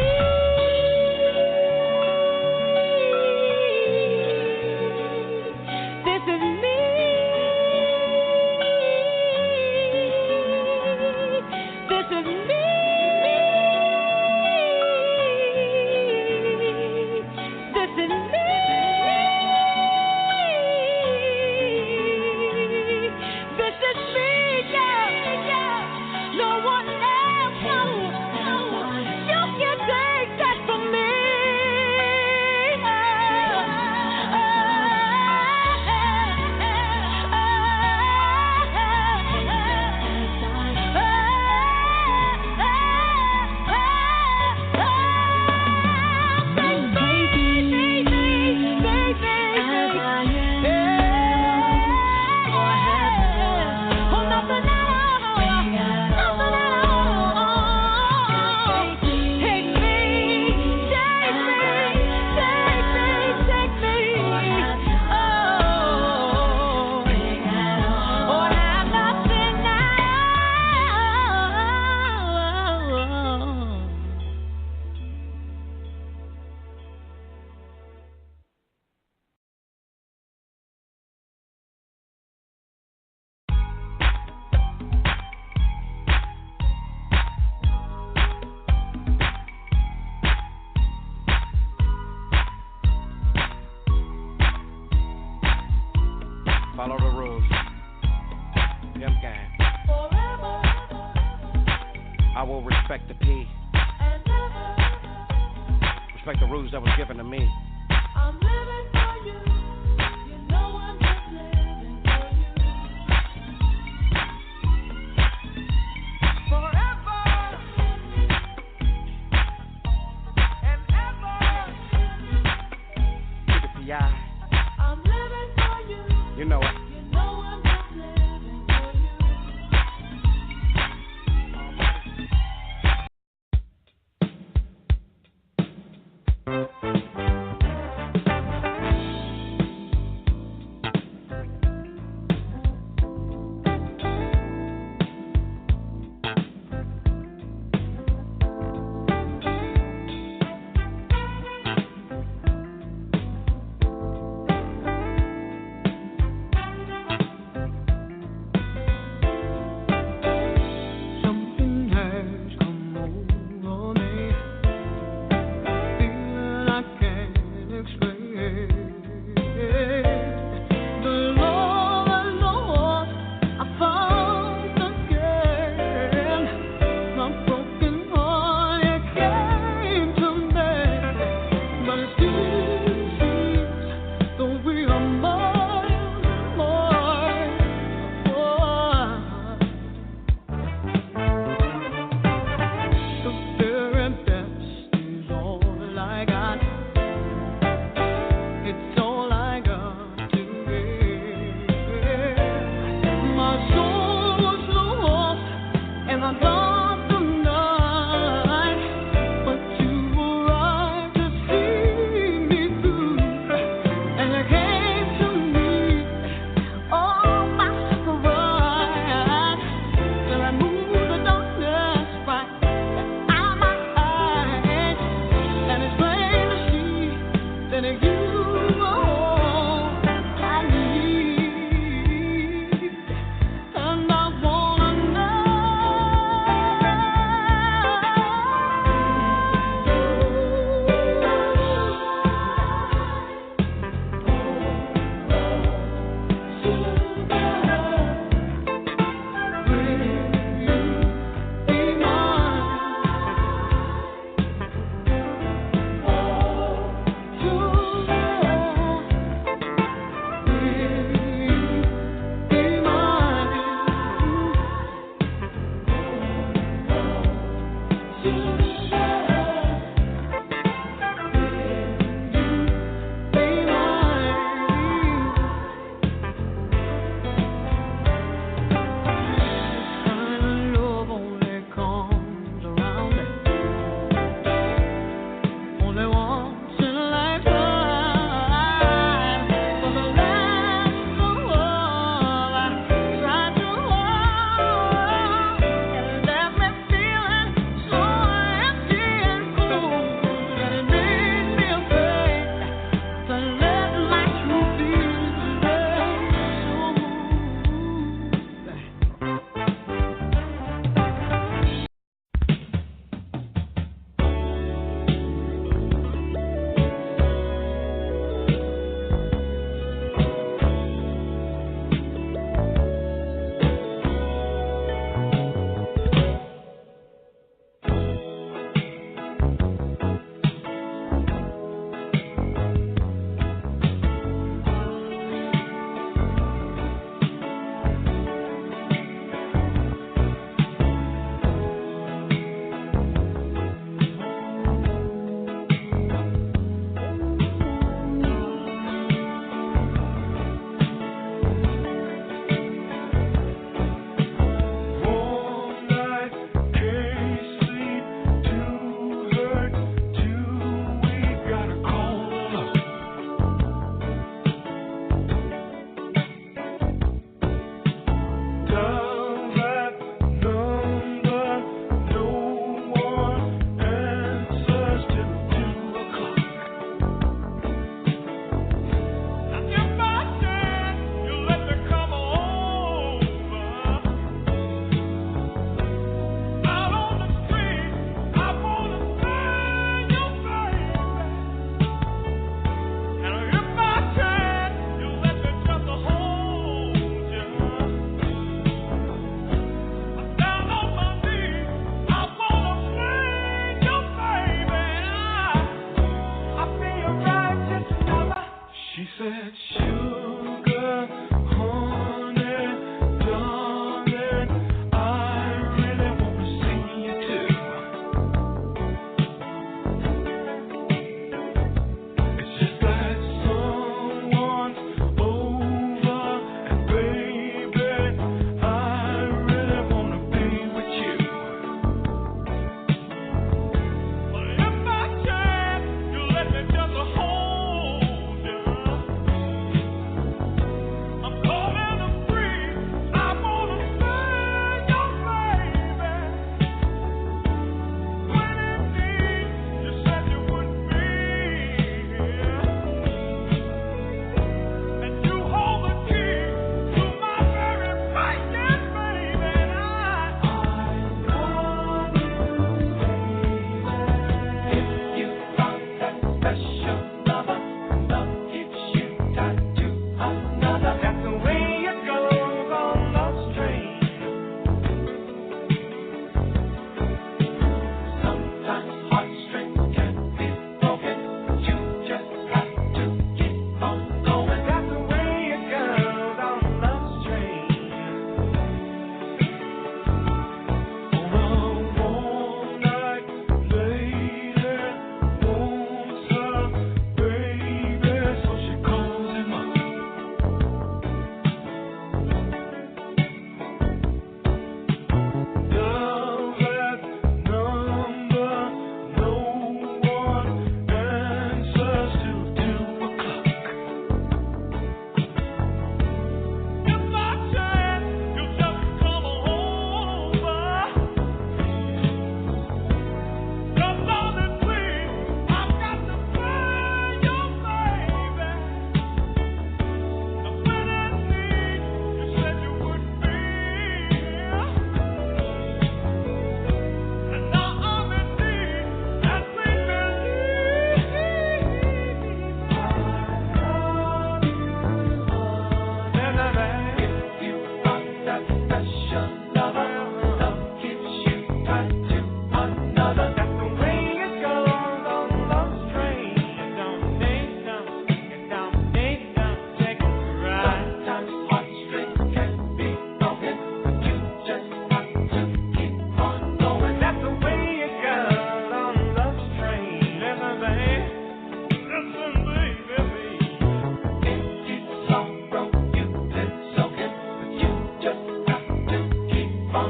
This is me. This is me. This is me. This is me, yeah. No one else, no. You can take that from me. Follow the rules. Them gang. I will respect the P. Respect the rules that was given to me. I'm living for you. You know I'm just living for you. Forever and ever. To the PI. I'm living for you. You know it. You know I'm just living for you.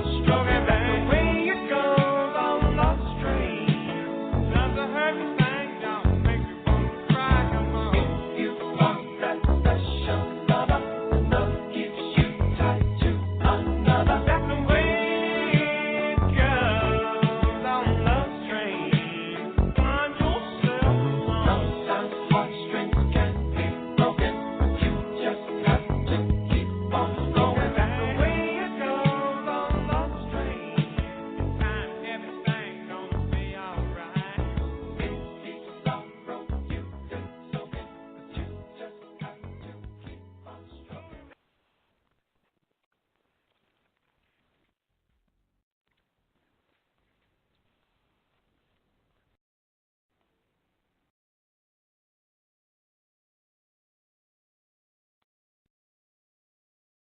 strong.